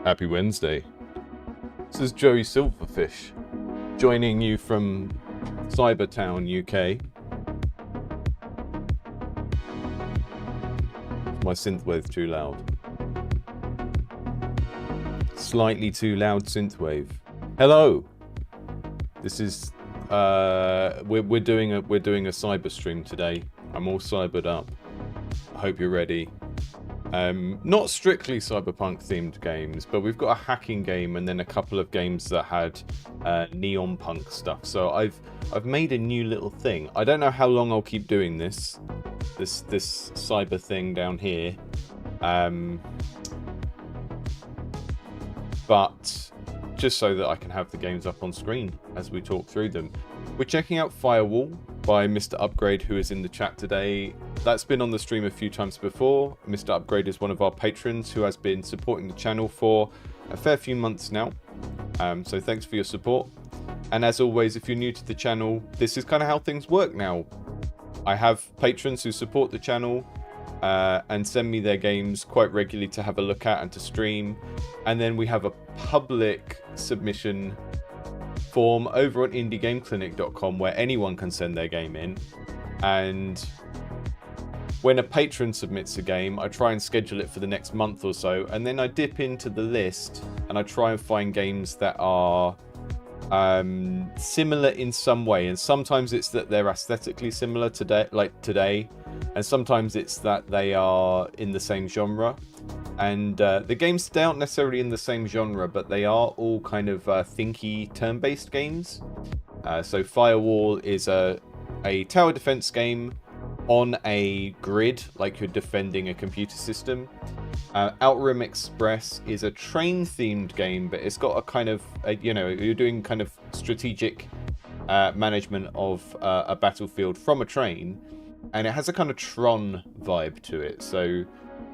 Happy Wednesday. This is Joey Silverfish, joining you from Cybertown, UK. My synthwave too loud. Slightly too loud synthwave. Hello. This is we're doing a cyber stream today. I'm all cybered up. I hope you're ready. Not strictly cyberpunk themed games, but we've got a hacking game and then a couple of games that had neon punk stuff. So I've made a new little thing. I don't know how long I'll keep doing this cyber thing down here. But just so that I can have the games up on screen as we talk through them. We're checking out Firewall by Mr. Upgrade, who is in the chat today. That's been on the stream a few times before. Mr. Upgrade is one of our patrons who has been supporting the channel for a fair few months now. So thanks for your support. And as always, if you're new to the channel, this is kind of how things work now. I have patrons who support the channel and send me their games quite regularly to have a look at and to stream. And then we have a public submission form over on indiegameclinic.com where anyone can send their game in. And when a patron submits a game, I try and schedule it for the next month or so, and then I dip into the list and I try and find games that are similar in some way. And sometimes it's that they're aesthetically similar today, and sometimes it's that they are in the same genre. And the games aren't necessarily in the same genre, but they are all kind of thinky turn-based games. So Firewall is a tower defense game on a grid, like you're defending a computer system. Outrim Express is a train-themed game, but it's got a kind of, you're doing kind of strategic management of a battlefield from a train, and it has a kind of Tron vibe to it. So,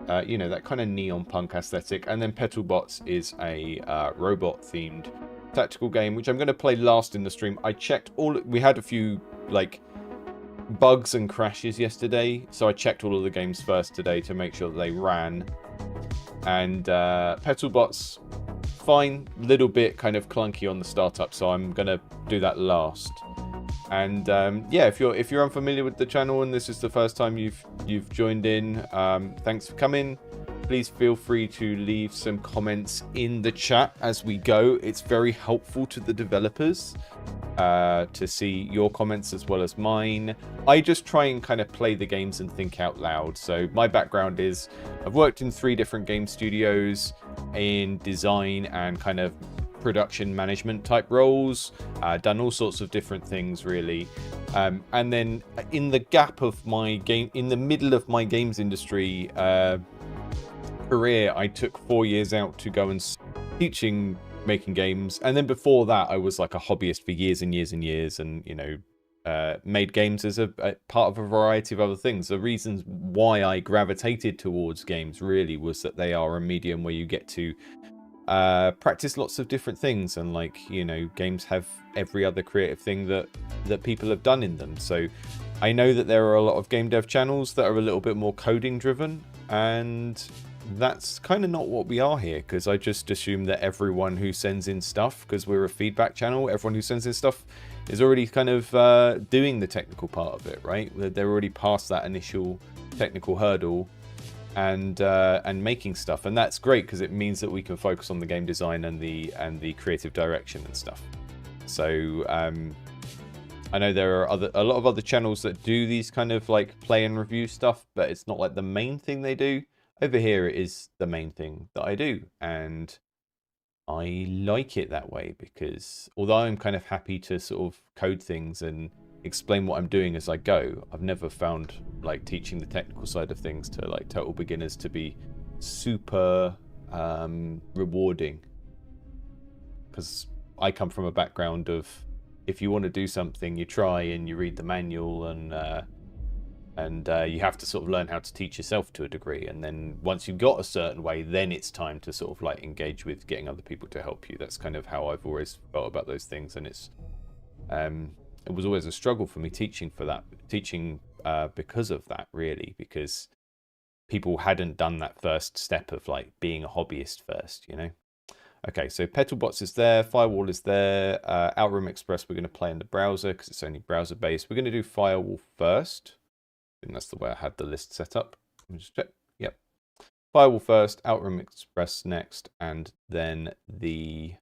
that kind of neon punk aesthetic. And then Petal is a robot-themed tactical game, which I'm going to play last in the stream. I checked we had a few, bugs and crashes yesterday, so I checked all of the games first today to make sure that they ran. And Petalbot's fine, little bit kind of clunky on the startup, so I'm gonna do that last. And if you're unfamiliar with the channel and this is the first time you've joined in, thanks for coming. Please feel free to leave some comments in the chat as we go. It's very helpful to the developers to see your comments as well as mine. I just try and kind of play the games and think out loud. So my background is I've worked in 3 different game studios in design and kind of production management type roles, done all sorts of different things really. And then in the gap of my game, in the middle of my games industry career, I took 4 years out to go and teaching making games, and then before that I was like a hobbyist for years and years and years, and made games as a part of a variety of other things. The reasons why I gravitated towards games really was that they are a medium where you get to practice lots of different things, and games have every other creative thing that people have done in them. So I know that there are a lot of game dev channels that are a little bit more coding driven, and that's kind of not what we are here, because I just assume that everyone who sends in stuff, because we're a feedback channel, everyone who sends in stuff is already kind of doing the technical part of it, right? They're already past that initial technical hurdle and making stuff, and that's great because it means that we can focus on the game design and the creative direction and stuff. So I know there are a lot of other channels that do these kind of play and review stuff, but it's not like the main thing they do. Over here it is the main thing that I do, and I like it that way, because although I'm kind of happy to sort of code things and explain what I'm doing as I go, I've never found teaching the technical side of things to total beginners to be super rewarding, because I come from a background of, if you want to do something, you try and you read the manual, and you have to sort of learn how to teach yourself to a degree, and then once you've got a certain way, then it's time to sort of engage with getting other people to help you. That's kind of how I've always felt about those things, and it was always a struggle for me teaching because of that, really, because people hadn't done that first step of being a hobbyist first, Okay, so Petalbots is there, Firewall is there, Outrim Express we're going to play in the browser because it's only browser-based. We're going to do Firewall first. I think that's the way I had the list set up. Let me just check. Yep. Firewall first, Outrim Express next, and then the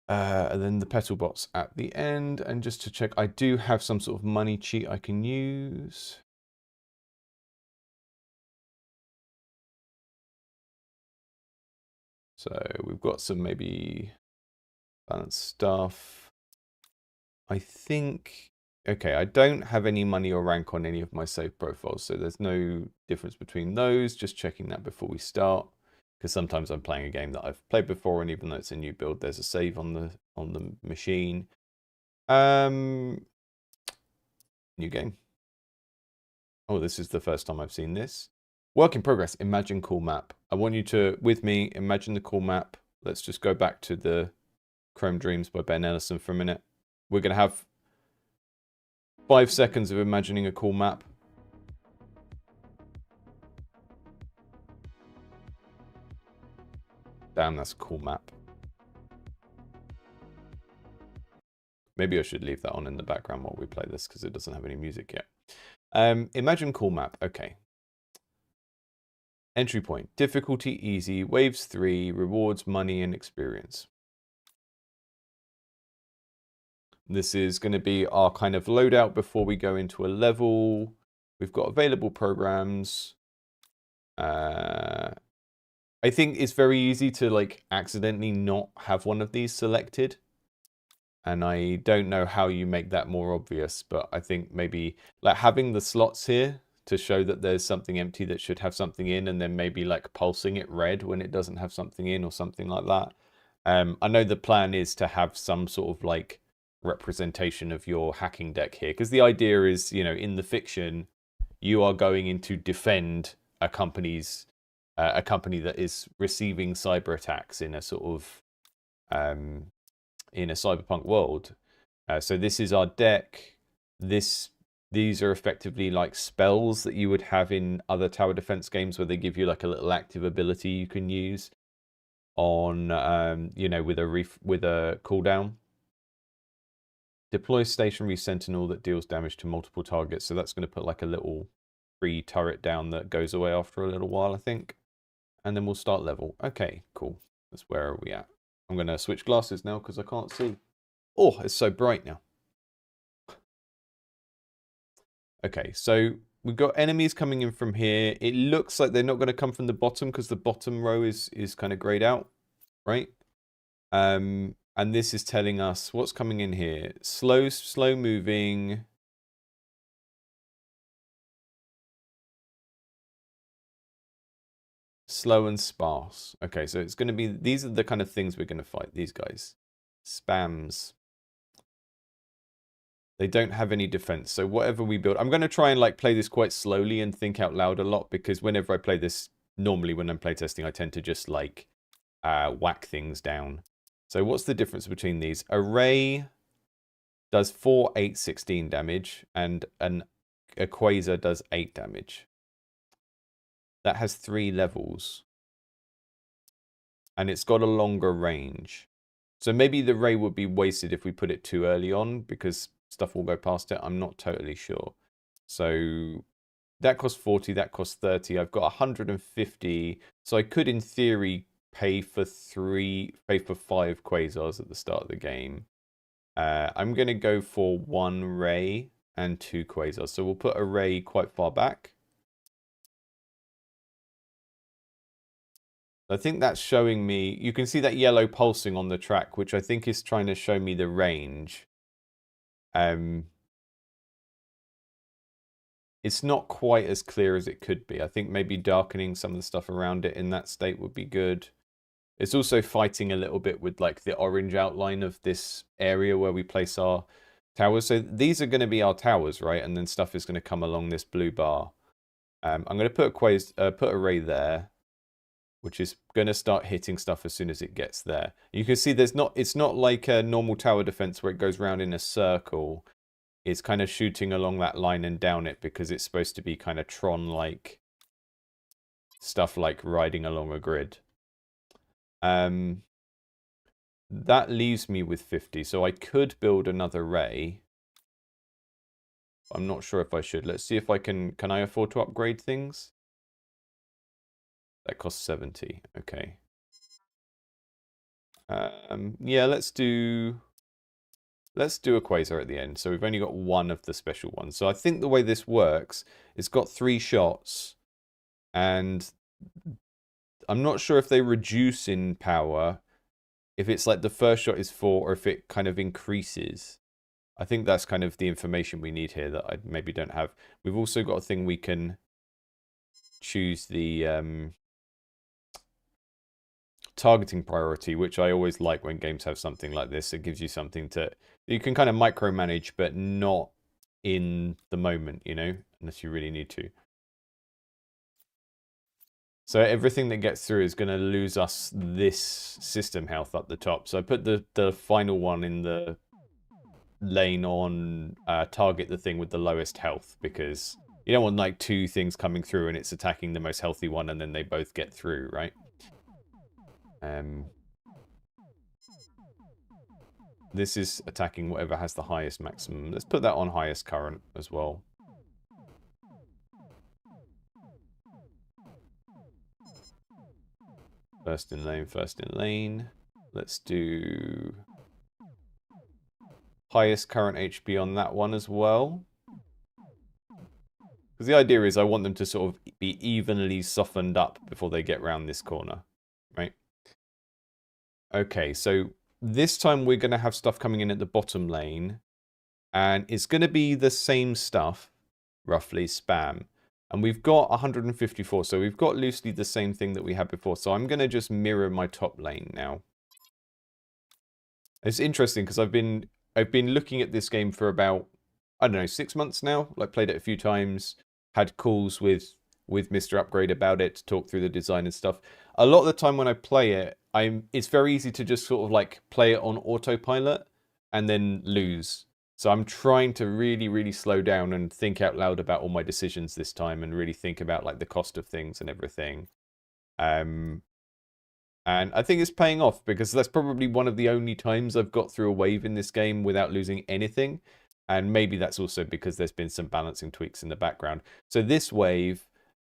Petalbots at the end. And just to check, I do have some sort of money cheat I can use. So we've got some maybe balanced stuff. I think, okay, I don't have any money or rank on any of my save profiles, so there's no difference between those. Just checking that before we start, because sometimes I'm playing a game that I've played before, and even though it's a new build, there's a save on the machine. New game. Oh, this is the first time I've seen this. Work in progress. Imagine cool map. I want you to, with me, imagine the cool map. Let's just go back to the Chrome Dreams by Ben Ellison for a minute. We're going to have 5 seconds of imagining a cool map. Damn, that's a cool map. Maybe I should leave that on in the background while we play this because it doesn't have any music yet. Imagine cool map. Okay. Entry point. Difficulty easy. Waves 3. Rewards, money, and experience. This is going to be our kind of loadout before we go into a level. We've got available programs. I think it's very easy to like accidentally not have one of these selected. And I don't know how you make that more obvious, but I think maybe like having the slots here to show that there's something empty that should have something in, and then maybe like pulsing it red when it doesn't have something in or something like that. I know the plan is to have some sort of like representation of your hacking deck here, because the idea is, you know, in the fiction, you are going in to defend a company that is receiving cyber attacks in a sort of in a cyberpunk world. So this is our deck. These are effectively like spells that you would have in other tower defense games where they give you like a little active ability you can use on you know, with a cooldown. Deploy stationary sentinel that deals damage to multiple targets. So that's going to put like a little free turret down that goes away after a little while, I think. And then we'll start level. Okay, cool. That's where are we at? I'm going to switch glasses now because I can't see. Oh, it's so bright now. Okay, so we've got enemies coming in from here. It looks like they're not going to come from the bottom because the bottom row is kind of grayed out, right? And this is telling us what's coming in here. Slow moving. Slow and sparse. Okay, so it's going to be, these are the kind of things we're going to fight, these guys. Spams. They don't have any defense, so whatever we build... I'm going to try and like play this quite slowly and think out loud a lot, because whenever I play this, normally when I'm playtesting, I tend to just like whack things down. So what's the difference between these? Array does 4, 8, 16 damage, and a Quasar does 8 damage. That has 3 levels. And it's got a longer range. So maybe the Ray would be wasted if we put it too early on, because stuff will go past it. I'm not totally sure. So that costs 40, that costs 30. I've got 150. So I could, in theory, pay for 5 Quasars at the start of the game. I'm going to go for 1 Ray and 2 Quasars. So we'll put a Ray quite far back. I think that's showing me... You can see that yellow pulsing on the track, which I think is trying to show me the range. It's not quite as clear as it could be. I think maybe darkening some of the stuff around it in that state would be good. It's also fighting a little bit with like the orange outline of this area where we place our towers. So these are going to be our towers, right? And then stuff is going to come along this blue bar. I'm going to put a Ray there, which is going to start hitting stuff as soon as it gets there. You can see it's not like a normal tower defense where it goes around in a circle. It's kind of shooting along that line and down it because it's supposed to be kind of Tron-like stuff, like riding along a grid. That leaves me with 50, so I could build another ray. I'm not sure if I should. Let's see if I can I afford to upgrade things? That costs 70, okay. Yeah, let's do a quasar at the end. So we've only got one of the special ones. So I think the way this works, it's got 3 shots, and I'm not sure if they reduce in power, if it's like the first shot is 4 or if it kind of increases. I think that's kind of the information we need here that I maybe don't have. We've also got a thing we can choose the targeting priority, which I always like when games have something like this. It gives you something to... You can kind of micromanage, but not in the moment, you know, unless you really need to. So everything that gets through is going to lose us this system health up the top. So I put the final one in the lane on target the thing with the lowest health, because you don't want like 2 things coming through and it's attacking the most healthy one and then they both get through, right? This is attacking whatever has the highest maximum. Let's put that on highest current as well. First in lane, first in lane. Let's do highest current HP on that one as well. Because the idea is I want them to sort of be evenly softened up before they get round this corner, right? Okay, so this time we're going to have stuff coming in at the bottom lane, and it's going to be the same stuff, roughly, spam. And we've got 154, so we've got loosely the same thing that we had before. So I'm going to just mirror my top lane now. It's interesting because I've been looking at this game for about, I don't know, 6 months now. Like, played it a few times, had calls with Mr. Upgrade about it to talk through the design and stuff. A lot of the time when I play it, it's very easy to just sort of like play it on autopilot and then lose. So I'm trying to really, really slow down and think out loud about all my decisions this time and really think about like the cost of things and everything. And I think it's paying off, because that's probably one of the only times I've got through a wave in this game without losing anything. And maybe that's also because there's been some balancing tweaks in the background. So this wave,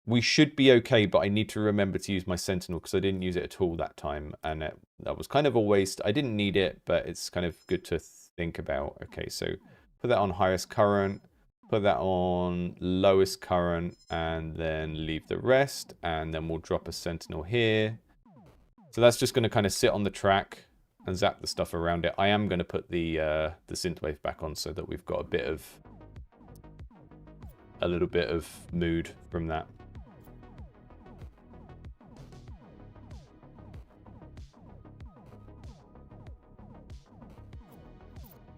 we should be okay, but I need to remember to use my Sentinel because I didn't use it at all that time. And that was kind of a waste. I didn't need it, but it's kind of good to think about. Okay, so put that on highest current, put that on lowest current, and then leave the rest. And then we'll drop a Sentinel here. So that's just going to kind of sit on the track and zap the stuff around it. I am going to put the synthwave back on so that we've got a little bit of mood from that.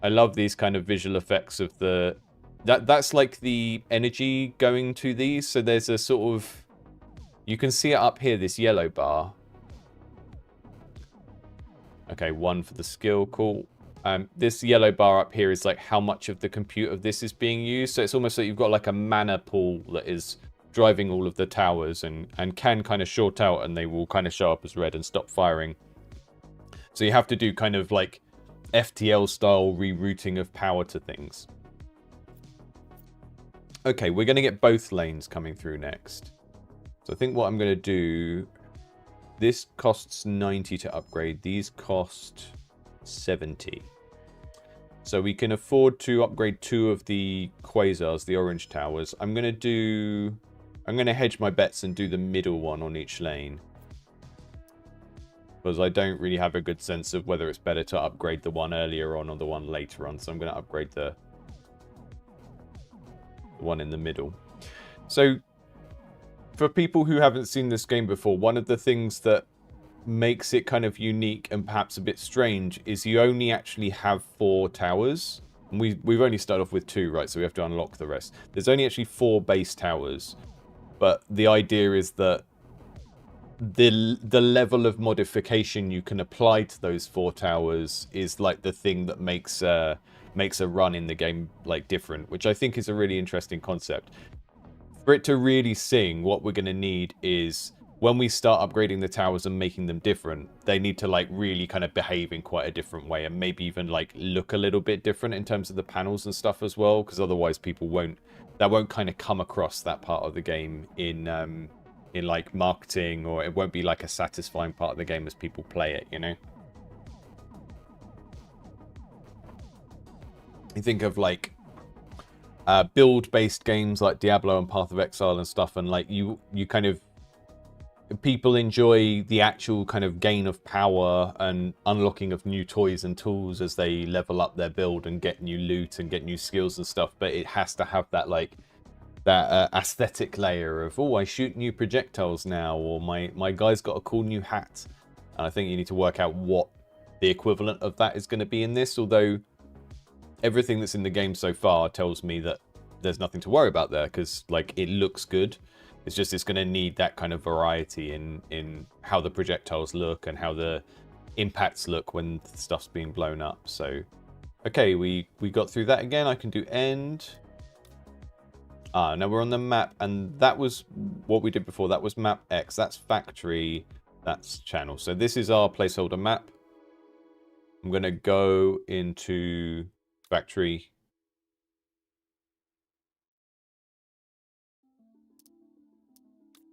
I love these kind of visual effects of the... That's like the energy going to these. So there's a sort of... You can see it up here, this yellow bar. Okay, 1 for the skill, cool. This yellow bar up here is like how much of the compute of this is being used. So it's almost like you've got like a mana pool that is driving all of the towers and can kind of short out, and they will kind of show up as red and stop firing. So you have to do kind of like FTL style rerouting of power to things. Okay, we're going to get both lanes coming through next. So I think what I'm going to do... This costs 90 to upgrade. These cost 70. So we can afford to upgrade 2 of the quasars, the orange towers. I'm going to hedge my bets and do the middle one on each lane, because I don't really have a good sense of whether it's better to upgrade the one earlier on or the one later on. So I'm going to upgrade the one in the middle. So for people who haven't seen this game before, one of the things that makes it kind of unique and perhaps a bit strange is you only actually have 4 towers. And we've only started off with 2, right? So we have to unlock the rest. There's only actually 4 base towers. But the idea is that the level of modification you can apply to those 4 towers is like the thing that makes a run in the game like different, which I think is a really interesting concept. For it to really sing, what we're going to need is when we start upgrading the towers and making them different, they need to like really kind of behave in quite a different way, and maybe even like look a little bit different in terms of the panels and stuff as well, because otherwise people won't kind of come across that part of the game in like marketing, or it won't be like a satisfying part of the game as people play it, you know? You think of like build-based games like Diablo and Path of Exile and stuff, and like you kind of, people enjoy the actual kind of gain of power and unlocking of new toys and tools as they level up their build and get new loot and get new skills and stuff, but it has to have that like that aesthetic layer of, oh, I shoot new projectiles now, or my guy's got a cool new hat. And I think you need to work out what the equivalent of that is going to be in this, although everything that's in the game so far tells me that there's nothing to worry about there, because like it looks good. It's just it's going to need that kind of variety in how the projectiles look and how the impacts look when stuff's being blown up. So, okay, we got through that again. I can do end. Ah, now we're on the map, and that was what we did before. That was map X. That's factory. That's channel. So this is our placeholder map. I'm going to go into factory.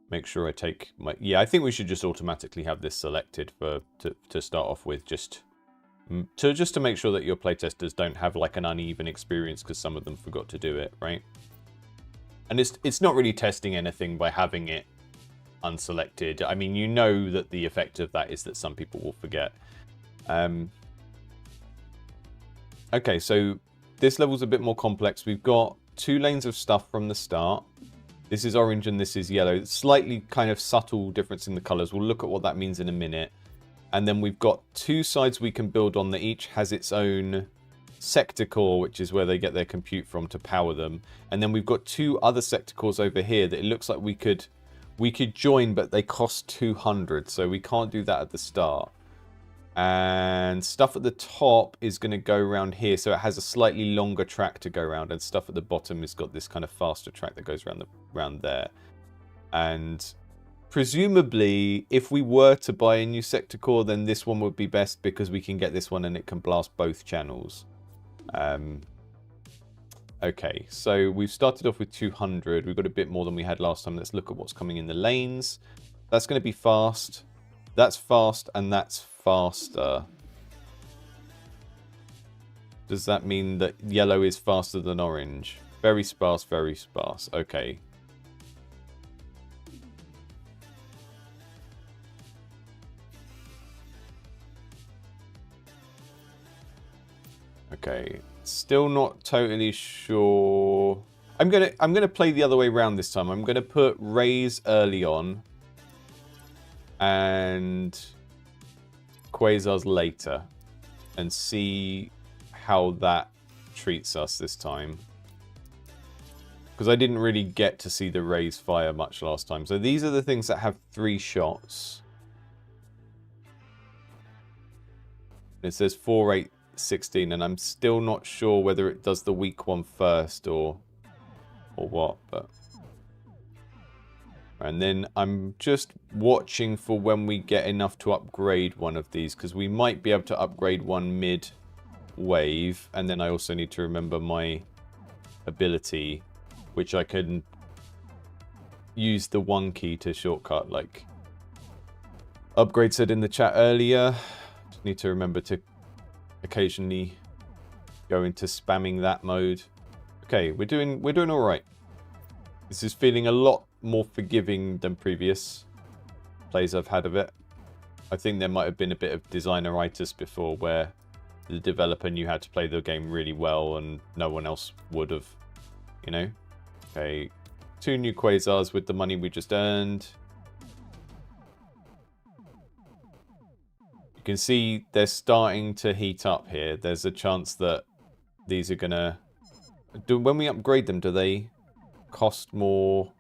Make sure I take my... Yeah, I think we should just automatically have this selected to start off with, just to make sure that your playtesters don't have like an uneven experience because some of them forgot to do it, right? And it's not really testing anything by having it unselected. I mean, you know that the effect of that is that some people will forget. Okay, so this level's a bit more complex. We've got 2 lanes of stuff from the start. This is orange and this is yellow. Slightly kind of subtle difference in the colors. We'll look at what that means in a minute. And then we've got 2 sides we can build on that each has its own sector core, which is where they get their compute from to power them. And then we've got 2 other sector cores over here that it looks like we could join, but they cost 200, so we can't do that at the start. And stuff at the top is going to go around here, so it has a slightly longer track to go around, and stuff at the bottom has got this kind of faster track that goes around there. And presumably, if we were to buy a new sector core, then this one would be best because we can get this one and it can blast both channels. Okay, so we've started off with 200. We've got a bit more than we had last time. Let's look at what's coming in the lanes. That's going to be fast. That's fast, and that's faster. Does that mean that yellow is faster than orange? Very sparse, very sparse. Okay. Okay. Still not totally sure. I'm gonna play the other way around this time. I'm gonna put rays early on and quasars later and see how that treats us this time, because I didn't really get to see the rays fire much last time. So these are the things that have 3 shots. It says 4, 8, 16, and I'm still not sure whether it does the weak one first or what, but... And then I'm just watching for when we get enough to upgrade one of these, because we might be able to upgrade one mid-wave, and then I also need to remember my ability, which I can use the 1 key to shortcut, like Upgrade said in the chat earlier. Just need to remember to occasionally go into spamming that mode. Okay, we're doing all right. This is feeling a lot more forgiving than previous plays I've had of it. I think there might have been a bit of designer-itis before, where the developer knew how to play the game really well and no one else would have, you know. Okay, 2 new quasars with the money we just earned. You can see they're starting to heat up here. There's a chance that these are gonna... when we upgrade them, do they cost more?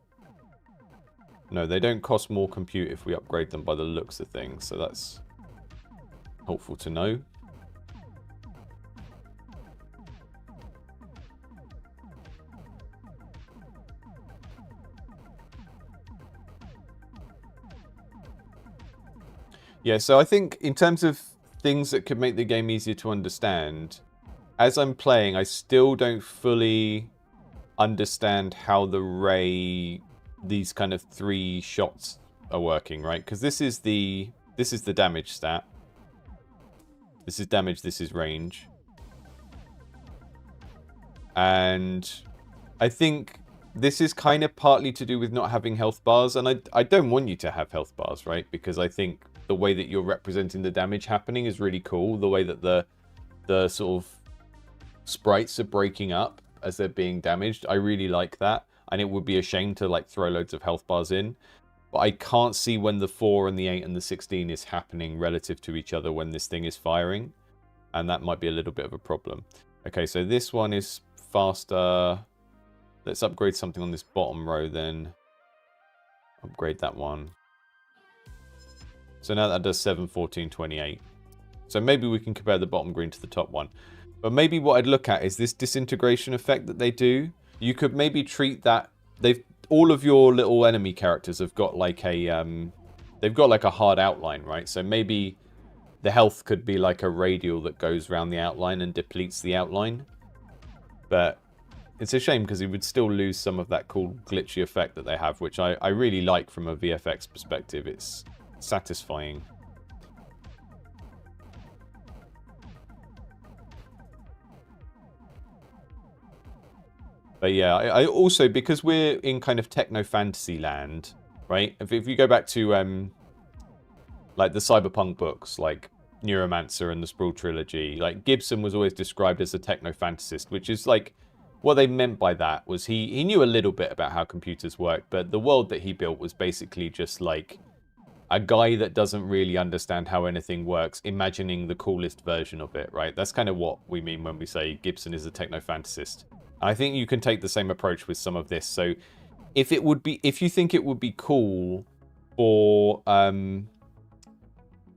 No, they don't cost more compute if we upgrade them by the looks of things, so that's helpful to know. Yeah, so I think in terms of things that could make the game easier to understand, as I'm playing, I still don't fully understand how these kind of 3 shots are working, right? Because this is the damage stat. This is damage, this is range. And I think this is kind of partly to do with not having health bars, and I don't want you to have health bars, right? Because I think the way that you're representing the damage happening is really cool. The way that the sort of sprites are breaking up as they're being damaged, I really like that. And it would be a shame to like throw loads of health bars in. But I can't see when the 4 and the 8 and the 16 is happening relative to each other when this thing is firing. And that might be a little bit of a problem. Okay, so this one is faster. Let's upgrade something on this bottom row then. Upgrade that one. So now that does 7, 14, 28. So maybe we can compare the bottom green to the top one. But maybe what I'd look at is this disintegration effect that they do. You could maybe treat that... all of your little enemy characters have got like a... they've got like a hard outline, right? So maybe the health could be like a radial that goes around the outline and depletes the outline. But it's a shame because you would still lose some of that cool glitchy effect that they have, which I really like from a VFX perspective. It's satisfying. But yeah, I also, because we're in kind of techno-fantasy land, right? If you go back to like the cyberpunk books, like Neuromancer and the Sprawl trilogy, like Gibson was always described as a techno-fantasist, which is like, what they meant by that was he knew a little bit about how computers work, but the world that he built was basically just like a guy that doesn't really understand how anything works, imagining the coolest version of it, right? That's kind of what we mean when we say Gibson is a techno-fantasist. I think you can take the same approach with some of this. So if you think it would be cool for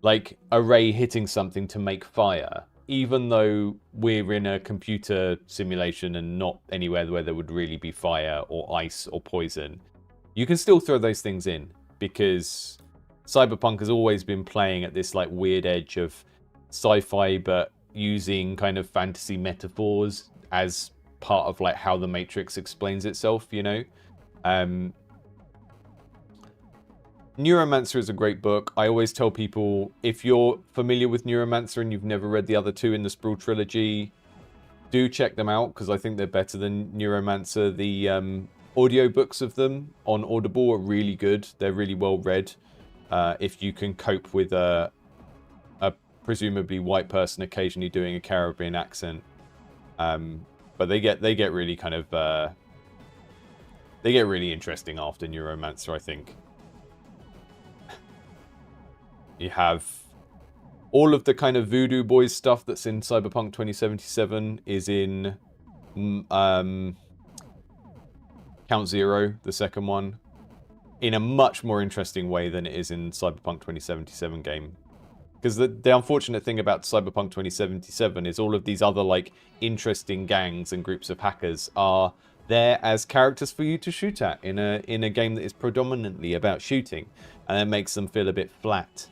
like a ray hitting something to make fire, even though we're in a computer simulation and not anywhere where there would really be fire or ice or poison, you can still throw those things in, because Cyberpunk has always been playing at this like weird edge of sci-fi but using kind of fantasy metaphors as part of like how the Matrix explains itself, you know? Neuromancer is a great book. I always tell people, if you're familiar with Neuromancer and you've never read the other 2 in the Sprawl trilogy, do check them out, because I think they're better than Neuromancer. The audiobooks of them on Audible are really good. They're really well read. If you can cope with a presumably white person occasionally doing a Caribbean accent. But they get really kind of they get really interesting after Neuromancer, I think. You have all of the kind of Voodoo Boys stuff that's in Cyberpunk 2077 is in Count Zero, the second one, in a much more interesting way than it is in Cyberpunk 2077 game. Because the unfortunate thing about Cyberpunk 2077 is all of these other like interesting gangs and groups of hackers are there as characters for you to shoot at in a game that is predominantly about shooting, and it makes them feel a bit flat.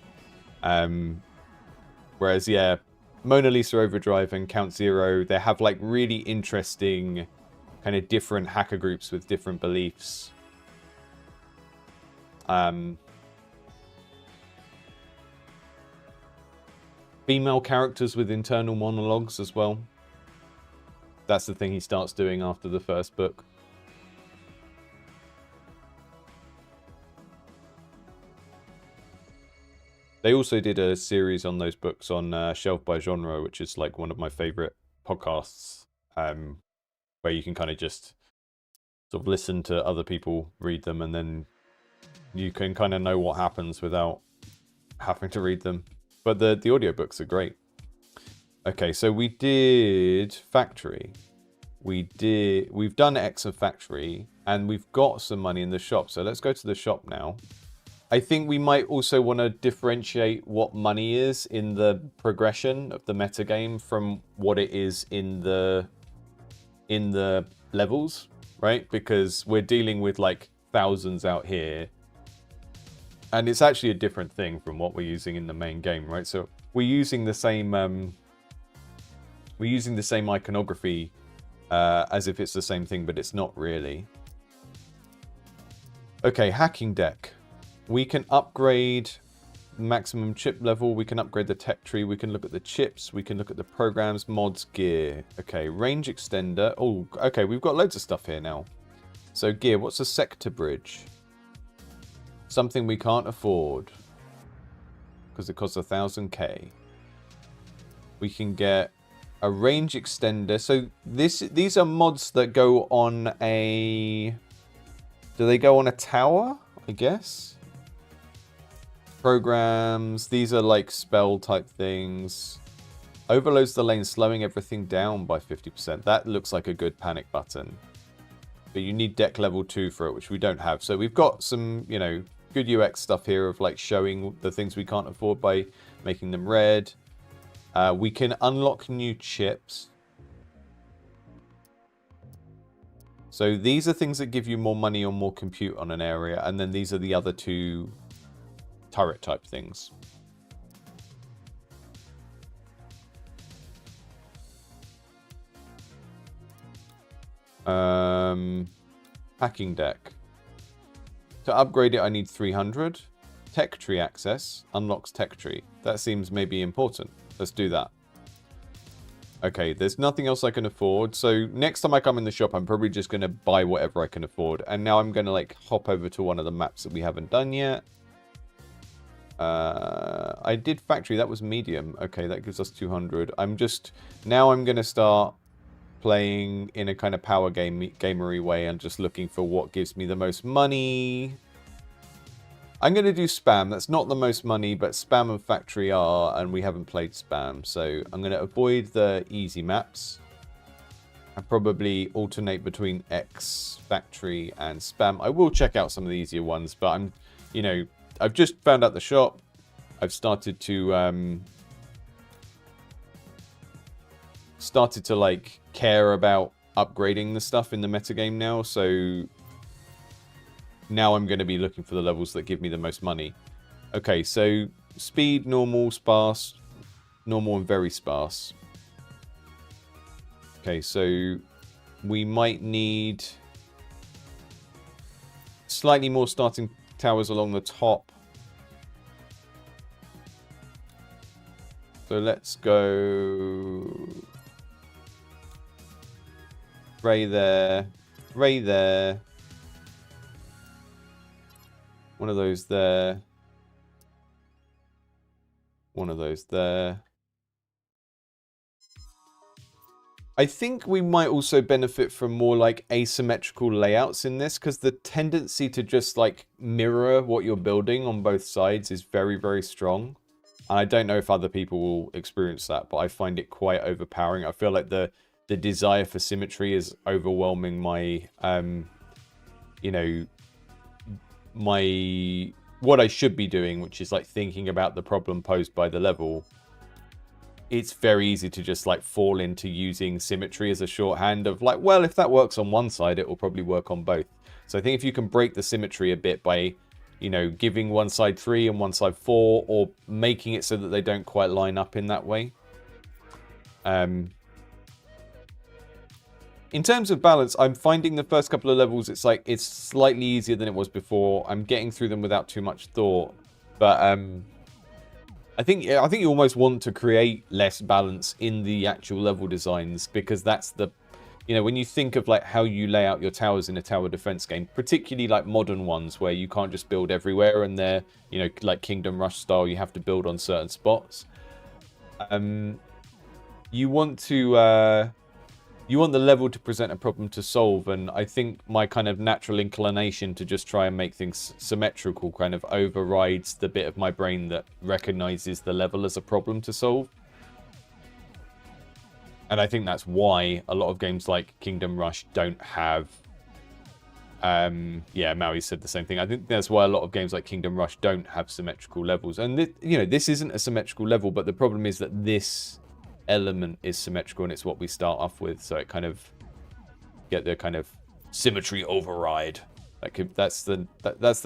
Whereas, yeah, Mona Lisa Overdrive and Count Zero, they have like really interesting kind of different hacker groups with different beliefs. Female characters with internal monologues as well. That's the thing he starts doing after the first book. They also did a series on those books on Shelf by Genre, which is like one of my favorite podcasts, where you can kind of just sort of listen to other people read them, and then you can kind of know what happens without having to read them. But the audiobooks are great. Okay, so we did Factory. We've done X of Factory, and we've got some money in the shop. So let's go to the shop now. I think we might also want to differentiate what money is in the progression of the metagame from what it is in the levels, right? Because we're dealing with like thousands out here. And it's actually a different thing from what we're using in the main game, right? So we're using the same iconography as if it's the same thing, but it's not really. Okay, hacking deck. We can upgrade maximum chip level. We can upgrade the tech tree. We can look at the chips. We can look at the programs, mods, gear. Okay, range extender. Oh, okay, we've got loads of stuff here now. So gear, what's a sector bridge? Something we can't afford because it costs 1,000k. We can get a range extender. So these are mods that go on a... Do they go on a tower? I guess. Programs. These are like spell type things. Overloads the lane, slowing everything down by 50%. That looks like a good panic button. But you need deck level 2 for it, which we don't have. So we've got some, you know, good UX stuff here of like showing the things we can't afford by making them red. We can unlock new chips. So these are things that give you more money or more compute on an area. And then these are the other two turret type things. Hacking deck. To upgrade it, I need 300. Tech tree access unlocks tech tree. That seems maybe important. Let's do that. Okay, there's nothing else I can afford. So next time I come in the shop, I'm probably just going to buy whatever I can afford. And now I'm going to like hop over to one of the maps that we haven't done yet. I did factory. That was medium. Okay, that gives us 200. Now I'm going to start playing in a kind of power gamery way and just looking for what gives me the most money. I'm going to do spam. That's not the most money, but spam and factory are, and we haven't played spam. So I'm going to avoid the easy maps and probably alternate between X, factory, and spam. I will check out some of the easier ones, but I've just found out the shop. I've started to like care about upgrading the stuff in the metagame now, so now I'm going to be looking for the levels that give me the most money. Okay, so speed, normal, sparse, normal and very sparse. Okay, so we might need slightly more starting towers along the top. So let's go Ray there, Ray there, one of those there, one of those there. I think we might also benefit from more like asymmetrical layouts in this, because the tendency to just like mirror what you're building on both sides is very, very strong. And I don't know if other people will experience that, but I find it quite overpowering. I feel like the desire for symmetry is overwhelming my, what I should be doing, which is like thinking about the problem posed by the level. It's very easy to just like fall into using symmetry as a shorthand of like, well, if that works on one side, it will probably work on both. So I think if you can break the symmetry a bit by, giving one side 3 and one side 4, or making it so that they don't quite line up in that way. In terms of balance, I'm finding the first couple of levels, it's slightly easier than it was before. I'm getting through them without too much thought. But I think you almost want to create less balance in the actual level designs, because that's the, when you think of like how you lay out your towers in a tower defense game, particularly like modern ones where you can't just build everywhere and they're, like Kingdom Rush style, you have to build on certain spots. You want the level to present a problem to solve, and I think my kind of natural inclination to just try and make things symmetrical kind of overrides the bit of my brain that recognizes the level as a problem to solve. And I think that's why a lot of games like Kingdom Rush don't have... yeah, Maui said the same thing. I think that's why a lot of games like Kingdom Rush don't have symmetrical levels. And, this isn't a symmetrical level, but the problem is that this element is symmetrical, and it's what we start off with, so it kind of get the kind of symmetry override. That's the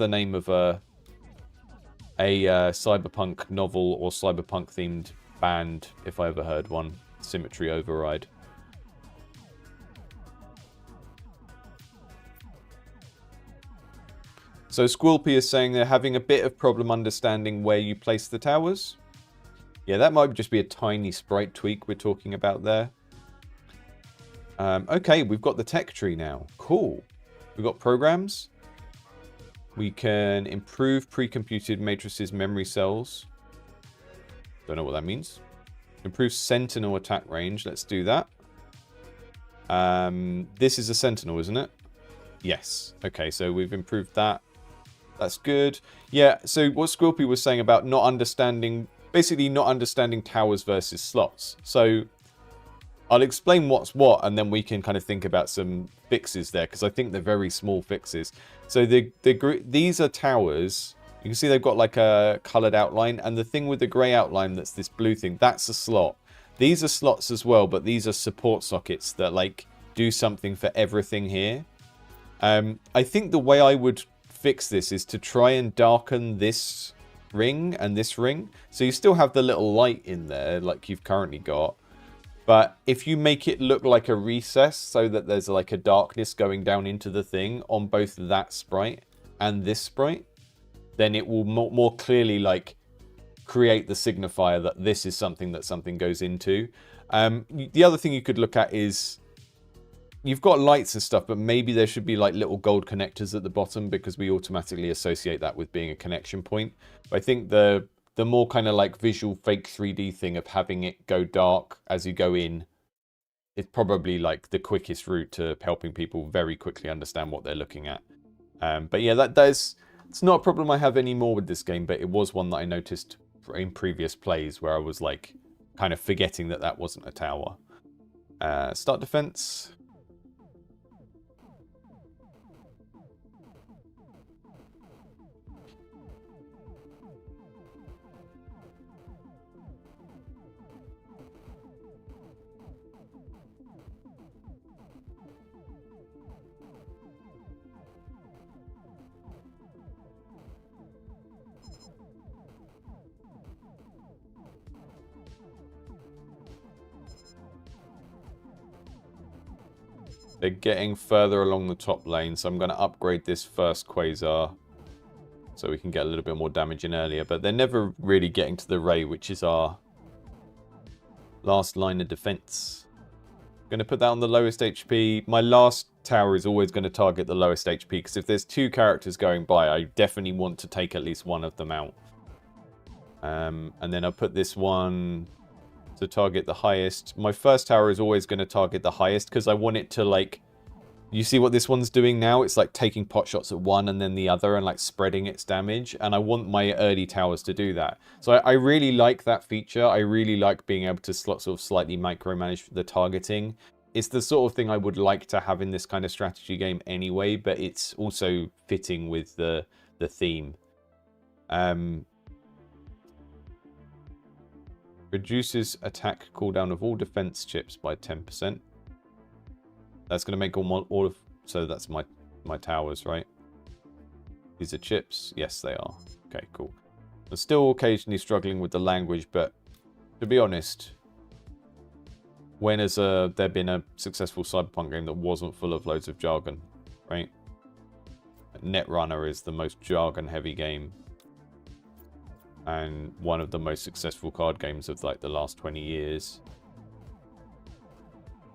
name of a cyberpunk novel or cyberpunk themed band, if I ever heard one. Symmetry Override. So Squilpy is saying they're having a bit of problem understanding where you place the towers. Yeah, that might just be a tiny sprite tweak we're talking about there. Okay, we've got the tech tree now. Cool. We've got programs. We can improve pre-computed matrices memory cells. Don't know what that means. Improve sentinel attack range. Let's do that. This is a sentinel, isn't it? Yes. Okay, so we've improved that. That's good. Yeah, so what Squilpy was saying about not understanding, basically not understanding towers versus slots. So I'll explain what's what, and then we can kind of think about some fixes there, because I think they're very small fixes. So these are towers. You can see they've got like a coloured outline, and the thing with the grey outline that's this blue thing, that's a slot. These are slots as well, but these are support sockets that like do something for everything here. I think the way I would fix this is to try and darken this ring and this ring. So you still have the little light in there like you've currently got. But if you make it look like a recess so that there's like a darkness going down into the thing on both that sprite and this sprite, then it will more clearly like create the signifier that this is something that something goes into. The other thing you could look at is you've got lights and stuff, but maybe there should be like little gold connectors at the bottom, because we automatically associate that with being a connection point. But I think the more kind of like visual fake 3D thing of having it go dark as you go in is probably like the quickest route to helping people very quickly understand what they're looking at. But yeah, it's not a problem I have anymore with this game, but it was one that I noticed in previous plays where I was like kind of forgetting that that wasn't a tower. Start defense. They're getting further along the top lane, so I'm going to upgrade this first Quasar so we can get a little bit more damage in earlier. But they're never really getting to the Ray, which is our last line of defense. I'm going to put that on the lowest HP. My last tower is always going to target the lowest HP, because if there's two characters going by, I definitely want to take at least one of them out. And then I'll put this one to target the highest. My first tower is always going to target the highest, because I want it to like, you see what this one's doing now? It's like taking pot shots at one and then the other and like spreading its damage, and I want my early towers to do that. So I really like that feature. I really like being able to sort of slightly micromanage the targeting. It's the sort of thing I would like to have in this kind of strategy game anyway, but it's also fitting with the theme. Reduces attack cooldown of all defense chips by 10%. That's going to make all of... So that's my towers, right? These are chips? Yes, they are. Okay, cool. I'm still occasionally struggling with the language, but to be honest, when has there been a successful Cyberpunk game that wasn't full of loads of jargon, right? Netrunner is the most jargon-heavy game, and one of the most successful card games of like the last 20 years.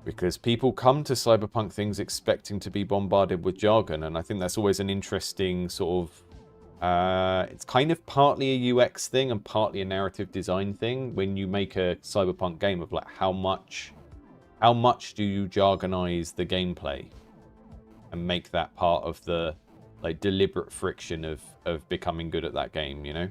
Because people come to Cyberpunk things expecting to be bombarded with jargon, and I think that's always an interesting sort of... it's kind of partly a UX thing and partly a narrative design thing when you make a Cyberpunk game of like how much do you jargonize the gameplay and make that part of the like deliberate friction of becoming good at that game, you know?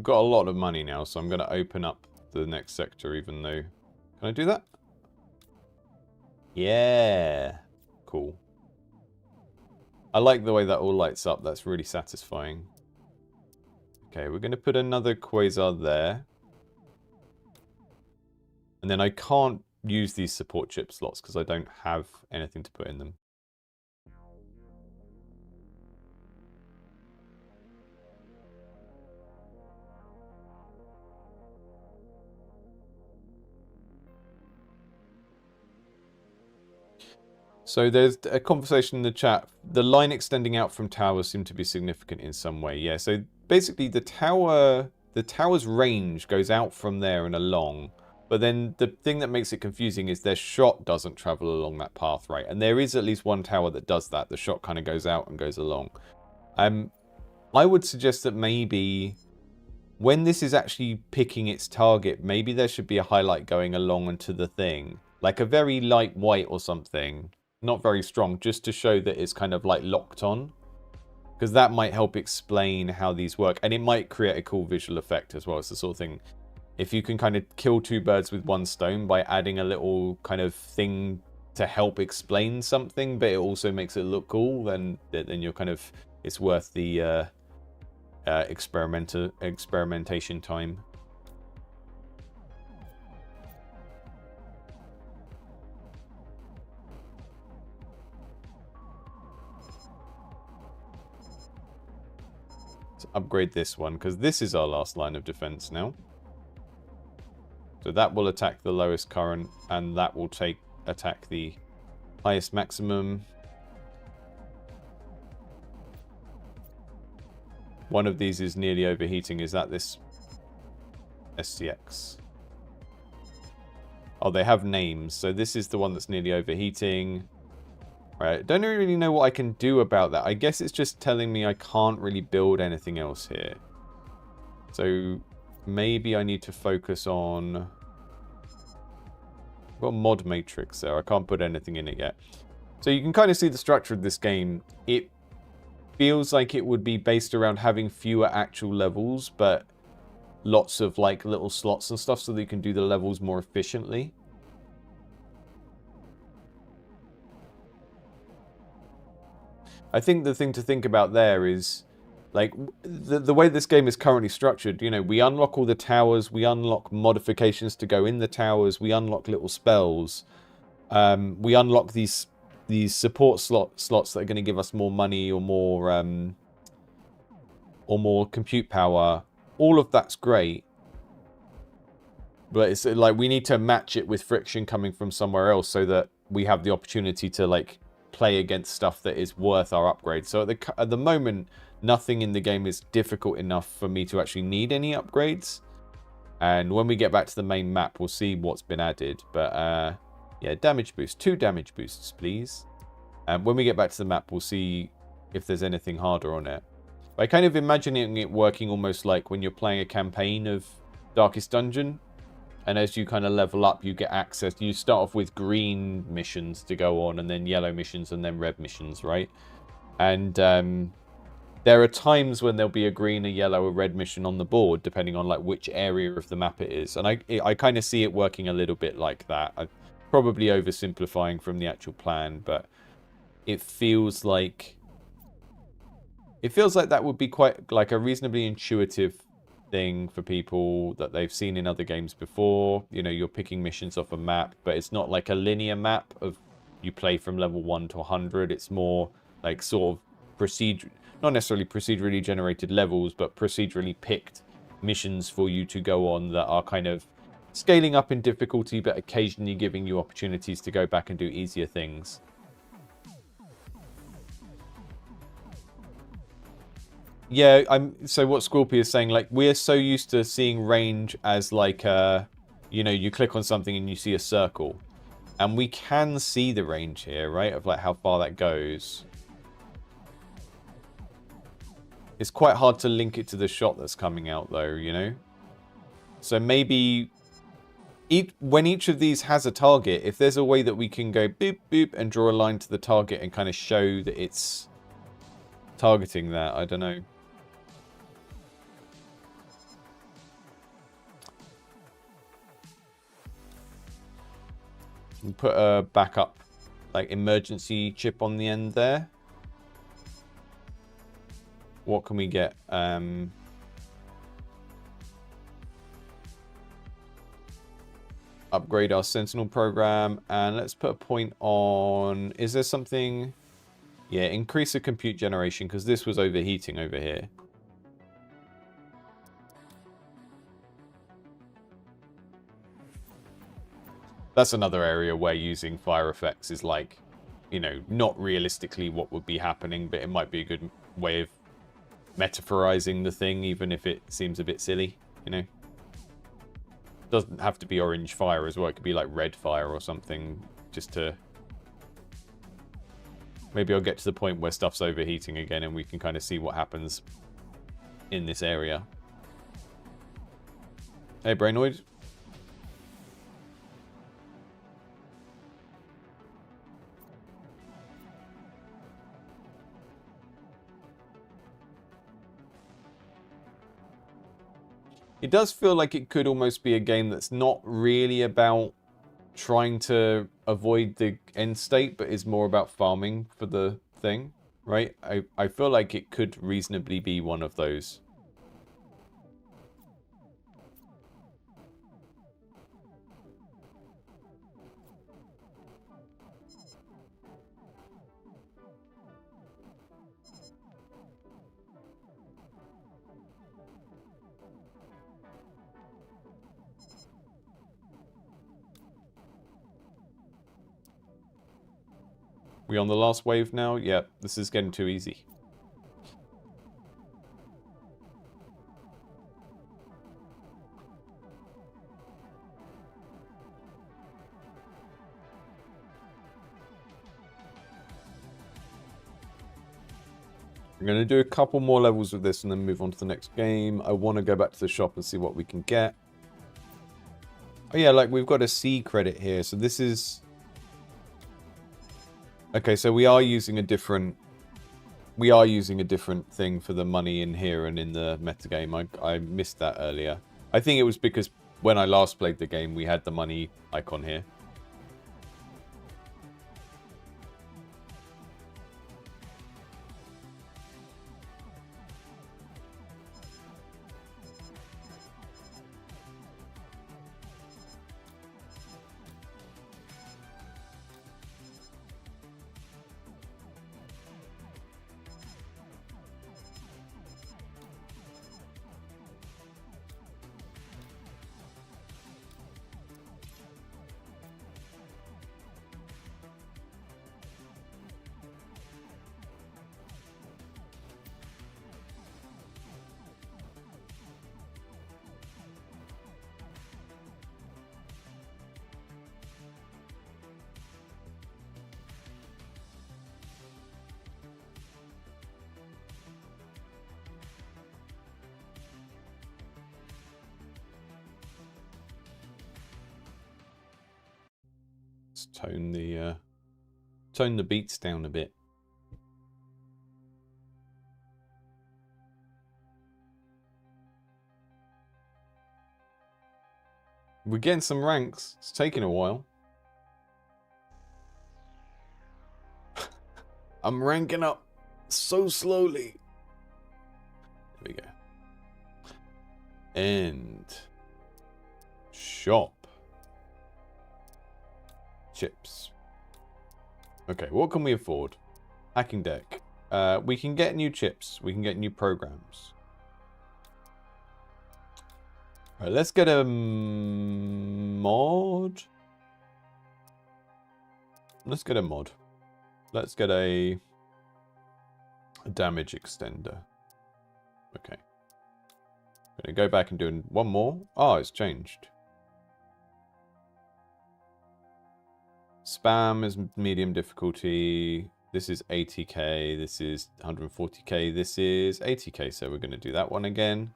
got a lot of money now, so I'm going to open up the next sector, even though... Can I do that? Yeah. Cool. I like the way that all lights up. That's really satisfying. Okay, we're going to put another quasar there. And then I can't use these support chip slots because I don't have anything to put in them. So there's a conversation in the chat. The line extending out from towers seemed to be significant in some way. Yeah, so basically the tower's range goes out from there and along. But then the thing that makes it confusing is their shot doesn't travel along that path, right? And there is at least one tower that does that. The shot kind of goes out and goes along. I would suggest that maybe when this is actually picking its target, maybe there should be a highlight going along into the thing. Like a very light white or something. Not very strong, just to show that it's kind of like locked on. Because that might help explain how these work. And it might create a cool visual effect as well. It's the sort of thing, if you can kind of kill two birds with one stone by adding a little kind of thing to help explain something, but it also makes it look cool, then you're kind of, it's worth the experimentation time. Upgrade this one, because this is our last line of defense now. So that will attack the lowest current, and that will attack the highest maximum. One of these is nearly overheating. Is that this SCX? Oh, they have names. So this is the one that's nearly overheating. Right, don't really know what I can do about that. I guess it's just telling me I can't really build anything else here. So maybe I need to focus on... I've got a mod matrix there. I can't put anything in it yet. So you can kind of see the structure of this game. It feels like it would be based around having fewer actual levels, but lots of like little slots and stuff so that you can do the levels more efficiently. I think the thing to think about there is, like, the way this game is currently structured, you know, we unlock all the towers, we unlock modifications to go in the towers, we unlock little spells, we unlock these support slots that are going to give us more money or more compute power. All of that's great, but it's like we need to match it with friction coming from somewhere else so that we have the opportunity to, like, play against stuff that is worth our upgrade. So at the moment, nothing in the game is difficult enough for me to actually need any upgrades. And when we get back to the main map, we'll see what's been added. But yeah, damage boost. 2 damage boosts, please. And when we get back to the map, we'll see if there's anything harder on it. But I kind of imagining it working almost like when you're playing a campaign of Darkest Dungeon. And as you kind of level up, you get access. You start off with green missions to go on, and then yellow missions, and then red missions, right? And there are times when there'll be a green, a yellow, a red mission on the board, depending on like which area of the map it is. And I kind of see it working a little bit like that. I'm probably oversimplifying from the actual plan, but it feels like that would be quite like a reasonably intuitive thing for people that they've seen in other games before. You know, you're picking missions off a map, but it's not like a linear map of you play from level 1 to 100. It's more like sort of not necessarily procedurally generated levels, but procedurally picked missions for you to go on that are kind of scaling up in difficulty, but occasionally giving you opportunities to go back and do easier things. Yeah, so what Squilpy is saying, like, we're so used to seeing range as like you know, you click on something and you see a circle. And we can see the range here, right? Of like how far that goes. It's quite hard to link it to the shot that's coming out though, you know? So maybe when each of these has a target, if there's a way that we can go boop, boop, and draw a line to the target and kind of show that it's targeting that, I don't know. And put a backup, like, emergency chip on the end there. What can we get? Upgrade our Sentinel program, and let's put a point on... Is there something... Yeah, increase the compute generation, because this was overheating over here. That's another area where using fire effects is like, you know, not realistically what would be happening, but it might be a good way of metaphorizing the thing, even if it seems a bit silly, you know? Doesn't have to be orange fire as well. It could be like red fire or something, just to... Maybe I'll get to the point where stuff's overheating again and we can kind of see what happens in this area. Hey, Brainoid. It does feel like it could almost be a game that's not really about trying to avoid the end state, but is more about farming for the thing, right? I feel like it could reasonably be one of those. We on the last wave now? Yep, this is getting too easy. I'm going to do a couple more levels with this and then move on to the next game. I want to go back to the shop and see what we can get. Oh yeah, like we've got a C credit here, so this is... Okay, so we are using a different thing for the money in here and in the metagame. I missed that earlier. I think it was because when I last played the game, we had the money icon here. Let's tone the beats down a bit. We're getting some ranks. It's taking a while. I'm ranking up so slowly. There we go. And shop. Chips. Okay, what can we afford? Hacking deck. We can get new chips. We can get new programs. All right, let's get a mod. Let's get a mod. Let's get a damage extender. Okay. I'm going to go back and do one more. Oh, it's changed. Spam is medium difficulty. This is 80k. This is 140k. This is 80k. So we're going to do that one again.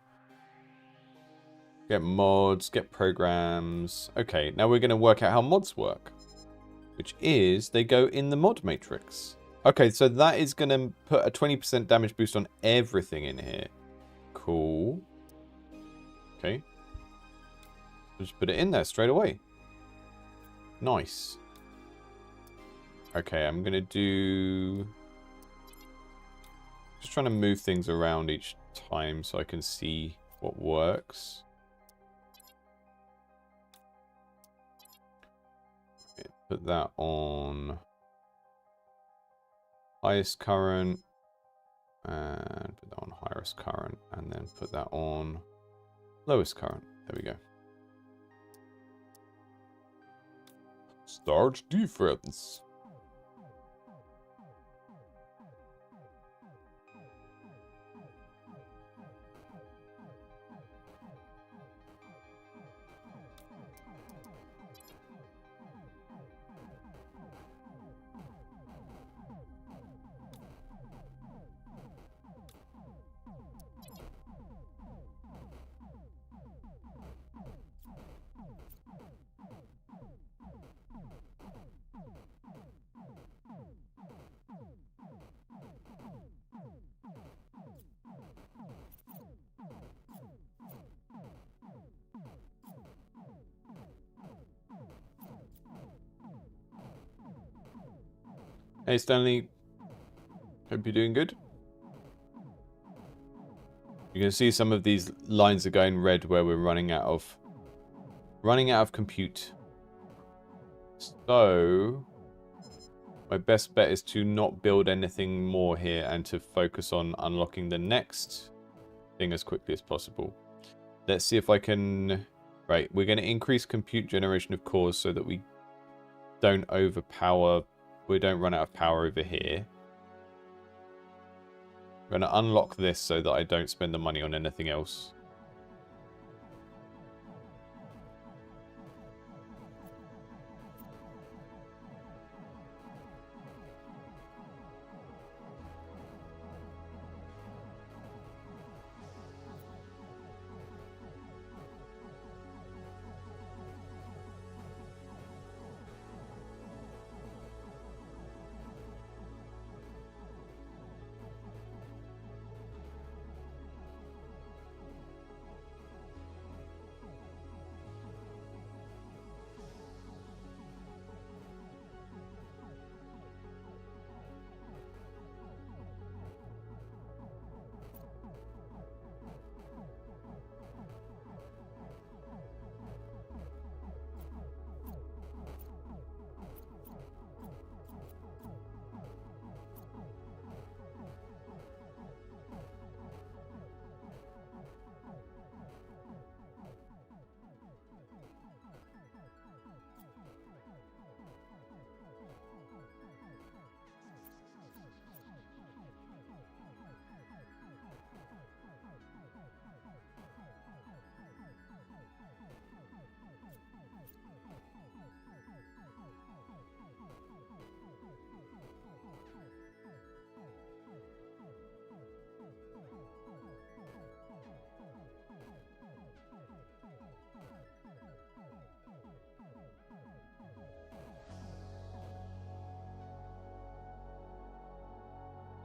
Get mods, get programs. Okay, now we're going to work out how mods work. Which is, they go in the mod matrix. Okay, so that is going to put a 20% damage boost on everything in here. Cool. Okay. Just put it in there straight away. Nice. Okay, I'm going to do... Just trying to move things around each time so I can see what works. Put that on highest current. And put that on highest current. And then put that on lowest current. There we go. Start defense. Hey Stanley, hope you're doing good. You can see some of these lines are going red where we're running out of compute. So my best bet is to not build anything more here and to focus on unlocking the next thing as quickly as possible. Let's see if I can... Right, we're going to increase compute generation of cores so that we don't overpower... We don't run out of power over here. I'm going to unlock this so that I don't spend the money on anything else.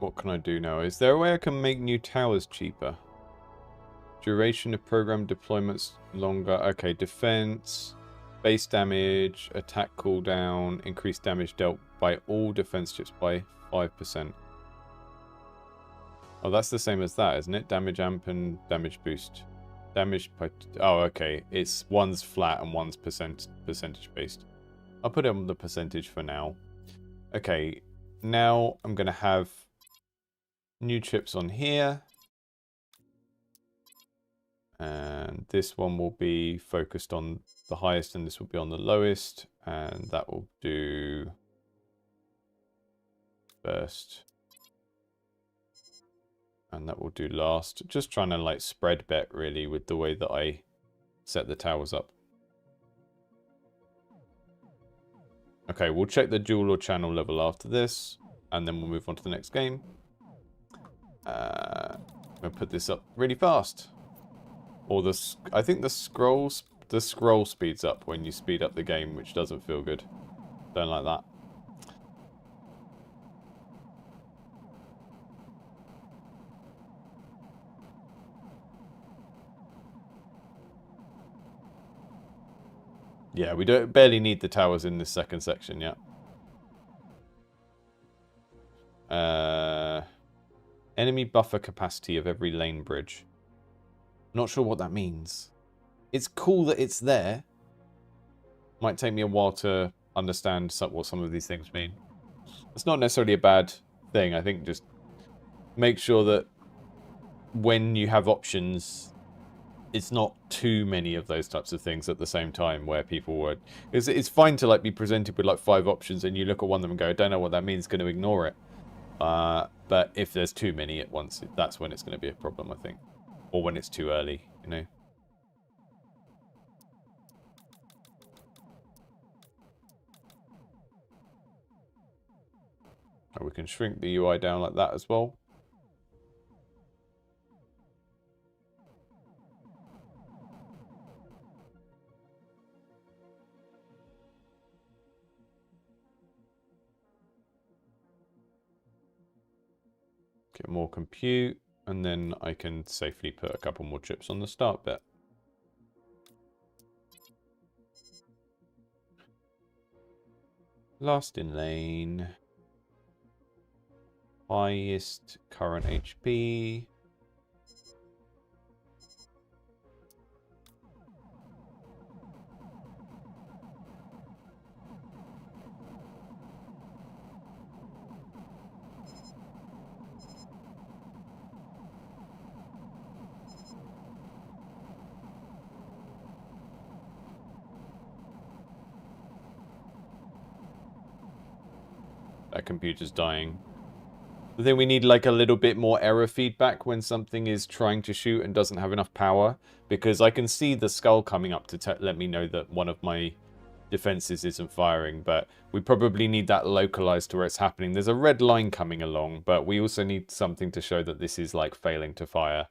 What can I do now? Is there a way I can make new towers cheaper? Duration of program deployments longer. Okay, defense, base damage, attack cooldown, increased damage dealt by all defense chips by 5%. Oh, that's the same as that, isn't it? Damage amp and damage boost. Damage by... Oh, okay. It's one's flat and one's percentage based. I'll put it on the percentage for now. Okay, now I'm going to have new chips on here. And this one will be focused on the highest and this will be on the lowest. And that will do first. And that will do last. Just trying to like spread bet really with the way that I set the towers up. Okay, we'll check the dual or channel level after this. And then we'll move on to the next game. I'm going to put this up really fast. Or I think the scroll speeds up when you speed up the game, which doesn't feel good. Don't like that. Yeah, we barely need the towers in this second section yet. Enemy buffer capacity of every lane bridge. Not sure what that means. It's cool that it's there. Might take me a while to understand what some of these things mean. It's not necessarily a bad thing. I think just make sure that when you have options, it's not too many of those types of things at the same time where people would... It's fine to like be presented with like 5 options and you look at one of them and go, I don't know what that means, going to ignore it. But if there's too many at once, that's when it's going to be a problem, I think. Or when it's too early, you know. We can shrink the UI down like that as well. Get more compute, and then I can safely put a couple more chips on the start bit. Last in lane. Highest current HP. That computer's dying. I think we need like a little bit more error feedback when something is trying to shoot and doesn't have enough power. Because I can see the skull coming up to let me know that one of my defenses isn't firing. But we probably need that localized to where it's happening. There's a red line coming along, but we also need something to show that this is like failing to fire.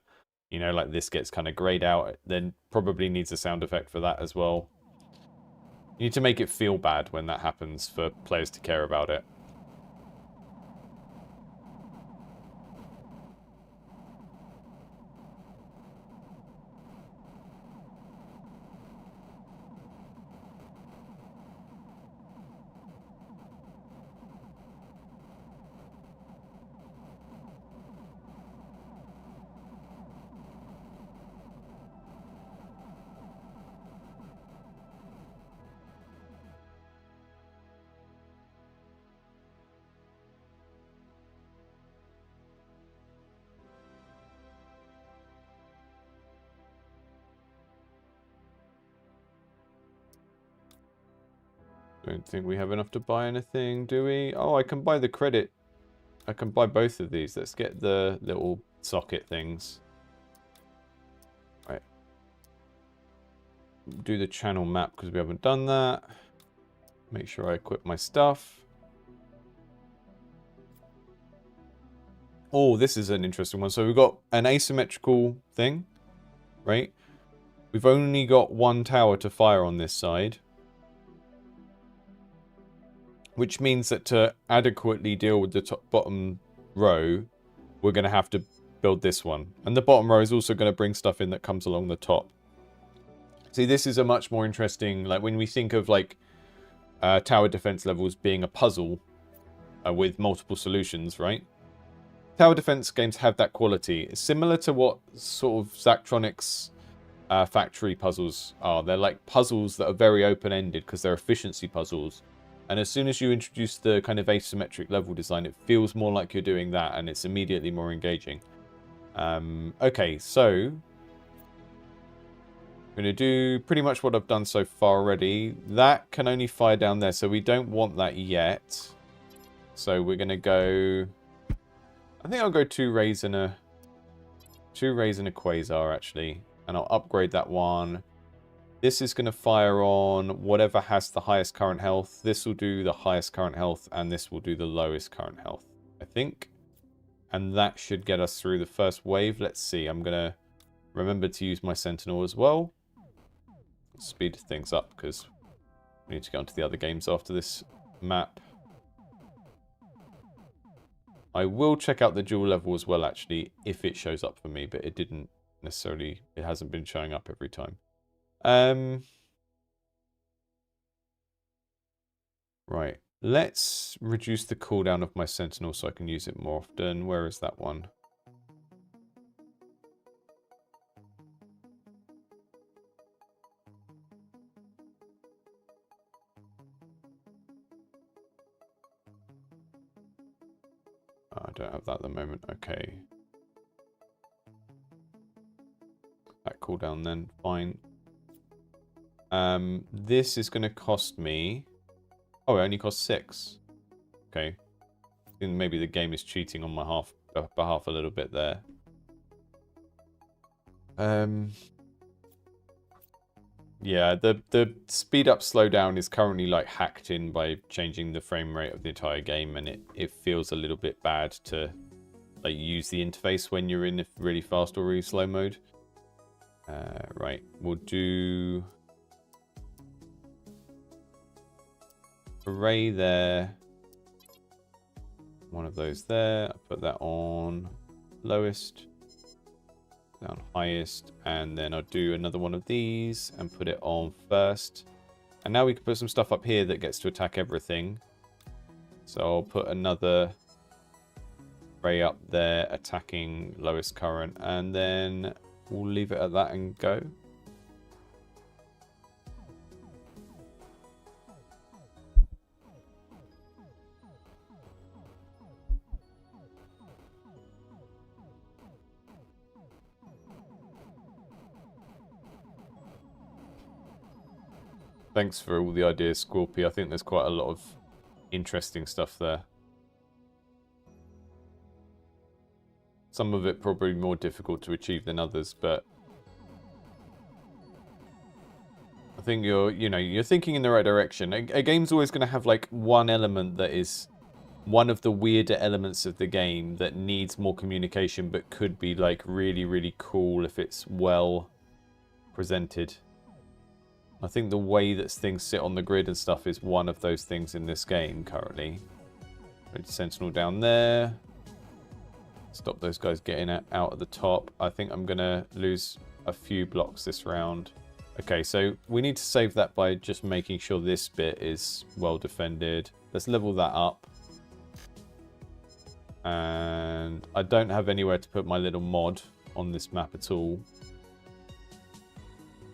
You know, like this gets kind of grayed out. Then probably needs a sound effect for that as well. You need to make it feel bad when that happens for players to care about it. Don't think we have enough to buy anything, do we? Oh, I can buy the credit. I can buy both of these. Let's get the little socket things. Right. Do the channel map because we haven't done that. Make sure I equip my stuff. Oh, this is an interesting one. So we've got an asymmetrical thing, right? We've only got one tower to fire on this side. Which means that to adequately deal with the bottom row, we're going to have to build this one. And the bottom row is also going to bring stuff in that comes along the top. See, this is a much more interesting, like when we think of like tower defense levels being a puzzle with multiple solutions, right? Tower defense games have that quality. It's similar to what sort of Zachtronics factory puzzles are. They're like puzzles that are very open-ended because they're efficiency puzzles. And as soon as you introduce the kind of asymmetric level design, it feels more like you're doing that, and it's immediately more engaging. Okay, so I'm going to do pretty much what I've done so far already. That can only fire down there, so we don't want that yet. So we're going to go... I think I'll go 2 rays and a quasar, actually. And I'll upgrade that one. This is going to fire on whatever has the highest current health. This will do the highest current health, and this will do the lowest current health, I think. And that should get us through the first wave. Let's see. I'm going to remember to use my Sentinel as well. Speed things up, because we need to go on to the other games after this map. I will check out the dual level as well, actually, if it shows up for me, but it didn't necessarily... It hasn't been showing up every time. Right, Let's reduce the cooldown of my Sentinel so I can use it more often. Where is that one? I don't have that at the moment. Okay. That cooldown then. Fine. This is going to cost me... Oh, it only costs 6. Okay. Then maybe the game is cheating on my behalf a little bit there. Yeah, the speed up slowdown is currently like hacked in by changing the frame rate of the entire game, and it feels a little bit bad to like use the interface when you're in really fast or really slow mode. Right, we'll do array there. One of those there. I'll put that on lowest, down highest, and then I'll do another one of these and put it on first. And now we can put some stuff up here that gets to attack everything. So I'll put another array up there attacking lowest current, and then we'll leave it at that and go. Thanks for all the ideas, Scorpy. I think there's quite a lot of interesting stuff there. Some of it probably more difficult to achieve than others, but I think you're thinking in the right direction. A game's always going to have like one element that is one of the weirder elements of the game that needs more communication, but could be like really, really cool if it's well presented. I think the way that things sit on the grid and stuff is one of those things in this game currently. Sentinel down there. Stop those guys getting out at the top. I think I'm going to lose a few blocks this round. Okay, so we need to save that by just making sure this bit is well defended. Let's level that up. And I don't have anywhere to put my little mod on this map at all.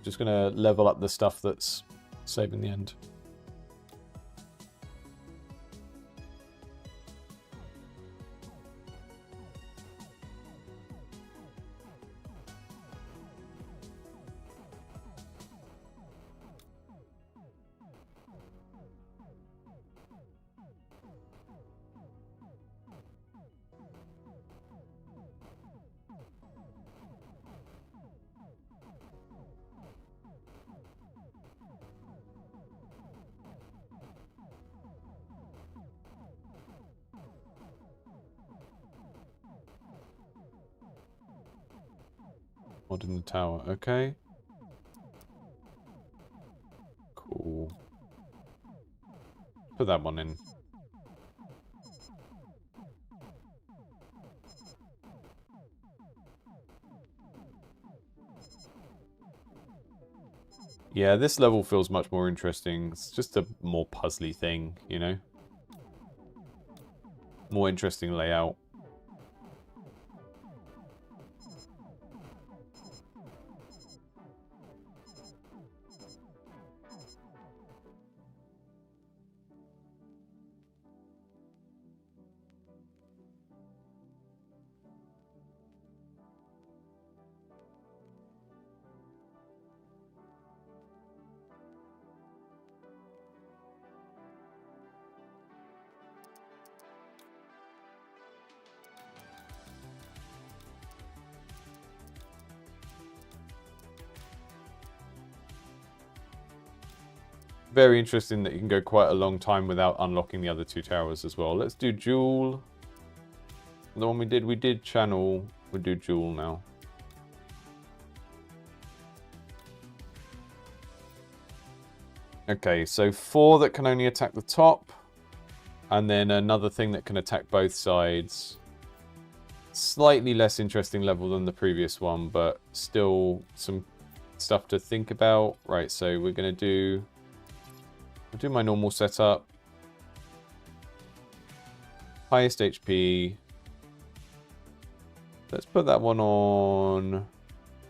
Just going to level up the stuff that's saving the end. Mod in the tower, okay. Cool. Put that one in. Yeah, this level feels much more interesting. It's just a more puzzly thing, you know? More interesting layout. Very interesting that you can go quite a long time without unlocking the other two towers as well. Let's do Jewel. The one we did Channel. We'll do Jewel now. Okay, so 4 that can only attack the top. And then another thing that can attack both sides. Slightly less interesting level than the previous one, but still some stuff to think about. Right, so we're going to do... I'll do my normal setup. Highest HP. Let's put that one on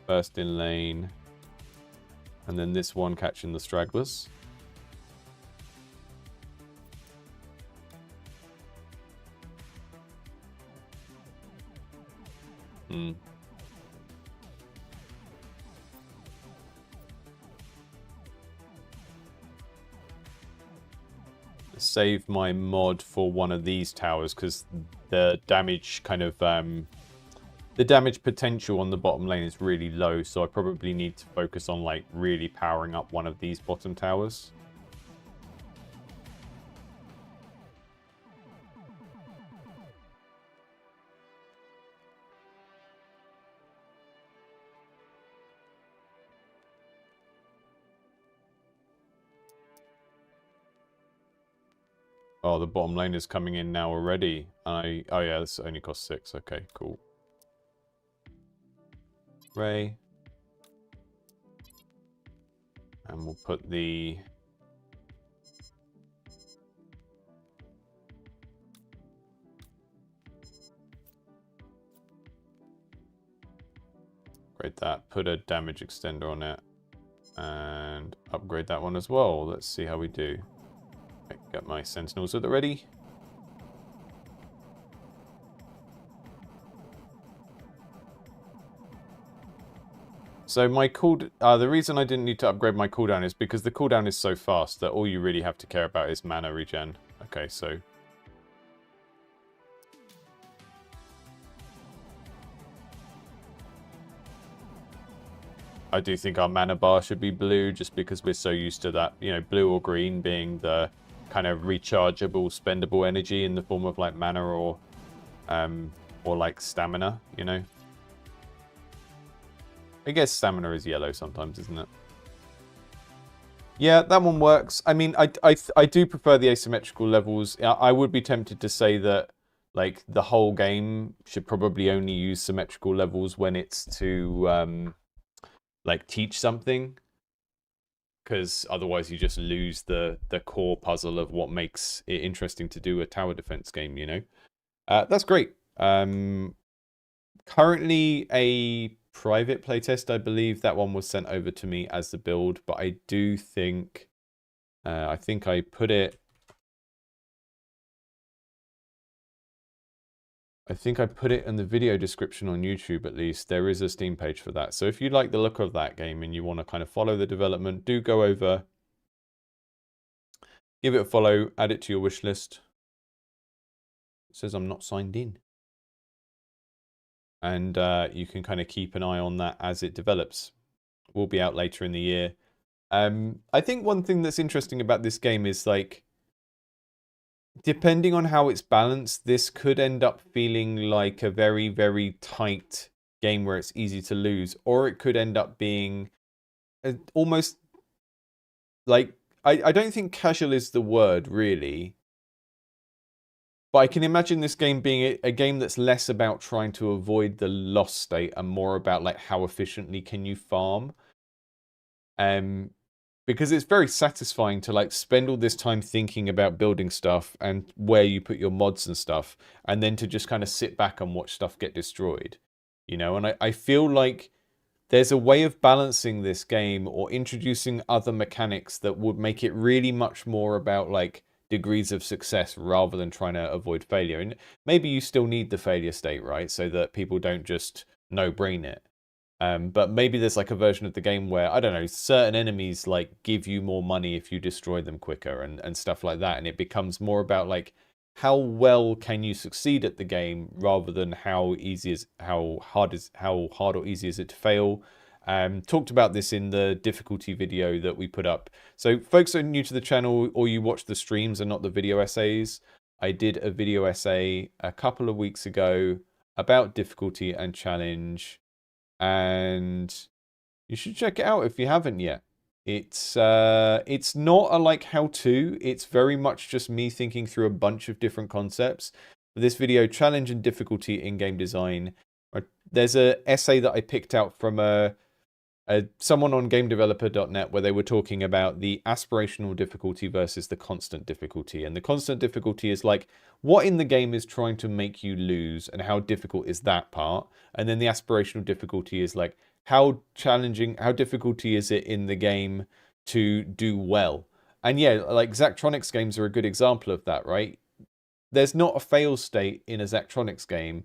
first in lane. And then this one catching the stragglers. Save my mod for one of these towers because the damage kind of the damage potential on the bottom lane is really low, so I probably need to focus on like really powering up one of these bottom towers. Oh, the bottom lane is coming in now already. Oh yeah, this only costs 6. Okay, cool. Ray. And we'll put the... Upgrade that. Put a damage extender on it. And upgrade that one as well. Let's see how we do. Got my sentinels at the ready. So my the reason I didn't need to upgrade my cooldown is because the cooldown is so fast that all you really have to care about is mana regen. Okay, so I do think our mana bar should be blue just because we're so used to that, you know, blue or green being the kind of rechargeable, spendable energy in the form of like mana or like stamina, you know. I guess stamina is yellow sometimes, isn't it? Yeah, that one works. I mean, I do prefer the asymmetrical levels. I would be tempted to say that like the whole game should probably only use symmetrical levels when it's to like teach something. Because otherwise you just lose the core puzzle of what makes it interesting to do a tower defense game, you know? That's great. Currently a private playtest, I believe. That one was sent over to me as the build, but I do think... I think I put it... I think I put it in the video description on YouTube, at least. There is a Steam page for that. So if you like the look of that game and you want to kind of follow the development, do go over, give it a follow, add it to your wish list. It says I'm not signed in. And you can kind of keep an eye on that as it develops. Will be out later in the year. I think one thing that's interesting about this game is like, depending on how it's balanced, this could end up feeling like a very, very tight game where it's easy to lose. Or it could end up being almost like... I don't think casual is the word, really. But I can imagine this game being a game that's less about trying to avoid the loss state and more about like how efficiently can you farm. Because it's very satisfying to like spend all this time thinking about building stuff and where you put your mods and stuff, and then to just kind of sit back and watch stuff get destroyed, you know. And I feel like there's a way of balancing this game or introducing other mechanics that would make it really much more about like degrees of success rather than trying to avoid failure. And maybe you still need the failure state, right, so that people don't just no-brain it. But maybe there's like a version of the game where, I don't know, certain enemies like give you more money if you destroy them quicker and stuff like that. And it becomes more about like, how well can you succeed at the game rather than how hard or easy is it to fail. Talked about this in the difficulty video that we put up. So folks who are new to the channel or you watch the streams and not the video essays, I did a video essay a couple of weeks ago about difficulty and challenge. And you should check it out if you haven't yet. It's not a like how-to. It's very much just me thinking through a bunch of different concepts. For this video, challenge and difficulty in game design. There's a essay that I picked out from a someone on GameDeveloper.net where they were talking about the aspirational difficulty versus the constant difficulty. And the constant difficulty is like what in the game is trying to make you lose and how difficult is that part. And then the aspirational difficulty is like how challenging, how difficulty is it in the game to do well. And yeah, like Zachtronics games are a good example of that, right? There's not a fail state in a Zachtronics game.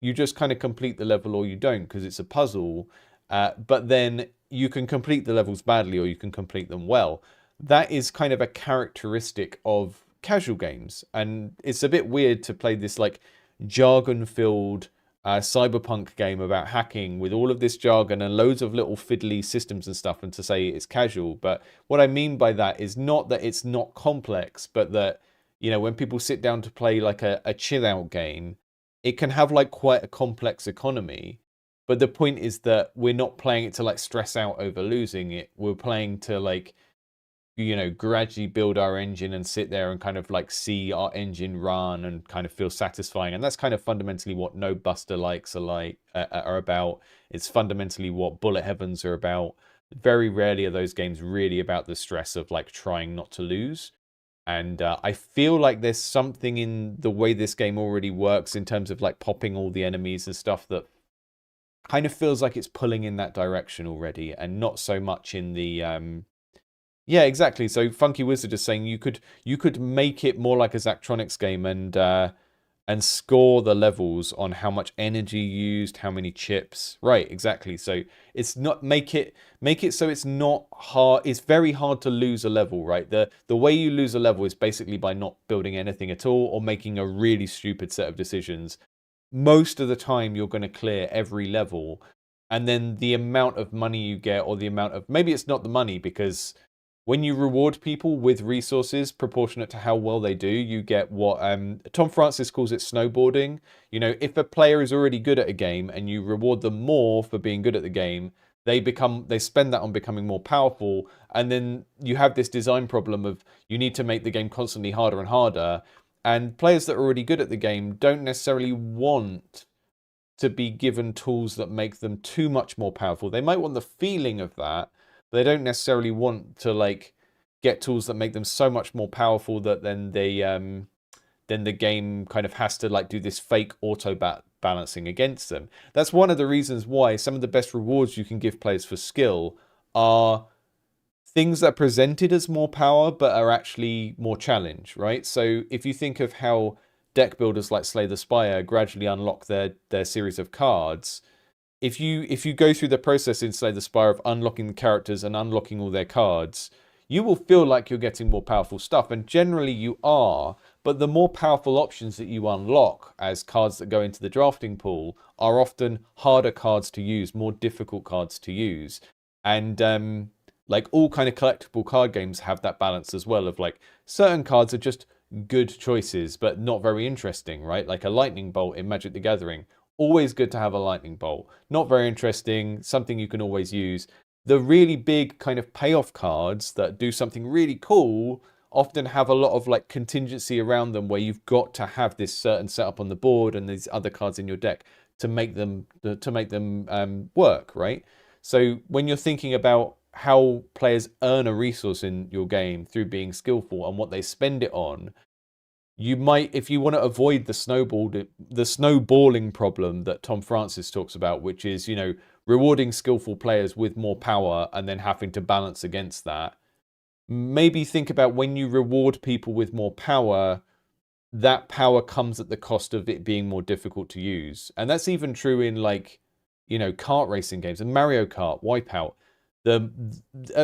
You just kind of complete the level or you don't because it's a puzzle. But then you can complete the levels badly or you can complete them well. That is kind of a characteristic of casual games. And it's a bit weird to play this like jargon-filled cyberpunk game about hacking with all of this jargon and loads of little fiddly systems and stuff and to say it's casual. But what I mean by that is not that it's not complex, but that, you know, when people sit down to play like a chill out game, it can have like quite a complex economy. But the point is that we're not playing it to like stress out over losing it. We're playing to like, you know, gradually build our engine and sit there and kind of like see our engine run and kind of feel satisfying. And that's kind of fundamentally what No Buster Likes are about. It's fundamentally what Bullet Heavens are about. Very rarely are those games really about the stress of like trying not to lose. And I feel like there's something in the way this game already works in terms of like popping all the enemies and stuff that kind of feels like it's pulling in that direction already and not so much in the yeah, exactly. So Funky Wizard is saying you could make it more like a Zachtronics game and score the levels on how much energy used, how many chips. Right, exactly. So it's not make it so it's not hard. It's very hard to lose a level, right? The way you lose a level is basically by not building anything at all or making a really stupid set of decisions. Most of the time you're going to clear every level, and then the amount of money you get or the amount of maybe it's not the money because when you reward people with resources proportionate to how well they do, you get what Tom Francis calls it snowboarding. You know, if a player is already good at a game and you reward them more for being good at the game, they spend that on becoming more powerful. And then you have this design problem of you need to make the game constantly harder and harder. And players that are already good at the game don't necessarily want to be given tools that make them too much more powerful. They might want the feeling of that, they don't necessarily want to like get tools that make them so much more powerful that then the game kind of has to like do this fake auto balancing against them. That's one of the reasons why some of the best rewards you can give players for skill are things that are presented as more power but are actually more challenge, right? So if you think of how deck builders like Slay the Spire gradually unlock their series of cards, if you go through the process in Slay the Spire of unlocking the characters and unlocking all their cards, you will feel like you're getting more powerful stuff, and generally you are, but the more powerful options that you unlock as cards that go into the drafting pool are often harder cards to use, more difficult cards to use. And like all kind of collectible card games have that balance as well of like certain cards are just good choices but not very interesting, right? Like a lightning bolt in Magic the Gathering. Always good to have a lightning bolt. Not very interesting, something you can always use. The really big kind of payoff cards that do something really cool often have a lot of like contingency around them where you've got to have this certain setup on the board and these other cards in your deck to make them work, right? So when you're thinking about how players earn a resource in your game through being skillful and what they spend it on, you might, if you want to avoid the snowballing problem that Tom Francis talks about, which is, you know, rewarding skillful players with more power and then having to balance against that, maybe think about when you reward people with more power, that power comes at the cost of it being more difficult to use. And that's even true in like, you know, kart racing games and Mario Kart, Wipeout. The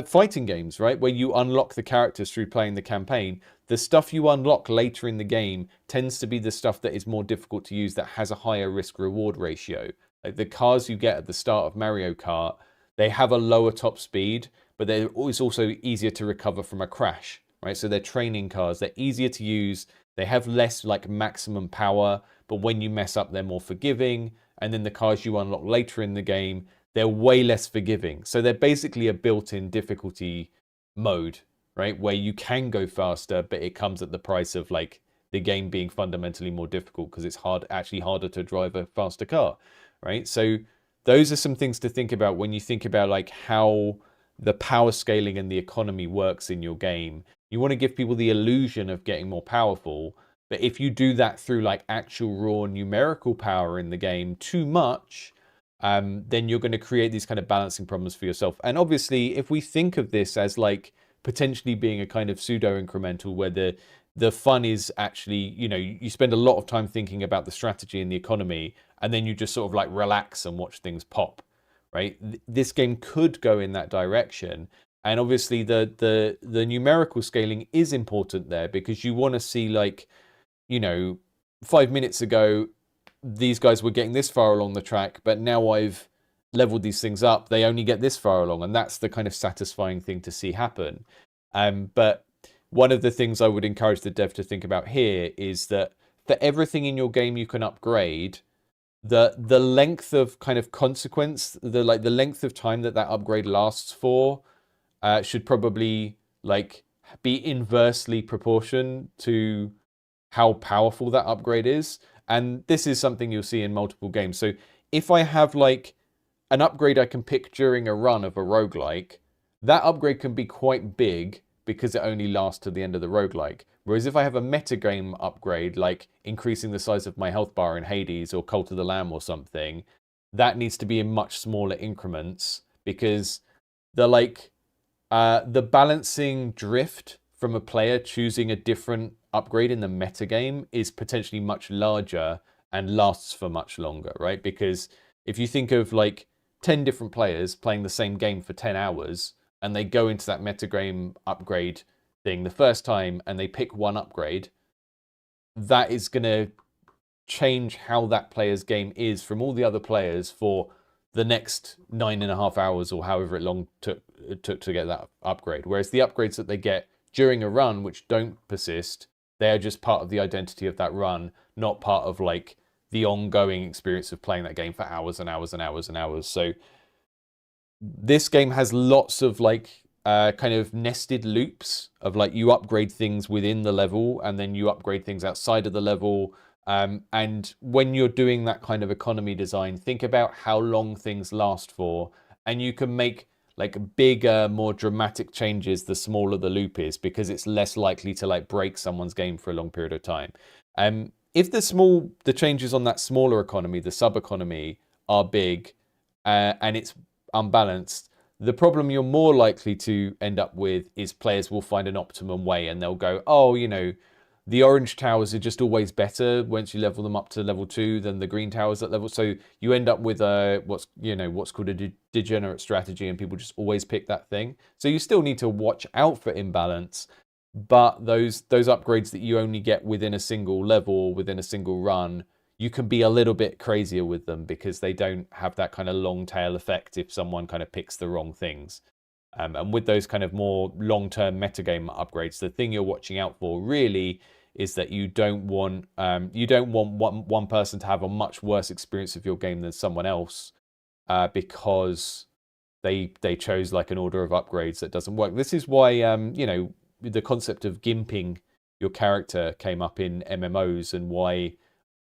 fighting games, right, where you unlock the characters through playing the campaign, the stuff you unlock later in the game tends to be the stuff that is more difficult to use, that has a higher risk-reward ratio. Like the cars you get at the start of Mario Kart, they have a lower top speed, but it's also easier to recover from a crash, right? So they're training cars, they're easier to use, they have less like maximum power, but when you mess up, they're more forgiving. And then the cars you unlock later in the game, they're way less forgiving. So they're basically a built-in difficulty mode, right? Where you can go faster, but it comes at the price of like the game being fundamentally more difficult because it's actually harder to drive a faster car, right? So those are some things to think about when you think about like how the power scaling and the economy works in your game. You want to give people the illusion of getting more powerful, but if you do that through like actual raw numerical power in the game too much, then you're going to create these kind of balancing problems for yourself. And obviously, if we think of this as like potentially being a kind of pseudo incremental where the fun is actually, you know, you spend a lot of time thinking about the strategy and the economy, and then you just sort of like relax and watch things pop, right? This game could go in that direction. And obviously the numerical scaling is important there because you want to see like, you know, 5 minutes ago, these guys were getting this far along the track, but now I've leveled these things up, they only get this far along. And that's the kind of satisfying thing to see happen. But one of the things I would encourage the dev to think about here is that for everything in your game you can upgrade, the length of kind of consequence, the length of time that upgrade lasts for, should probably like be inversely proportion to how powerful that upgrade is. And this is something you'll see in multiple games. So if I have like an upgrade I can pick during a run of a roguelike, that upgrade can be quite big because it only lasts to the end of the roguelike. Whereas if I have a metagame upgrade, like increasing the size of my health bar in Hades or Cult of the Lamb or something, that needs to be in much smaller increments because the balancing drift from a player choosing a different upgrade in the metagame is potentially much larger and lasts for much longer, right? Because if you think of like 10 different players playing the same game for 10 hours and they go into that metagame upgrade thing the first time and they pick one upgrade, that is going to change how that player's game is from all the other players for the next 9.5 hours or however long it took to get that upgrade. Whereas the upgrades that they get during a run, which don't persist, they are just part of the identity of that run, not part of like the ongoing experience of playing that game for hours and hours and hours and hours. So this game has lots of like kind of nested loops of like you upgrade things within the level and then you upgrade things outside of the level. And when you're doing that kind of economy design, think about how long things last for, and you can make like bigger, more dramatic changes the smaller the loop is because it's less likely to like break someone's game for a long period of time. If the changes on that smaller economy, the sub economy, are big and it's unbalanced, the problem you're more likely to end up with is players will find an optimum way and they'll go, oh, you know, the orange towers are just always better once you level them up to level 2 than the green towers at level. So you end up with what's called a degenerate strategy, and people just always pick that thing. So you still need to watch out for imbalance, but those upgrades that you only get within a single level, within a single run, you can be a little bit crazier with them because they don't have that kind of long tail effect if someone kind of picks the wrong things. And with those kind of more long-term metagame upgrades, the thing you're watching out for really is that you don't want one person to have a much worse experience of your game than someone else because they chose like an order of upgrades that doesn't work. This is why the concept of gimping your character came up in MMOs and why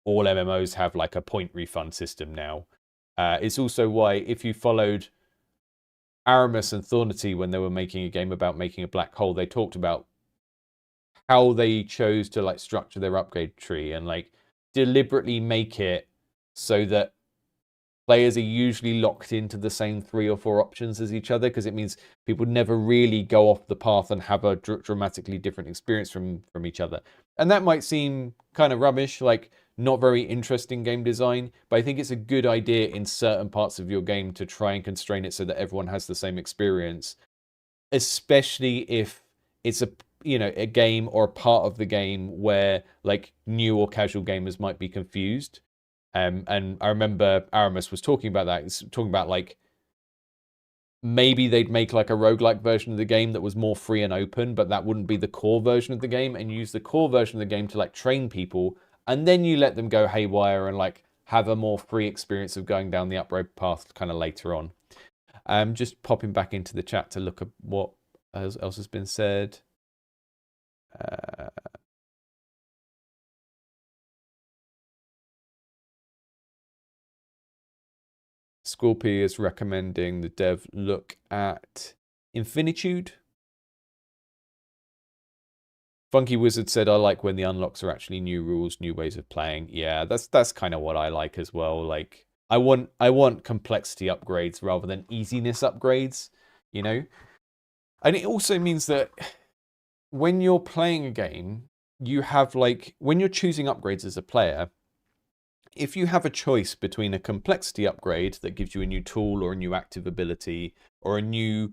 all MMOs have like a point refund system now. It's also why if you followed Aramis and Thornity when they were making a game about making a black hole, they talked about how they chose to like structure their upgrade tree and like deliberately make it so that players are usually locked into the same 3 or 4 options as each other, because it means people never really go off the path and have a dramatically different experience from each other. And that might seem kind of rubbish, like not very interesting game design, but I think it's a good idea in certain parts of your game to try and constrain it so that everyone has the same experience, especially if it's a game or a part of the game where like new or casual gamers might be confused. And I remember Aramis was talking about that. He's talking about like maybe they'd make like a roguelike version of the game that was more free and open, but that wouldn't be the core version of the game, and use the core version of the game to like train people, and then you let them go haywire and like have a more free experience of going down the upgrade path kind of later on. Just popping back into the chat to look at what else has been said. Scorpy is recommending the dev look at Infinitude. Funky Wizard said, I like when the unlocks are actually new rules, new ways of playing. Yeah, that's kind of what I like as well. Like, I want complexity upgrades rather than easiness upgrades, you know? And it also means that when you're playing a game, you have, like, when you're choosing upgrades as a player, if you have a choice between a complexity upgrade that gives you a new tool or a new active ability or a new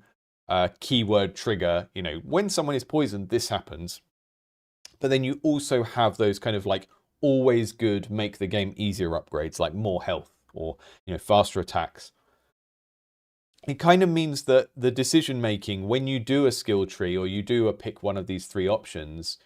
keyword trigger, you know, when someone is poisoned, this happens. But then you also have those kind of like always good, make the game easier upgrades, like more health or, you know, faster attacks. It kind of means that the decision making when you do a skill tree or you do pick one of these three options,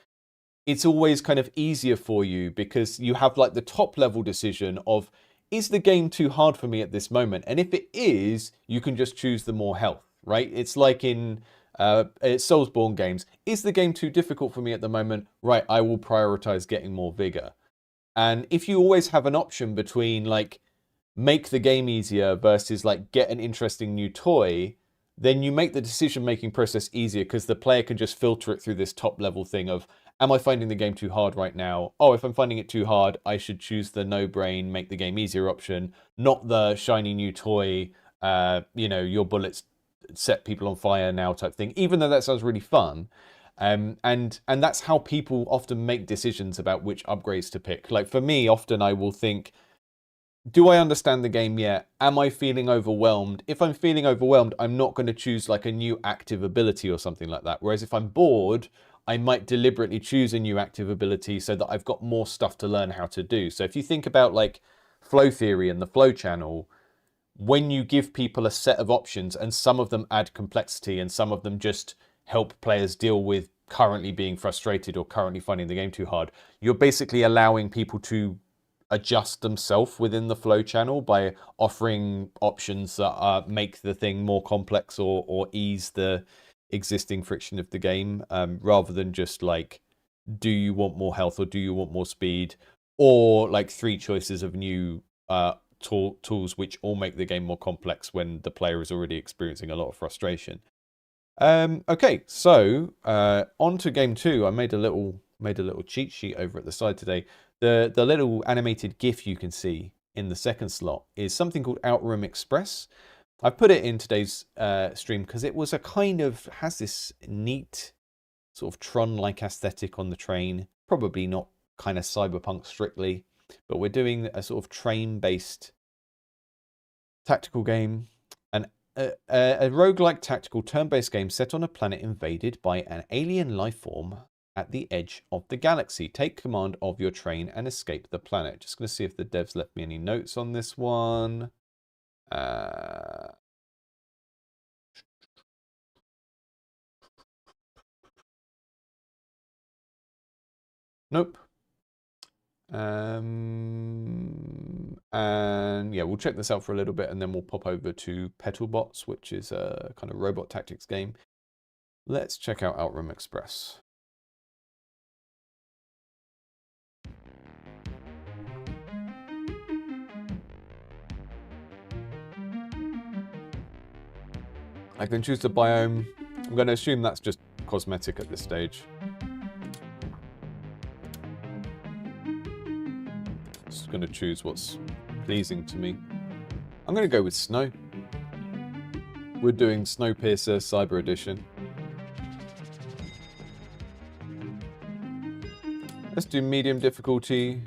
it's always kind of easier for you because you have like the top level decision of, is the game too hard for me at this moment? And if it is, you can just choose the more health, right? It's like in Soulsborne games. Is the game too difficult for me at the moment? Right, I will prioritize getting more vigor. And if you always have an option between like make the game easier versus like get an interesting new toy, then you make the decision making process easier because the player can just filter it through this top level thing of, am I finding the game too hard right now? Oh, if I'm finding it too hard, I should choose the no brain, make the game easier option, not the shiny new toy, you know, your bullets set people on fire now type thing, even though that sounds really fun. And that's how people often make decisions about which upgrades to pick. Like for me, often I will think, do I understand the game yet? Am I feeling overwhelmed? If I'm feeling overwhelmed, I'm not going to choose like a new active ability or something like that. Whereas if I'm bored, I might deliberately choose a new active ability so that I've got more stuff to learn how to do. So if you think about like flow theory and the flow channel, when you give people a set of options and some of them add complexity and some of them just help players deal with currently being frustrated or currently finding the game too hard, you're basically allowing people to adjust themselves within the flow channel by offering options that make the thing more complex or ease the existing friction of the game, rather than just like, do you want more health or do you want more speed, or like three choices of new tools which all make the game more complex when the player is already experiencing a lot of frustration. Okay, so on to game two. I made a little cheat sheet over at the side today. The little animated GIF you can see in the second slot is something called Outrim Express. I put it in today's stream because it was a kind of, has this neat sort of Tron-like aesthetic on the train. Probably not kind of cyberpunk strictly, but we're doing a sort of train-based tactical game. A roguelike tactical turn-based game set on a planet invaded by an alien life form at the edge of the galaxy. Take command of your train and escape the planet. Just going to see if the devs left me any notes on this one. Nope. And yeah, we'll check this out for a little bit and then we'll pop over to Petal Bots, which is a kind of robot tactics game. Let's check out Outrim Express. I can choose the biome. I'm going to assume that's just cosmetic at this stage. Just going to choose what's pleasing to me. I'm going to go with snow. We're doing Snowpiercer Cyber Edition. Let's do medium difficulty.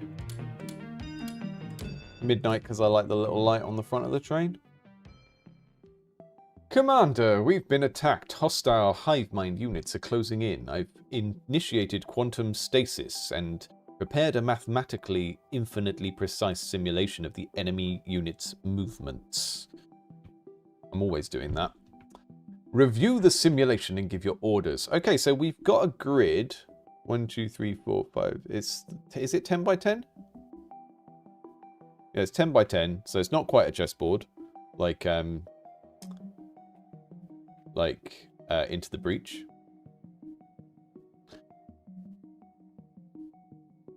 Midnight, because I like the little light on the front of the train. Commander, we've been attacked. Hostile hive mind units are closing in. I've initiated quantum stasis and prepared a mathematically infinitely precise simulation of the enemy unit's movements. I'm always doing that. Review the simulation and give your orders. Okay, so we've got a grid. 1, 2, 3, 4, 5. Is it 10 by 10? Yeah, it's 10 by 10, so it's not quite a chessboard. Like Into the Breach.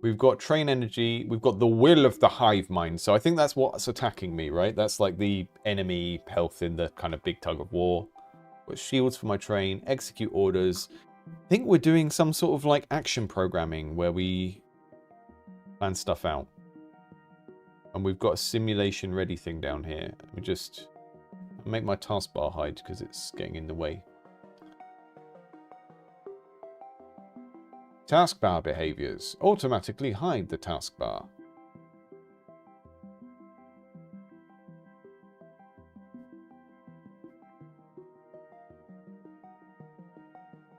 We've got train energy. We've got the will of the hive mind. So I think that's what's attacking me, right? That's like the enemy health in the kind of big tug of war. Got shields for my train. Execute orders. I think we're doing some sort of like action programming where we plan stuff out. And we've got a simulation ready thing down here. Let me just make my taskbar hide because it's getting in the way. Taskbar behaviors. Automatically hide the taskbar.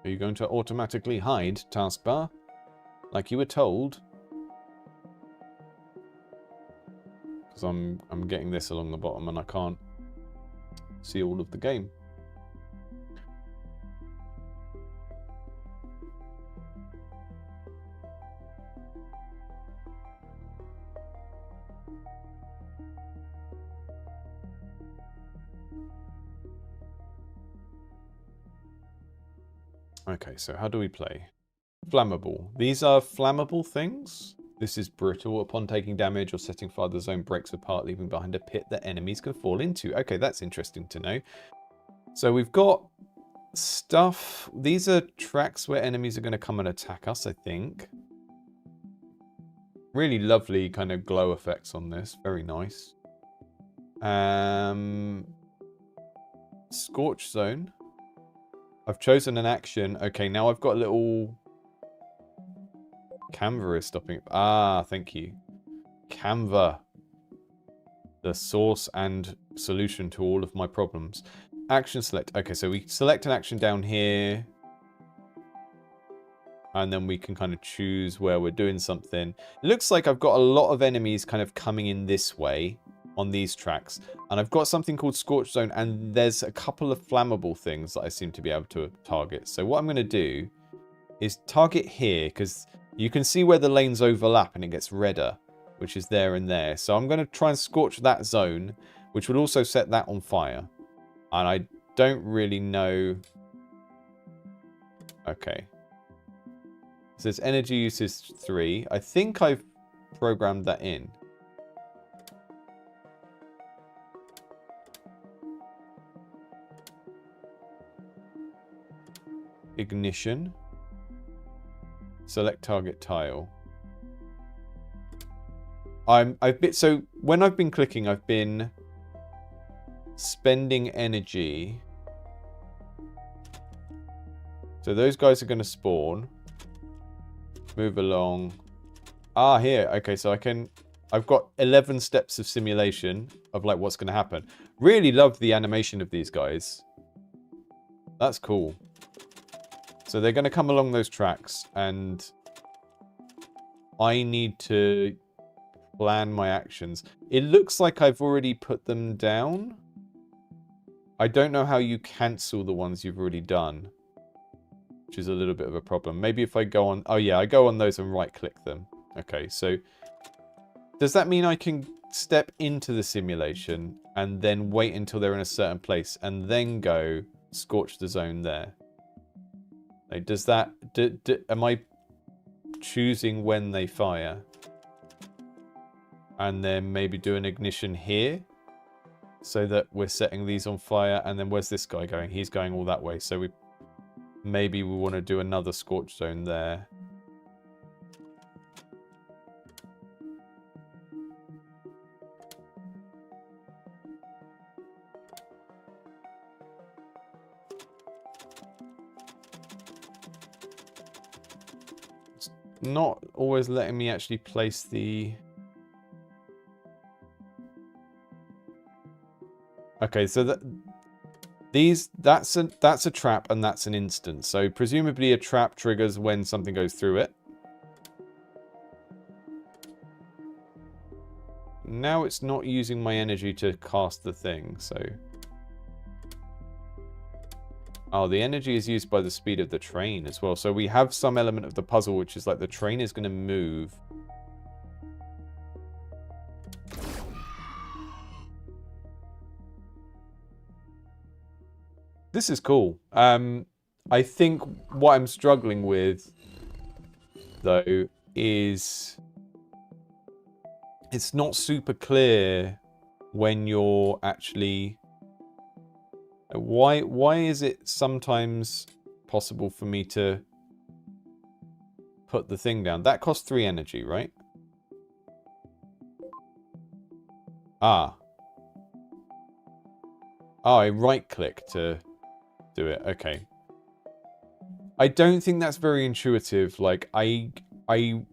Are you going to automatically hide taskbar? Like you were told? Because I'm getting this along the bottom and I can't see all of the game. Okay, so how do we play? Flammable. These are flammable things. This is brittle. Upon taking damage or setting fire, the zone breaks apart, leaving behind a pit that enemies can fall into. Okay, that's interesting to know. So we've got stuff. These are tracks where enemies are going to come and attack us, I think. Really lovely kind of glow effects on this. Very nice. Scorch zone. I've chosen an action. Okay, now I've got a little... Canva is stopping. Ah, thank you. Canva. The source and solution to all of my problems. Action select. Okay, so we select an action down here. And then we can kind of choose where we're doing something. It looks like I've got a lot of enemies kind of coming in this way on these tracks. And I've got something called Scorch Zone. And there's a couple of flammable things that I seem to be able to target. So what I'm going to do is target here. Because you can see where the lanes overlap and it gets redder. Which is there and there. So I'm going to try and scorch that zone. Which would also set that on fire. And I don't really know... Okay. So its energy use is 3. I think I've programmed that in. Ignition. Select target tile. So when I've been clicking, I've been spending energy. So those guys are going to spawn. Move along. Ah, here. Okay, so I've got 11 steps of simulation of like what's going to happen. Really love the animation of these guys. That's cool. So they're going to come along those tracks and I need to plan my actions. It looks like I've already put them down. I don't know how you cancel the ones you've already done. Which is a little bit of a problem. Maybe if I go on... Oh, yeah, I go on those and right-click them. Okay, so... Does that mean I can step into the simulation and then wait until they're in a certain place and then go scorch the zone there? Like, does that... am I choosing when they fire? And then maybe do an ignition here? So that we're setting these on fire. And then where's this guy going? He's going all that way. So we... Maybe we want to do another scorch zone there. It's not always letting me actually place the... Okay, so that's a trap and that's an instance. So presumably a trap triggers when something goes through it. Now it's not using my energy to cast the thing, so... Oh, the energy is used by the speed of the train as well. So we have some element of the puzzle which is like the train is going to move. This is cool. I think what I'm struggling with, though, is it's not super clear when you're actually... Why is it sometimes possible for me to put the thing down? That costs 3 energy, right? Ah. Oh, I right-click to do it. Okay. I don't think that's very intuitive. Like, I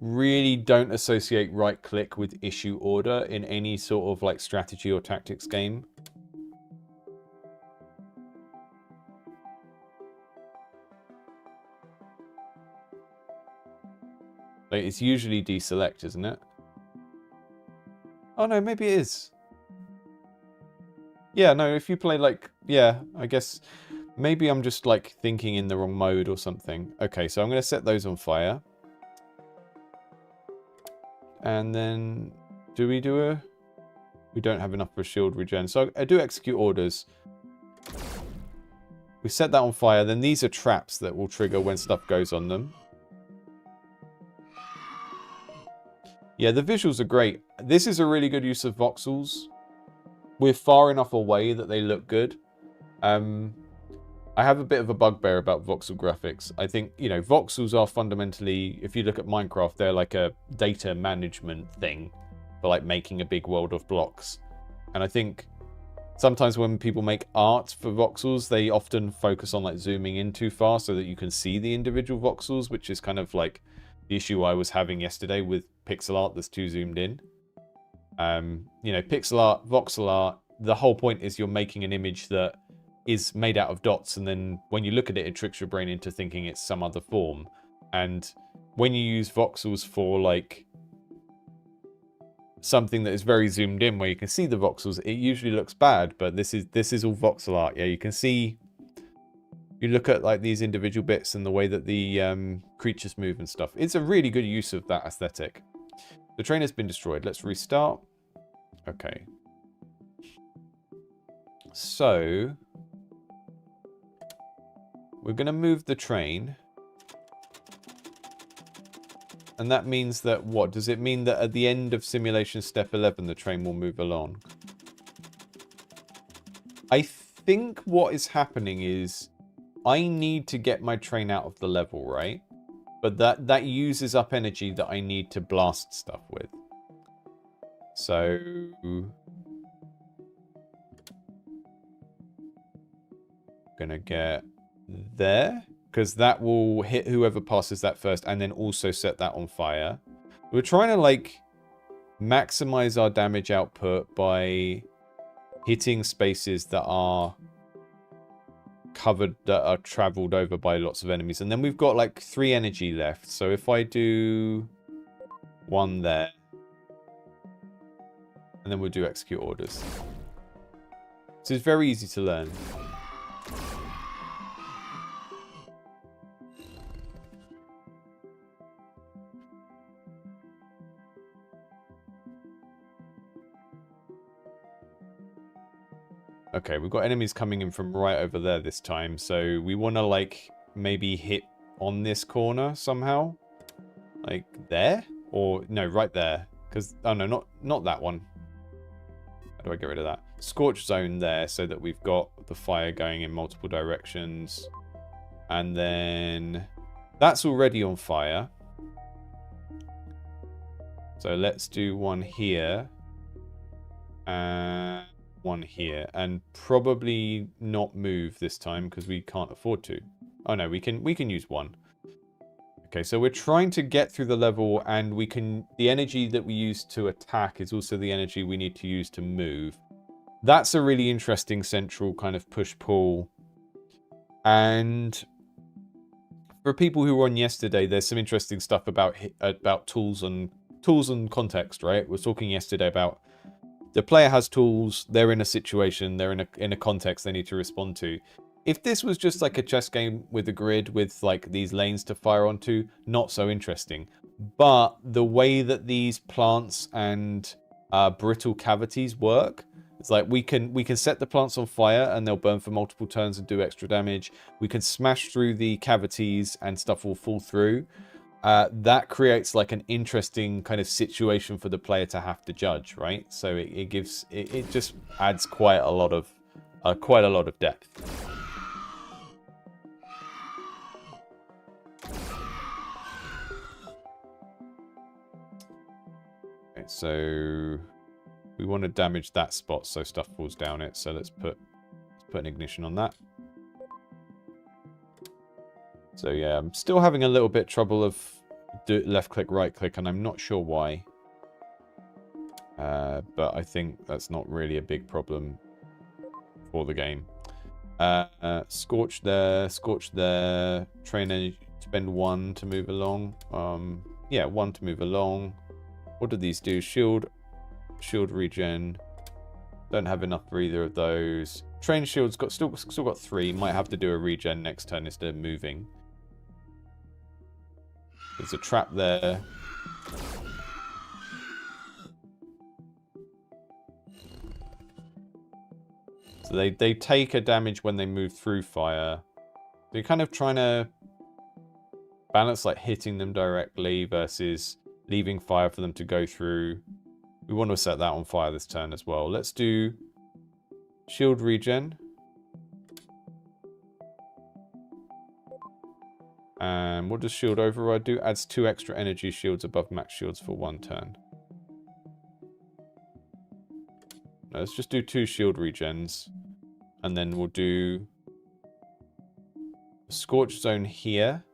really don't associate right-click with issue order in any sort of, like, strategy or tactics game. Like, it's usually deselect, isn't it? Oh, no, maybe it is. Yeah, no, if you play, like... Yeah, I guess... Maybe I'm just, like, thinking in the wrong mode or something. Okay, so I'm going to set those on fire. And then... Do we do a... We don't have enough for a shield regen. So I do execute orders. We set that on fire. Then these are traps that will trigger when stuff goes on them. Yeah, the visuals are great. This is a really good use of voxels. We're far enough away that they look good. I have a bit of a bugbear about voxel graphics. I think, you know, voxels are fundamentally, if you look at Minecraft, they're like a data management thing for like making a big world of blocks. And I think sometimes when people make art for voxels, they often focus on like zooming in too far so that you can see the individual voxels, which is kind of like the issue I was having yesterday with pixel art that's too zoomed in. You know, pixel art, voxel art, the whole point is you're making an image that is made out of dots, and then when you look at it, it tricks your brain into thinking it's some other form. And when you use voxels for like something that is very zoomed in where you can see the voxels, it usually looks bad, but this is all voxel art. Yeah, you can see, you look at like these individual bits and the way that the creatures move and stuff. It's a really good use of that aesthetic. The train has been destroyed. Let's restart. Okay. So we're going to move the train. And that means that what? Does it mean that at the end of simulation step 11, the train will move along? I think what is happening is I need to get my train out of the level, right? But that uses up energy that I need to blast stuff with. So gonna get there, because that will hit whoever passes that first, and then also set that on fire. We're trying to like maximize our damage output by hitting spaces that are covered, that are traveled over by lots of enemies. And then we've got like 3 energy left. So if I do 1 there, and then we'll do execute orders. So it's very easy to learn. Okay, we've got enemies coming in from right over there this time, so we want to, like, maybe hit on this corner somehow. Like, there? Or, no, right there. Because, oh no, not that one. How do I get rid of that? Scorch zone there, so that we've got the fire going in multiple directions. And then that's already on fire. So let's do 1 here. And 1 here, and probably not move this time because we can't afford to. Oh no, we can use 1. Okay, so we're trying to get through the level, and the energy that we use to attack is also the energy we need to use to move. That's a really interesting central kind of push-pull. And for people who were on yesterday, there's some interesting stuff about tools and context, right? We were talking yesterday about the player has tools, they're in a situation, they're in a context they need to respond to. If this was just like a chess game with a grid with like these lanes to fire onto, not so interesting. But the way that these plants and brittle cavities work, it's like we can set the plants on fire and they'll burn for multiple turns and do extra damage. We can smash through the cavities and stuff will fall through. that creates like an interesting kind of situation for the player to have to judge, right? So it gives it just adds quite a lot of depth. Okay, so we want to damage that spot so stuff falls down it. So let's put an ignition on that. So yeah, I'm still having a little bit trouble of left click, right click, and I'm not sure why. But I think that's not really a big problem for the game. Scorch there, train energy, spend 1 to move along. Yeah, 1 to move along. What do these do? Shield regen. Don't have enough for either of those. Train shield's still got 3. Might have to do a regen next turn instead of moving. There's a trap there. So they take a damage when they move through fire. So you're kind of trying to balance like hitting them directly versus leaving fire for them to go through. We want to set that on fire this turn as well. Let's do shield regen. And what does shield override do? Adds 2 extra energy shields above max shields for 1 turn. No, let's just do 2 shield regens. And then we'll do a scorch zone here.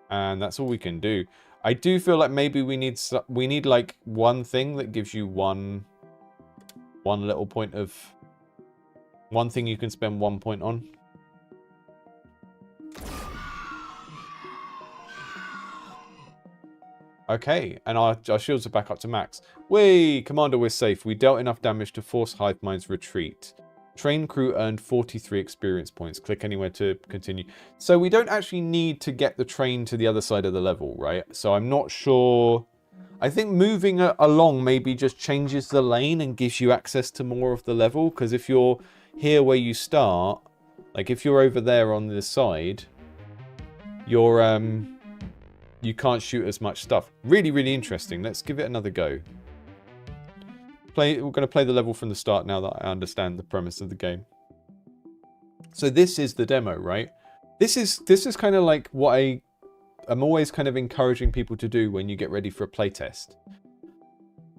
And that's all we can do. I do feel like maybe we need like one thing that gives you one little point of... One thing you can spend 1 point on. Okay, and our shields are back up to max. Whey! Commander, we're safe. We dealt enough damage to force Hive Mind's retreat. Train crew earned 43 experience points. Click anywhere to continue. So we don't actually need to get the train to the other side of the level, right? So I'm not sure... I think moving along maybe just changes the lane and gives you access to more of the level. Because if you're here where you start, like if you're over there on the side, you're... You can't shoot as much stuff. Really, really interesting. Let's give it another go. We're going to play the level from the start now that I understand the premise of the game. So this is the demo, right? This is kind of like what I'm always kind of encouraging people to do when you get ready for a playtest.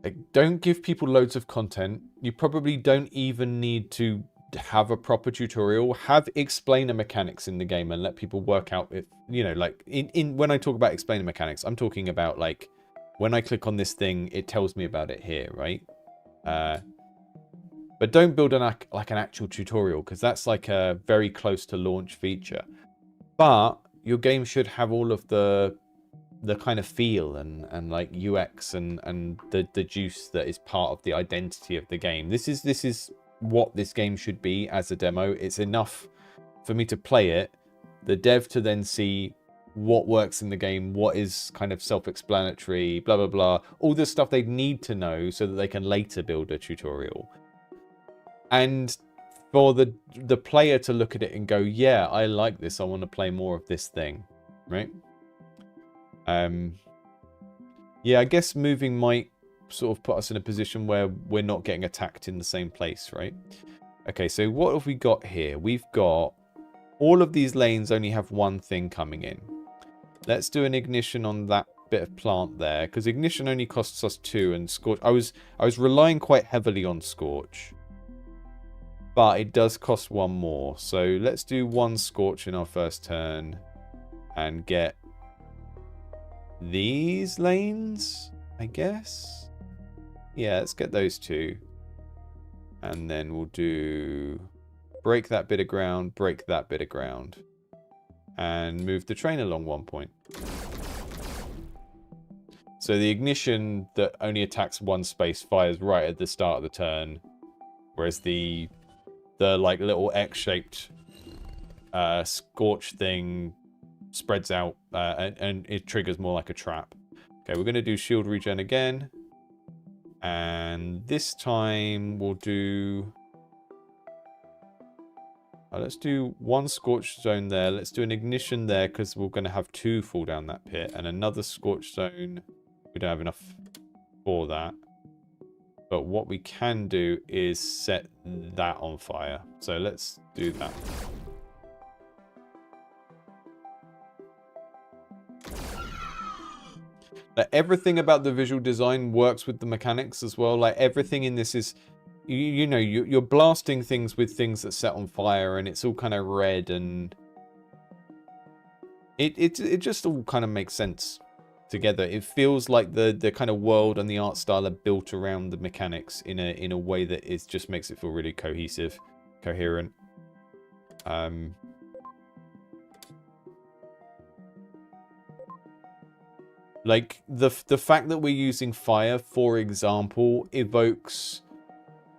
Like, don't give people loads of content. You probably don't even need to have a proper tutorial. Have explainer mechanics in the game and let people work out if, you know, like when I talk about explainer mechanics, I'm talking about like when I click on this thing, it tells me about it here, right? But don't build like an actual tutorial, because that's like a very close to launch feature. But your game should have all of the kind of feel and like UX and the juice that is part of the identity of the game. This is what this game should be as a demo. It's enough for me to play it, the dev to then see what works in the game, what is kind of self-explanatory, blah blah blah, all the stuff they need to know so that they can later build a tutorial, and for the player to look at it and go, yeah, I like this, I want to play more of this thing, right? Yeah, I guess moving might sort of put us in a position where we're not getting attacked in the same place, right? Okay, so what have we got here? We've got all of these lanes only have one thing coming in. Let's do an ignition on that bit of plant there, because ignition only costs us 2, and Scorch... I was relying quite heavily on Scorch, but it does cost 1 more. So let's do 1 Scorch in our first turn and get these lanes, I guess. Yeah, let's get those 2. And then we'll do break that bit of ground, break that bit of ground, and move the train along 1 point. So the ignition that only attacks 1 space fires right at the start of the turn, whereas the like little X-shaped Scorch thing spreads out and it triggers more like a trap. Okay, we're going to do shield regen again. And this time we'll do... Let's do one scorched zone there. Let's do an ignition there because we're going to have 2 fall down that pit. And another scorched zone. We don't have enough for that. But what we can do is set that on fire. So let's do that. Like, everything about the visual design works with the mechanics as well. Like, everything in this is... You know, you're blasting things with things that set on fire, and it's all kind of red, and it just all kind of makes sense together. It feels like the kind of world and the art style are built around the mechanics in a way that is just makes it feel really cohesive, coherent. Like the fact that we're using fire, for example, evokes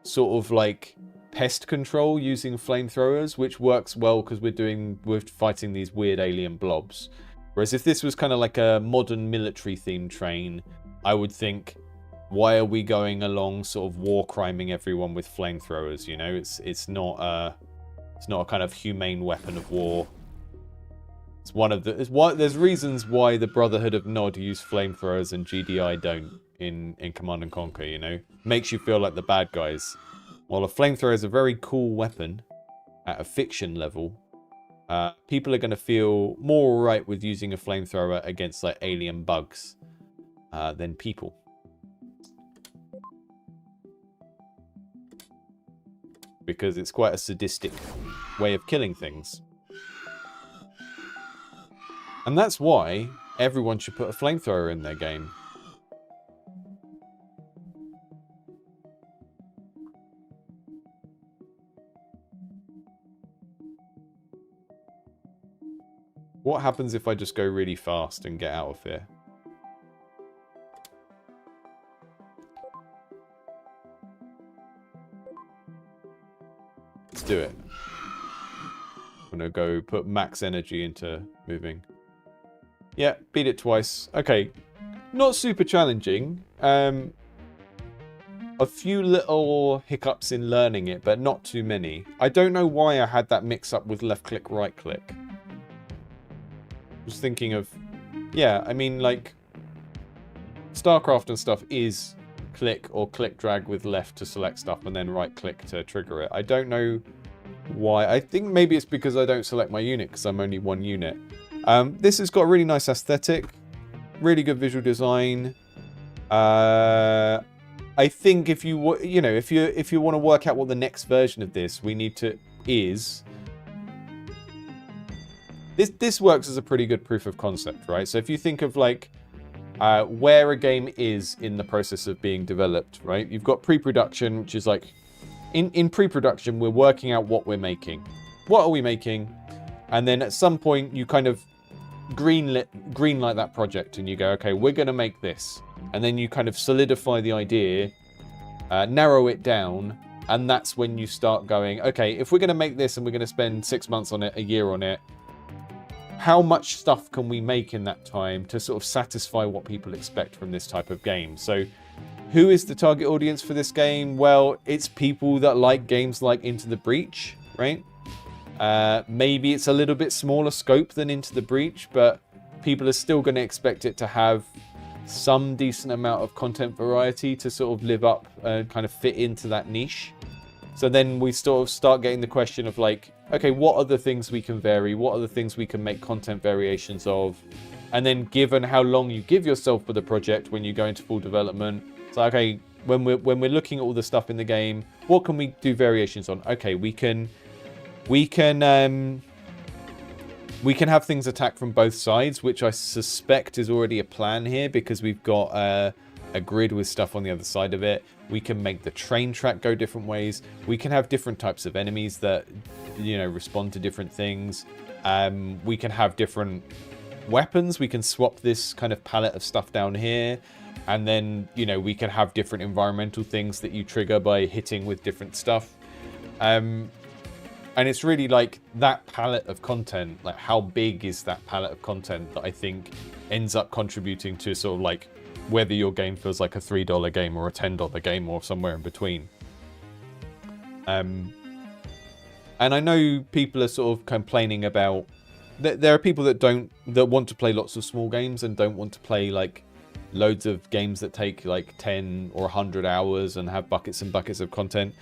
sort of like pest control using flamethrowers, which works well because we're fighting these weird alien blobs. Whereas if this was kind of like a modern military themed train, I would think, why are we going along sort of war criming everyone with flamethrowers? You know, it's not a kind of humane weapon of war. It's one of the there's reasons why the Brotherhood of Nod use flamethrowers and GDI don't in Command and Conquer, you know? Makes you feel like the bad guys. While a flamethrower is a very cool weapon at a fiction level, people are going to feel more alright with using a flamethrower against like alien bugs than people. Because it's quite a sadistic way of killing things. And that's why everyone should put a flamethrower in their game. What happens if I just go really fast and get out of here? Let's do it. I'm gonna go put max energy into moving. Yeah, beat it twice. Okay, not super challenging. A few little hiccups in learning it, but not too many. I don't know why I had that mix up with left click, right click. Was thinking of, yeah, I mean, like, StarCraft and stuff is click or click drag with left to select stuff and then right click to trigger it. I don't know why. I think maybe it's because I don't select my unit because I'm only one unit. This has got a really nice aesthetic, really good visual design. I think if you want to work out what the next version of this is. This works as a pretty good proof of concept, right? So if you think of like where a game is in the process of being developed, right? You've got pre-production, which is like in pre-production, we're working out what we're making. What are we making? And then at some point you kind of greenlight that project and you go, okay, we're going to make this. And then you kind of solidify the idea, narrow it down, and that's when you start going, okay, if we're going to make this and we're going to spend 6 months on it, a year on it, how much stuff can we make in that time to sort of satisfy what people expect from this type of game? So who is the target audience for this game? Well, it's people that like games like Into the Breach, right? Maybe it's a little bit smaller scope than Into the Breach, but people are still going to expect it to have some decent amount of content variety to sort of live up and kind of fit into that niche. So then we sort of start getting the question of like, okay, what are the things we can vary? What are the things we can make content variations of? And then given how long you give yourself for the project when you go into full development, it's like, okay, when we're looking at all the stuff in the game, what can we do variations on? Okay, we can have things attack from both sides, which I suspect is already a plan here because we've got a grid with stuff on the other side of it. We can make the train track go different ways. We can have different types of enemies that, you know, respond to different things. We can have different weapons. We can swap this kind of palette of stuff down here. And then, you know, we can have different environmental things that you trigger by hitting with different stuff. And it's really like that palette of content, like how big is that palette of content that I think ends up contributing to sort of like whether your game feels like a $3 game or a $10 game or somewhere in between. And I know people are sort of complaining about... There are people that want to play lots of small games and don't want to play like loads of games that take like 10 or 100 hours and have buckets and buckets of content.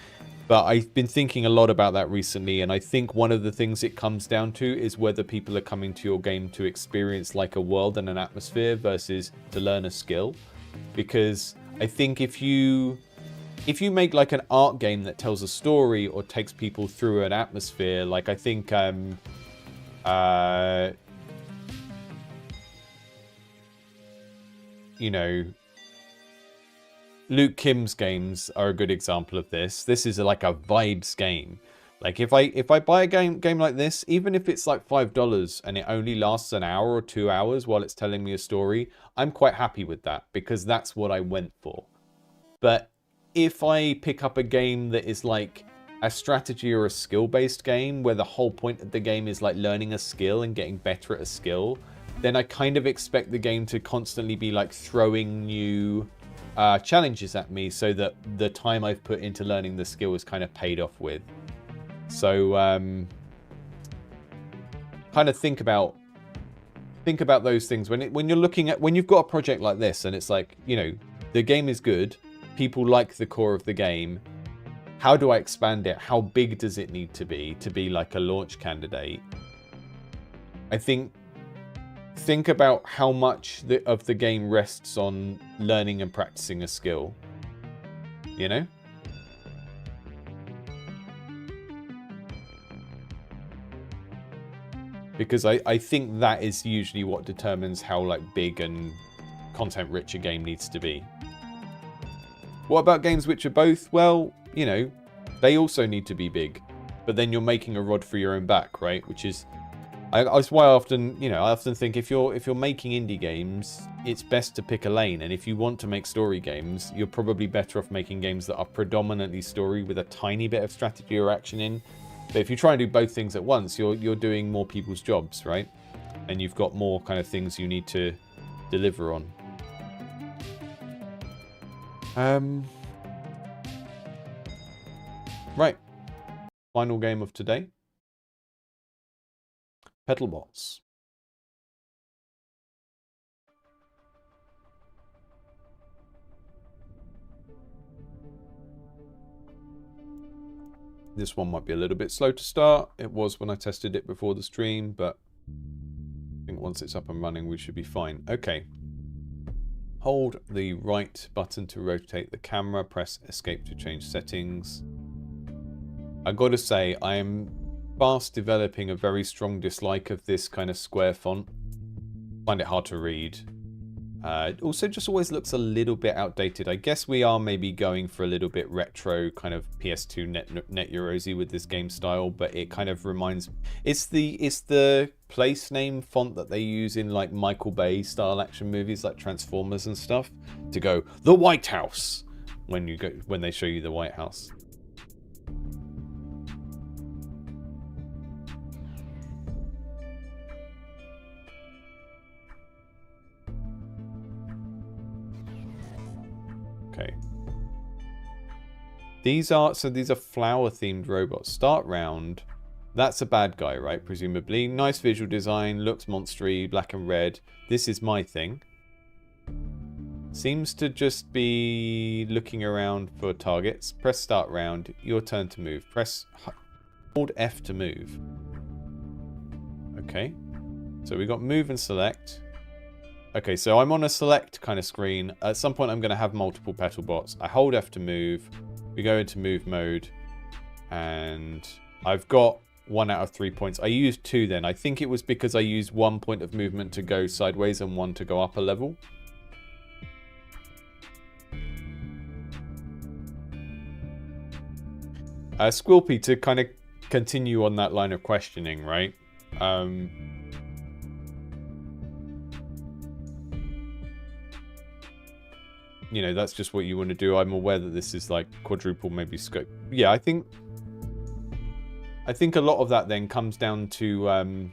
But I've been thinking a lot about that recently, and I think one of the things it comes down to is whether people are coming to your game to experience like a world and an atmosphere versus to learn a skill. Because I think if you make like an art game that tells a story or takes people through an atmosphere, like I think you know, Luke Kim's games are a good example of this. This is like a vibes game. Like if I buy a game like this, even if it's like $5 and it only lasts an hour or 2 hours while it's telling me a story, I'm quite happy with that because that's what I went for. But if I pick up a game that is like a strategy or a skill-based game where the whole point of the game is like learning a skill and getting better at a skill, then I kind of expect the game to constantly be like throwing new challenges at me so that the time I've put into learning the skill is kind of paid off with. So kind of think about those things when you're looking at, when you've got a project like this and it's like, you know, the game is good, people like the core of the game. How do I expand it? How big does it need to be like a launch candidate? I think about how much of the game rests on learning and practicing a skill. You know? Because I think that is usually what determines how like big and content rich a game needs to be. What about games which are both? Well, you know, they also need to be big, but then you're making a rod for your own back, right? Which is, that's why I often think if you're making indie games, it's best to pick a lane. And if you want to make story games, you're probably better off making games that are predominantly story with a tiny bit of strategy or action in. But if you try and do both things at once, you're doing more people's jobs, right? And you've got more kind of things you need to deliver on. Right. Final game of today. Petal bots. This one might be a little bit slow to start. It was when I tested it before the stream, but I think once it's up and running, we should be fine. Okay. Hold the right button to rotate the camera. Press escape to change settings. I gotta say, I am fast developing a very strong dislike of this kind of square font. I find it hard to read. It also just always looks a little bit outdated. I guess we are maybe going for a little bit retro, kind of PS2 Net Eurosy with this game style, but it kind of reminds... It's the place name font that they use in like Michael Bay style action movies like Transformers and stuff to go, the White House, when they show you the White House. Okay. These are flower themed robots. Start round. That's a bad guy, right? Presumably. Nice visual design, looks monstery, black and red. This is my thing. Seems to just be looking around for targets. Press start round. Your turn to move. Hold F to move. Okay. So we got move and select. Okay, so I'm on a select kind of screen. At some point, I'm going to have multiple petal bots. I hold F to move. We go into move mode. And I've got 1 out of 3 points. I used 2 then. I think it was because I used 1 point of movement to go sideways and 1 to go up a level. Squilpy, to kind of continue on that line of questioning, right? You know, that's just what you want to do. I'm aware that this is like quadruple, maybe scope. Yeah, I think a lot of that then comes down to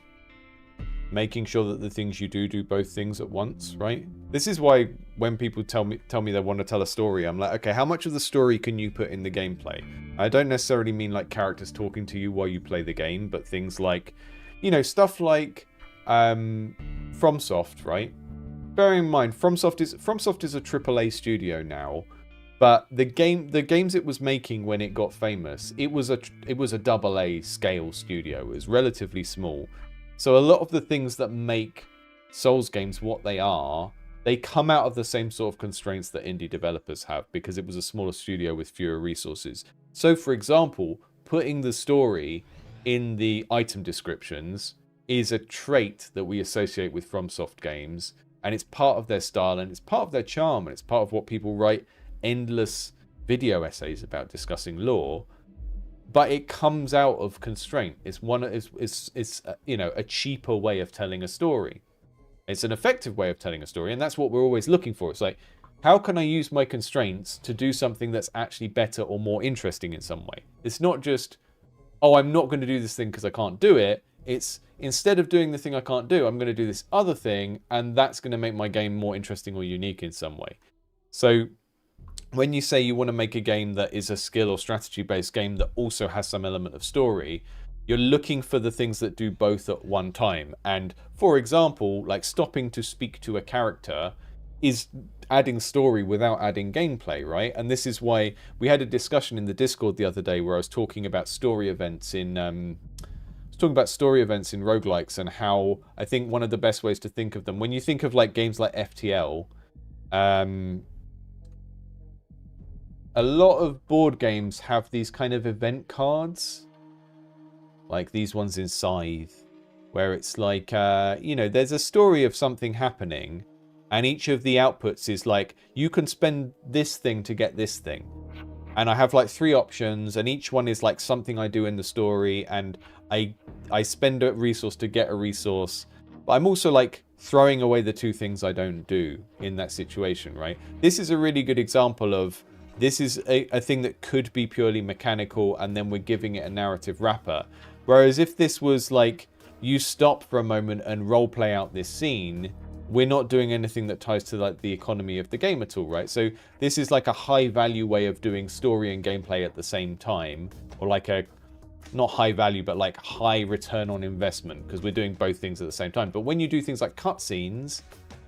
making sure that the things you do both things at once, right? This is why when people tell me they want to tell a story, I'm like, okay, how much of the story can you put in the gameplay? I don't necessarily mean like characters talking to you while you play the game, but things like, you know, stuff like FromSoft, right? Bearing in mind, FromSoft is a AAA studio now, but the games it was making when it got famous, it was a double A scale studio. It was relatively small. So a lot of the things that make Souls games what they are, they come out of the same sort of constraints that indie developers have, because it was a smaller studio with fewer resources. So for example, putting the story in the item descriptions is a trait that we associate with FromSoft games, and it's part of their style, and it's part of their charm, and it's part of what people write endless video essays about discussing lore. But it comes out of constraint. It's you know, a cheaper way of telling a story. It's an effective way of telling a story, and that's what we're always looking for. It's like, how can I use my constraints to do something that's actually better or more interesting in some way? It's not just, oh, I'm not going to do this thing because I can't do it. It's, instead of doing the thing I can't do, I'm going to do this other thing, and that's going to make my game more interesting or unique in some way. So when you say you want to make a game that is a skill or strategy based game that also has some element of story, you're looking for the things that do both at one time. And for example, like stopping to speak to a character is adding story without adding gameplay, right? And this is why we had a discussion in the Discord the other day where I was talking about story events in roguelikes, and how I think one of the best ways to think of them, when you think of like games like FTL, a lot of board games have these kind of event cards, like these ones in Scythe, where it's like, you know, there's a story of something happening, and each of the outputs is like, you can spend this thing to get this thing. And I have like 3 options, and each one is like something I do in the story, and I spend a resource to get a resource. But I'm also like throwing away the 2 things I don't do in that situation, right? This is a really good example of, this is a thing that could be purely mechanical, and then we're giving it a narrative wrapper. Whereas if this was like, you stop for a moment and role play out this scene, we're not doing anything that ties to like the economy of the game at all, right? So this is like a high value way of doing story and gameplay at the same time, or like a, not high value, but like high return on investment, because we're doing both things at the same time. But when you do things like cutscenes,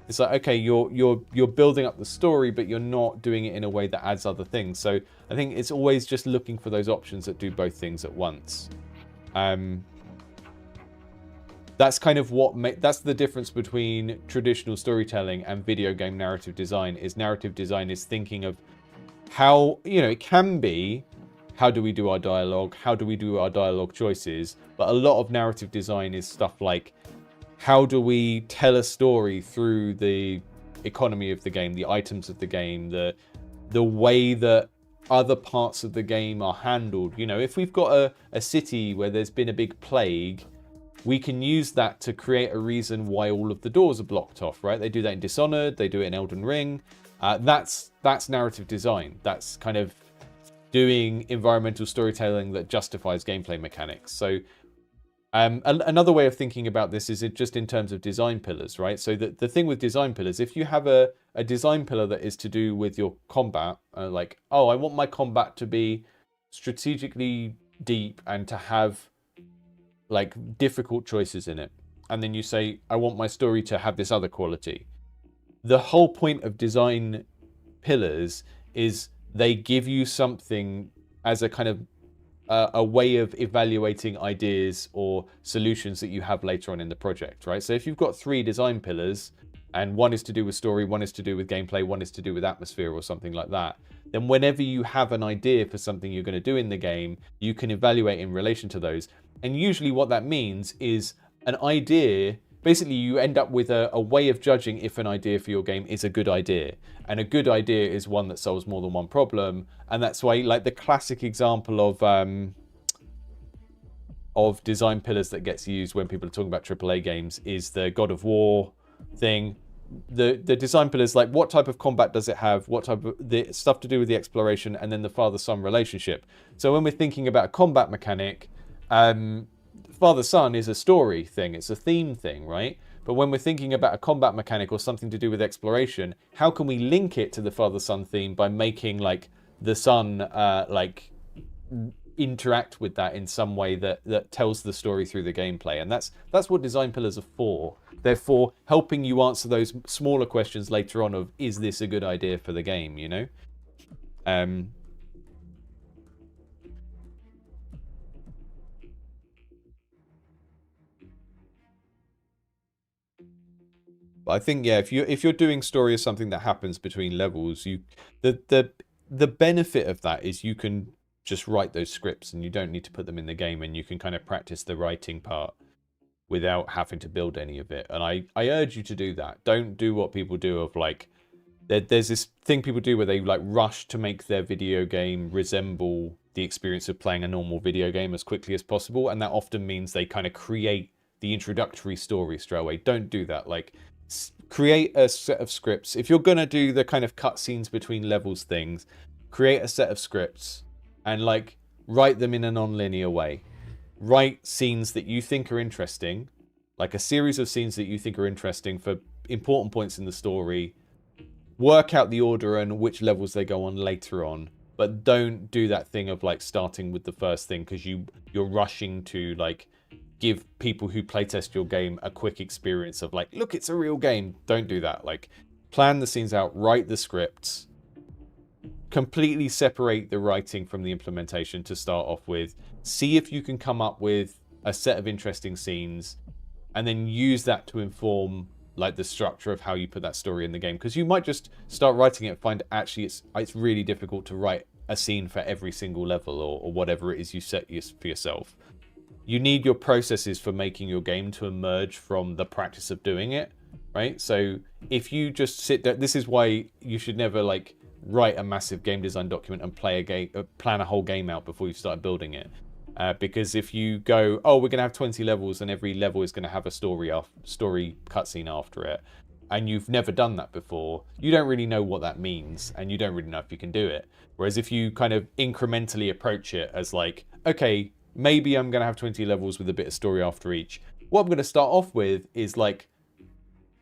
it's like, okay, you're building up the story, but you're not doing it in a way that adds other things. So I think it's always just looking for those options that do both things at once. That's kind of that's the difference between traditional storytelling and video game narrative design. Is narrative design is thinking of how, you know, it can be, how do we do our dialogue? How do we do our dialogue choices? But a lot of narrative design is stuff like, how do we tell a story through the economy of the game, the items of the game, the way that other parts of the game are handled. You know, if we've got a city where there's been a big plague, we can use that to create a reason why all of the doors are blocked off, right? They do that in Dishonored, they do it in Elden Ring. That's narrative design. That's kind of doing environmental storytelling that justifies gameplay mechanics. So another way of thinking about this is just in terms of design pillars, right? So the thing with design pillars, if you have a design pillar that is to do with your combat, like, oh, I want my combat to be strategically deep and to have like difficult choices in it. And then you say, I want my story to have this other quality. The whole point of design pillars is they give you something as a kind of a way of evaluating ideas or solutions that you have later on in the project, right? So if you've got 3 design pillars, and one is to do with story, one is to do with gameplay, one is to do with atmosphere or something like that, then whenever you have an idea for something you're going to do in the game, you can evaluate in relation to those. And usually what that means is an idea, basically you end up with a way of judging if an idea for your game is a good idea. And a good idea is one that solves more than one problem. And that's why, like, the classic example of design pillars that gets used when people are talking about AAA games is the God of War thing. The design pillars, like, what type of combat does it have? What type of the stuff to do with the exploration, and then the father-son relationship. So when we're thinking about a combat mechanic, father-son is a story thing, it's a theme thing, right? But when we're thinking about a combat mechanic or something to do with exploration, how can we link it to the father-son theme by making like the son like interact with that in some way that tells the story through the gameplay? And that's what design pillars are for. They're for helping you answer those smaller questions later on of, is this a good idea for the game, you know? I think, yeah, if you're doing story as something that happens between levels, the benefit of that is you can just write those scripts and you don't need to put them in the game, and you can kind of practice the writing part without having to build any of it. And I urge you to do that. Don't do what people do of like, there's this thing people do where they like rush to make their video game resemble the experience of playing a normal video game as quickly as possible, and that often means they kind of create the introductory story straight away. Don't do that. Like, create a set of scripts. If you're gonna do the kind of cutscenes between levels things, create a set of scripts and like write them in a non-linear way. Write scenes that you think are interesting, like a series of scenes that you think are interesting for important points in the story. Work out the order and which levels they go on later on, but don't do that thing of like starting with the first thing because you're rushing to like give people who playtest your game a quick experience of like, look, it's a real game. Don't do that. Like, plan the scenes out, write the scripts, completely separate the writing from the implementation to start off with. See if you can come up with a set of interesting scenes, and then use that to inform like the structure of how you put that story in the game. Because you might just start writing it and find actually it's really difficult to write a scene for every single level or whatever it is you set for yourself. You need your processes for making your game to emerge from the practice of doing it, right? So if you just sit there, this is why you should never like write a massive game design document and plan a whole game out before you start building it. Because if you go, oh, we're going to have 20 levels and every level is going to have a story cutscene after it, and you've never done that before, you don't really know what that means, and you don't really know if you can do it. Whereas if you kind of incrementally approach it as like, okay, maybe I'm going to have 20 levels with a bit of story after each. What I'm going to start off with is like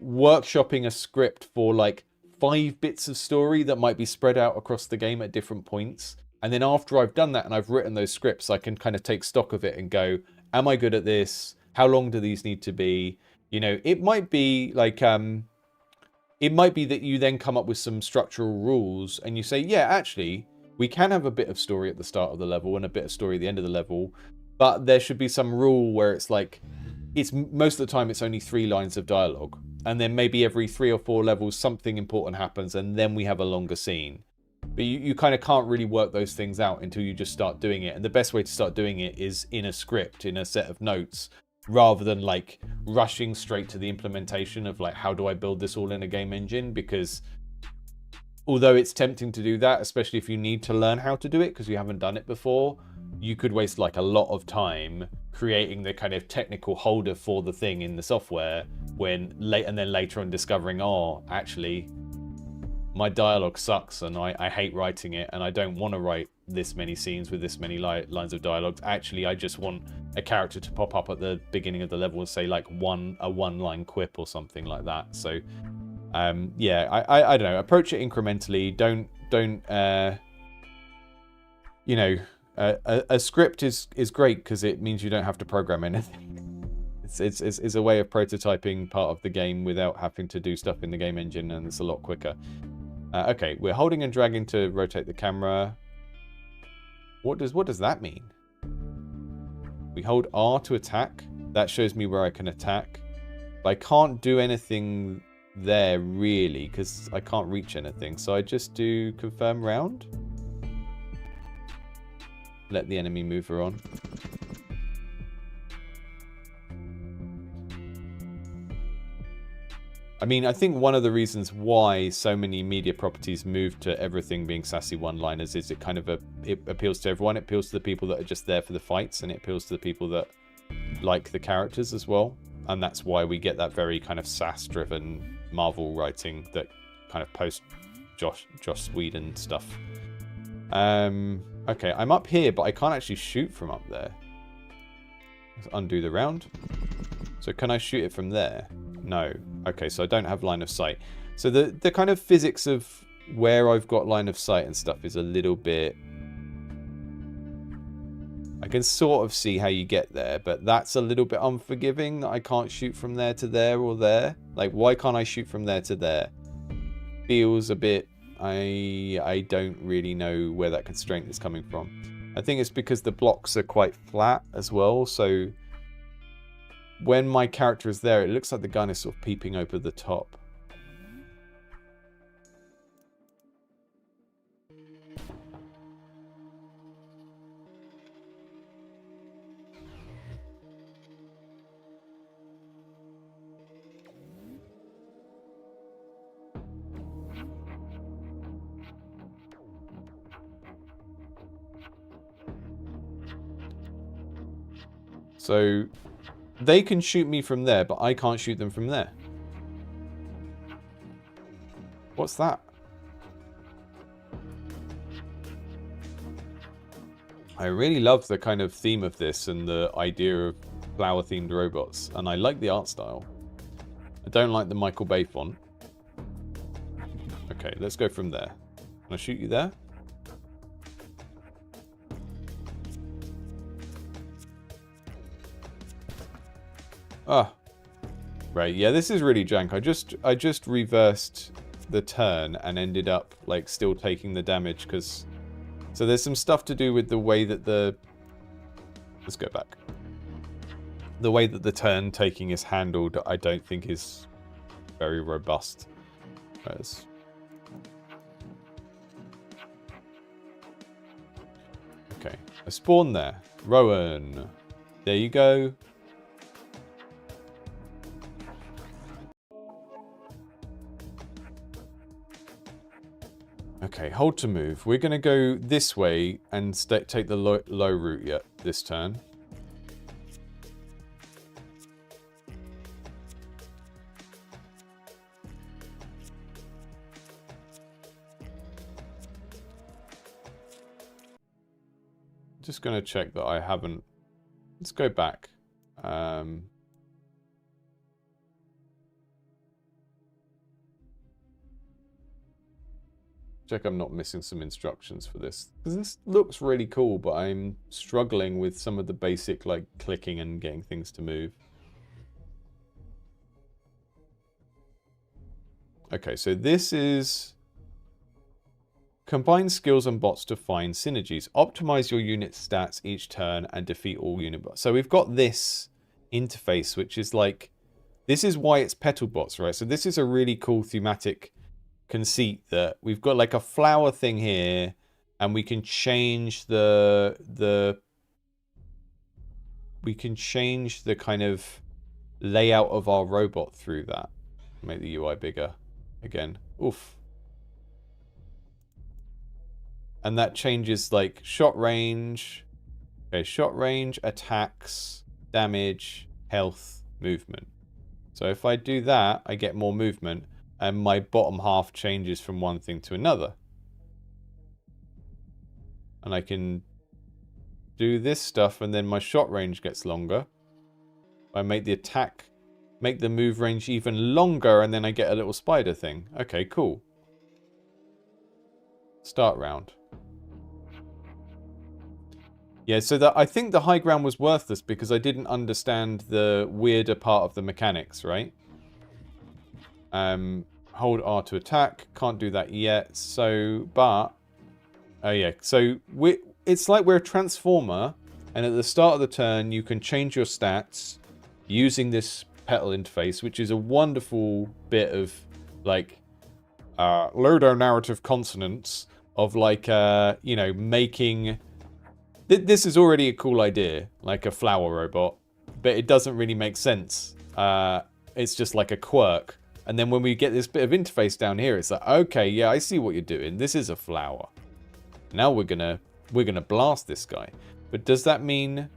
workshopping a script for like 5 bits of story that might be spread out across the game at different points. And then after I've done that and I've written those scripts, I can kind of take stock of it and go, am I good at this? How long do these need to be? You know, it might be like, it might be that you then come up with some structural rules and you say, yeah, actually, we can have a bit of story at the start of the level and a bit of story at the end of the level, but there should be some rule where it's like, it's most of the time it's only 3 lines of dialogue. And then maybe every 3 or 4 levels, something important happens and then we have a longer scene. But you kind of can't really work those things out until you just start doing it. And the best way to start doing it is in a script, in a set of notes, rather than like rushing straight to the implementation of like, how do I build this all in a game engine? Because although it's tempting to do that, especially if you need to learn how to do it because you haven't done it before, you could waste like a lot of time creating the kind of technical holder for the thing in the software and then later on discovering, oh, actually, my dialogue sucks and I hate writing it and I don't want to write this many scenes with this many lines of dialogue. Actually, I just want a character to pop up at the beginning of the level and say like a one-line quip or something like that. So yeah, I don't know. Approach it incrementally. Don't you know, a script is great because it means you don't have to program anything. It's a way of prototyping part of the game without having to do stuff in the game engine, and it's a lot quicker. Okay, we're holding and dragging to rotate the camera. What does that mean? We hold R to attack. That shows me where I can attack. But I can't do anything there really because I can't reach anything. So I just do confirm round. Let the enemy move her on. I mean, I think one of the reasons why so many media properties move to everything being sassy one-liners is it kind of it appeals to everyone. It appeals to the people that are just there for the fights, and it appeals to the people that like the characters as well. And that's why we get that very kind of sass-driven Marvel writing that kind of post Joss Whedon stuff. Okay, I'm up here, but I can't actually shoot from up there. Let's undo the round. So can I shoot it from there? No. Okay, so I don't have line of sight. So the kind of physics of where I've got line of sight and stuff is a little bit... I can sort of see how you get there, but that's a little bit unforgiving that I can't shoot from there to there or there. Like, why can't I shoot from there to there? Feels a bit... I don't really know where that constraint is coming from. I think it's because the blocks are quite flat as well, so when my character is there, it looks like the gun is sort of peeping over the top. So they can shoot me from there, but I can't shoot them from there. What's that? I really love the kind of theme of this and the idea of flower-themed robots, and I like the art style. I don't like the Michael Bay font. Okay, let's go from there. Can I shoot you there? Ah, right. Yeah, this is really jank. I just reversed the turn and ended up like still taking the damage because. So there's some stuff to do with the way that the. Let's go back. The way that the turn taking is handled, I don't think is very robust. Whereas... Okay, I spawned there. Rowan, there you go. Okay, hold to move. We're going to go this way and take the low route yet this turn. Just going to check that I haven't... Let's go back. Check I'm not missing some instructions for this. Because this looks really cool, but I'm struggling with some of the basic, like, clicking and getting things to move. Okay, so this is... Combine skills and bots to find synergies. Optimize your unit stats each turn and defeat all unit bots. So we've got this interface, which is like... This is why it's Petal bots, right? So this is a really cool thematic conceit that we've got like a flower thing here and we can change the kind of layout of our robot through that. Make the UI bigger again. Oof. And that changes like shot range. Okay, shot range, attacks, damage, health, movement. So if I do that, I get more movement. And my bottom half changes from one thing to another. And I can do this stuff and then my shot range gets longer. I make the attack, make the move range even longer and then I get a little spider thing. Okay, cool. Start round. Yeah, so that I think the high ground was worthless because I didn't understand the weirder part of the mechanics, right? Hold R to attack. Can't do that yet. So, but... Oh, yeah. So, it's like we're a transformer. And at the start of the turn, you can change your stats using this Petal interface, which is a wonderful bit of, like, low narrative consonants of, like, you know, making... This is already a cool idea, like a flower robot. But it doesn't really make sense. It's just like a quirk. And then when we get this bit of interface down here, it's like, okay, yeah, I see what you're doing. This is a flower. Now we're gonna blast this guy. But does that mean...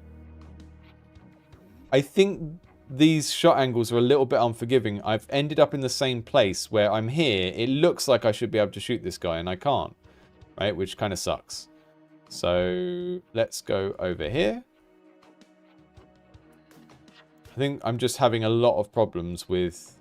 I think these shot angles are a little bit unforgiving. I've ended up in the same place where I'm here. It looks like I should be able to shoot this guy, and I can't. Right? Which kind of sucks. So let's go over here. I think I'm just having a lot of problems with...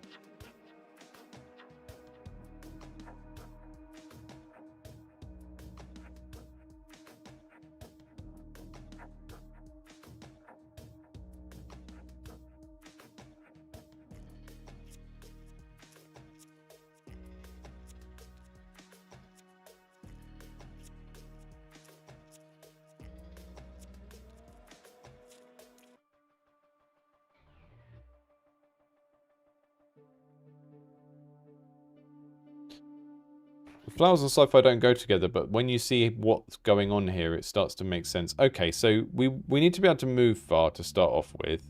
Flowers and sci-fi don't go together, but when you see what's going on here, it starts to make sense. Okay, so we need to be able to move far to start off with.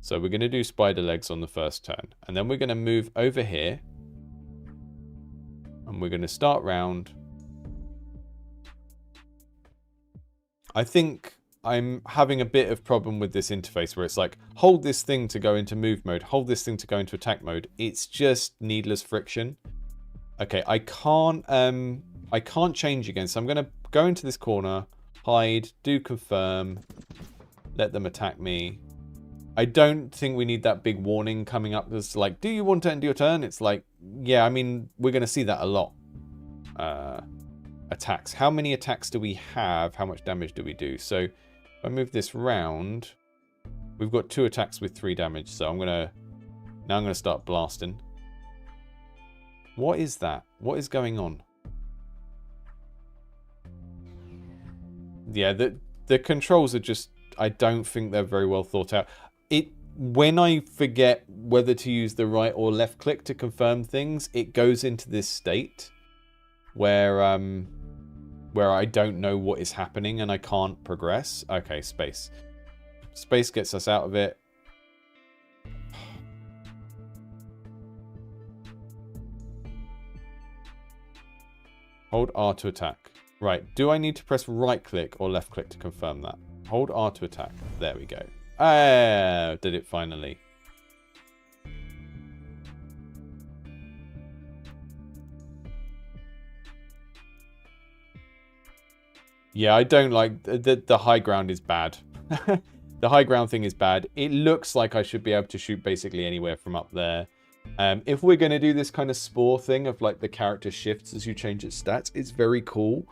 So we're going to do spider legs on the first turn. And then we're going to move over here. And we're going to start round. I think I'm having a bit of problem with this interface where it's like, hold this thing to go into move mode, hold this thing to go into attack mode. It's just needless friction. Okay, I can't change again, so I'm going to go into this corner, hide, do confirm, let them attack me. I don't think we need that big warning coming up that's like, do you want to end your turn? It's like, yeah, I mean, we're going to see that a lot. Attacks. How many attacks do we have? How much damage do we do? So if I move this round, we've got 2 attacks with 3 damage, so I'm going to start blasting. What is that? What is going on? Yeah, the controls are just... I don't think they're very well thought out. When I forget whether to use the right or left click to confirm things, it goes into this state where I don't know what is happening and I can't progress. Okay, space. Space gets us out of it. Hold R to attack. Right, do I need to press right click or left click to confirm that? Hold R to attack. There we go. Ah, did it finally. Yeah, I don't like... The high ground is bad. The high ground thing is bad. It looks like I should be able to shoot basically anywhere from up there. If we're going to do this kind of spore thing of like the character shifts as you change its stats, it's very cool.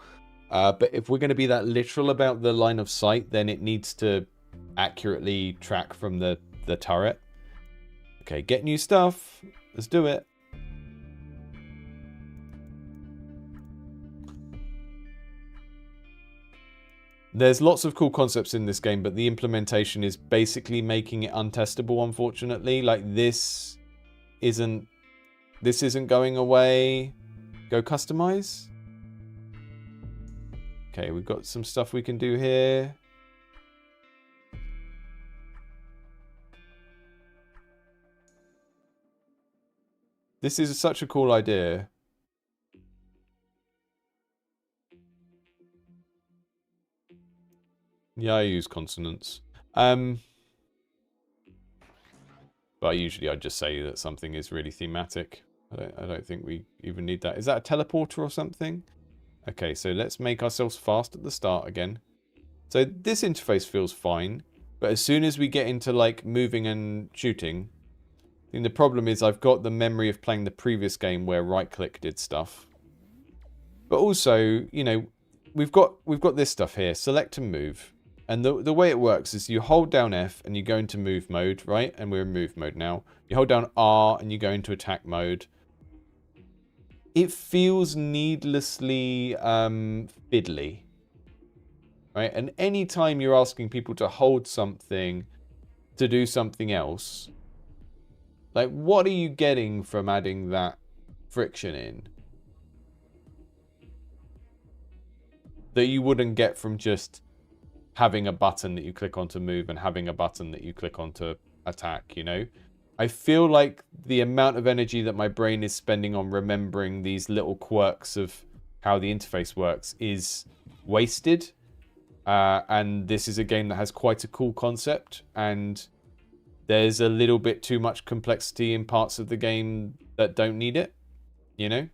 But if we're going to be that literal about the line of sight, then it needs to accurately track from the turret. Okay, get new stuff. Let's do it. There's lots of cool concepts in this game, but the implementation is basically making it untestable, unfortunately. Like this isn't going away. Go customize. Okay, we've got some stuff we can do here. This is such a cool idea. Yeah, I use consonants. But usually I just say that something is really thematic. I don't think we even need that. Is that a teleporter or something? Okay, so let's make ourselves fast at the start again. So this interface feels fine. But as soon as we get into like moving and shooting, I think the problem is I've got the memory of playing the previous game where right click did stuff. But also, you know, we've got this stuff here, select and move. And the way it works is you hold down F and you go into move mode, right? And we're in move mode now. You hold down R and you go into attack mode. It feels needlessly fiddly, right? And anytime you're asking people to hold something to do something else, like what are you getting from adding that friction in that you wouldn't get from just having a button that you click on to move and having a button that you click on to attack, you know? I feel like the amount of energy that my brain is spending on remembering these little quirks of how the interface works is wasted. And this is a game that has quite a cool concept, and there's a little bit too much complexity in parts of the game that don't need it, you know?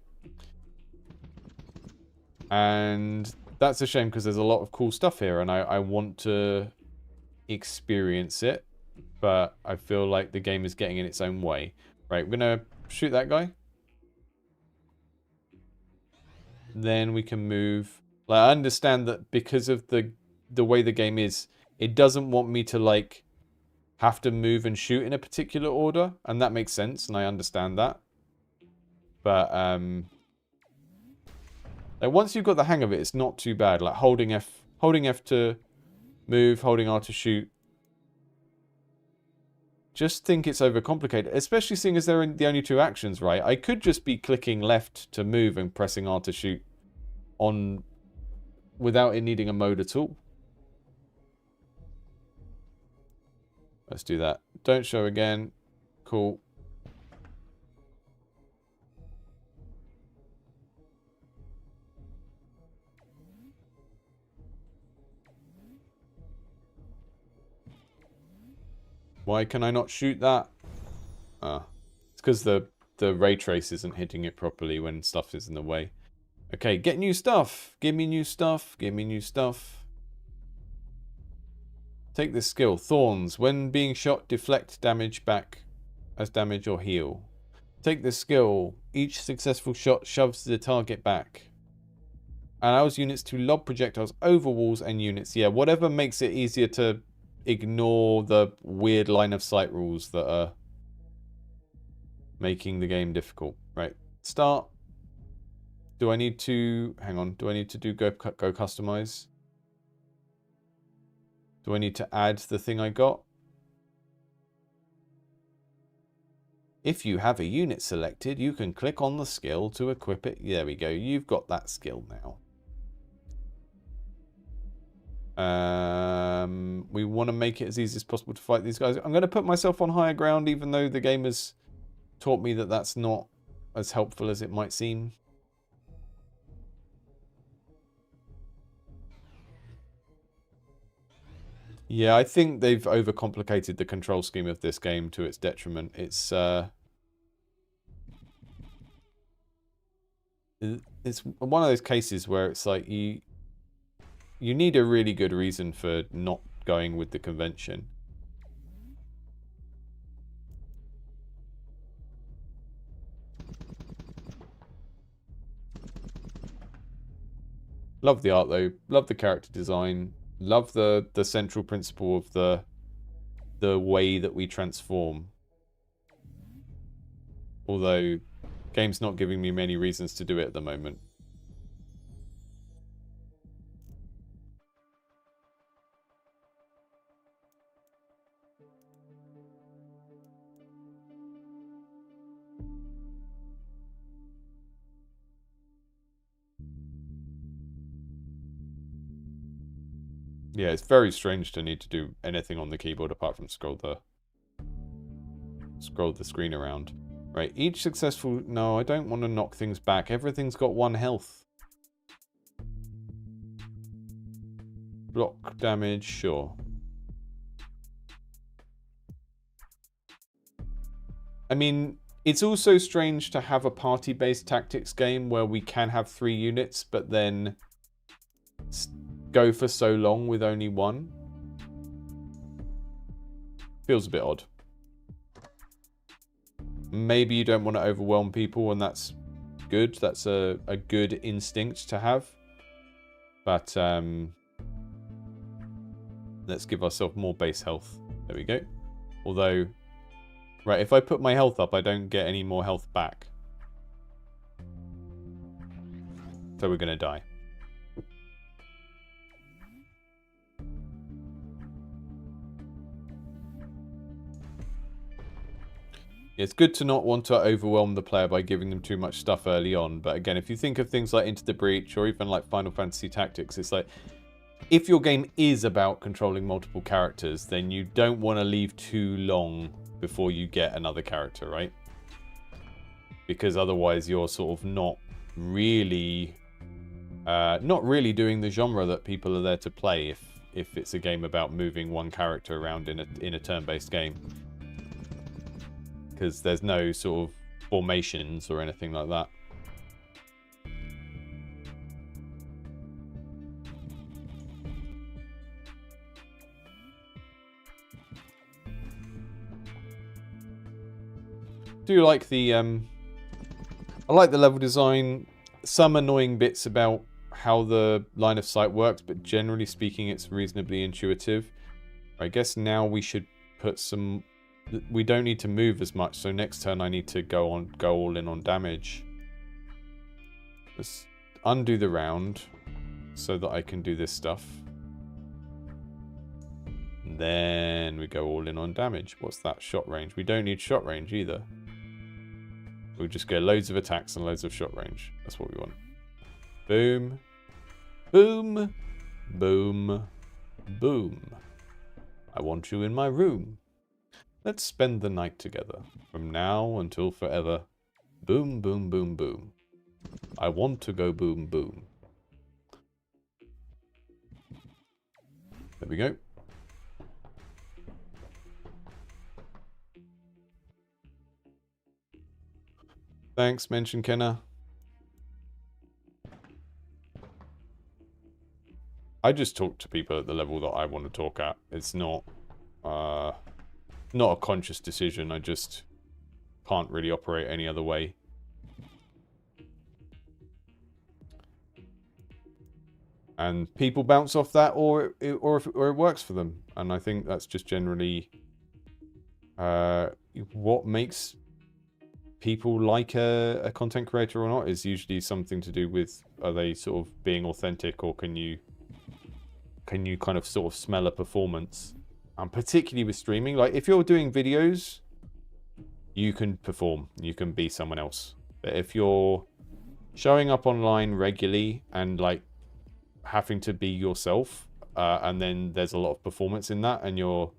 And that's a shame because there's a lot of cool stuff here and I want to experience it. but I feel like the game is getting in its own way. Right, we're going to shoot that guy. Then we can move. Like, I understand that because of the way the game is, it doesn't want me to, like, have to move and shoot in a particular order, and that makes sense, and I understand that. But like once you've got the hang of it, it's not too bad. Like holding F to move, holding R to shoot. Just think it's overcomplicated, especially seeing as they're the only two actions, right? I could just be clicking left to move and pressing R to shoot on without it needing a mode at all. Let's do that. Don't show again. Cool. Why can I not shoot that? Ah, it's because the ray trace isn't hitting it properly when stuff is in the way. Okay, get new stuff. Give me new stuff. Give me new stuff. Take this skill. Thorns. When being shot, deflect damage back as damage or heal. Take this skill. Each successful shot shoves the target back. Allows units to lob projectiles over walls and units. Yeah, whatever makes it easier to ignore the weird line of sight rules that are making the game difficult. Right, start. Do I need to... Hang on. Do I need to do go customize? Do I need to add the thing I got? If you have a unit selected, you can click on the skill to equip it. There we go. You've got that skill now. We want to make it as easy as possible to fight these guys. I'm going to put myself on higher ground, even though the game has taught me that that's not as helpful as it might seem. Yeah, I think they've overcomplicated the control scheme of this game to its detriment. It's one of those cases where it's like you need a really good reason for not going with the convention. Love the art though. Love the character design. Love the central principle of the way that we transform. Although, game's not giving me many reasons to do it at the moment. Yeah, it's very strange to need to do anything on the keyboard apart from scroll the screen around. Right, each successful... No, I don't want to knock things back. Everything's got 1 health. Block damage, sure. I mean, it's also strange to have a party-based tactics game where we can have 3 units, but then go for so long with only 1. Feels a bit odd. Maybe you don't want to overwhelm people, and that's good. That's a good instinct to have. But let's give ourselves more base health. There we go. Although, right, if I put my health up, I don't get any more health back. So we're going to die. It's good to not want to overwhelm the player by giving them too much stuff early on. But again, if you think of things like Into the Breach or even like Final Fantasy Tactics, it's like, if your game is about controlling multiple characters, then you don't want to leave too long before you get another character, right? Because otherwise you're sort of not really doing the genre that people are there to play if it's a game about moving one character around in a turn-based game. Because there's no sort of formations or anything like that. do like the I like the level design. Some annoying bits about how the line of sight works, but generally speaking, it's reasonably intuitive. I guess now we should put some. We don't need to move as much, so next turn I need to go all in on damage. Let's undo the round so that I can do this stuff. And then we go all in on damage. What's that? Shot range. We don't need shot range either. We'll just get loads of attacks and loads of shot range. That's what we want. Boom. Boom. Boom. Boom. I want you in my room. Let's spend the night together. From now until forever. Boom, boom, boom, boom. I want to go boom, boom. There we go. Thanks, Mention Kenna. I just talk to people at the level that I want to talk at. It's not a conscious decision. I just can't really operate any other way. And people bounce off that, or it works for them. And I think that's just generally what makes people like a content creator or not is usually something to do with, are they sort of being authentic, or can you kind of sort of smell a performance? And particularly with streaming, like if you're doing videos, you can perform, you can be someone else. But if you're showing up online regularly and like having to be yourself, and then there's a lot of performance in that, and you're,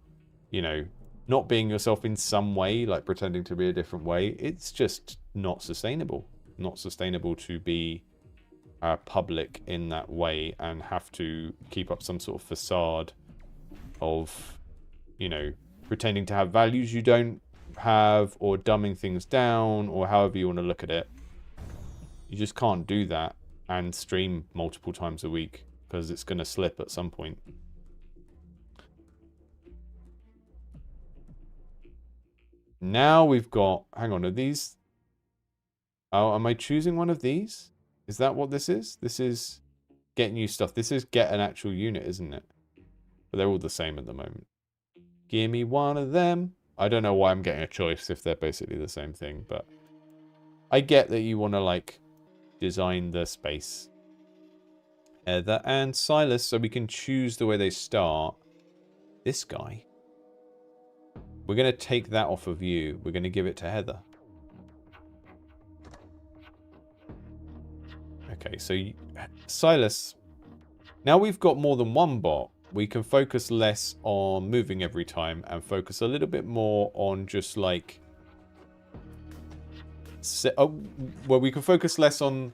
you know, not being yourself in some way, like pretending to be a different way, it's just not sustainable. Not sustainable to be public in that way and have to keep up some sort of facade of, you know, pretending to have values you don't have, or dumbing things down, or however you want to look at it. You just can't do that and stream multiple times a week, because it's going to slip at some point. Now we've got, hang on, are these, oh, am I choosing one of these? Is that what this is? This is get new stuff. This is get an actual unit, isn't it? But they're all the same at the moment. Give me one of them. I don't know why I'm getting a choice if they're basically the same thing, but I get that you want to like design the space. Heather and Silas, so we can choose the way they start. This guy. We're going to take that off of you. We're going to give it to Heather. Okay, so Silas. Now we've got more than one bot. We can focus less on moving every time and focus a little bit more on just like... well, we can focus less on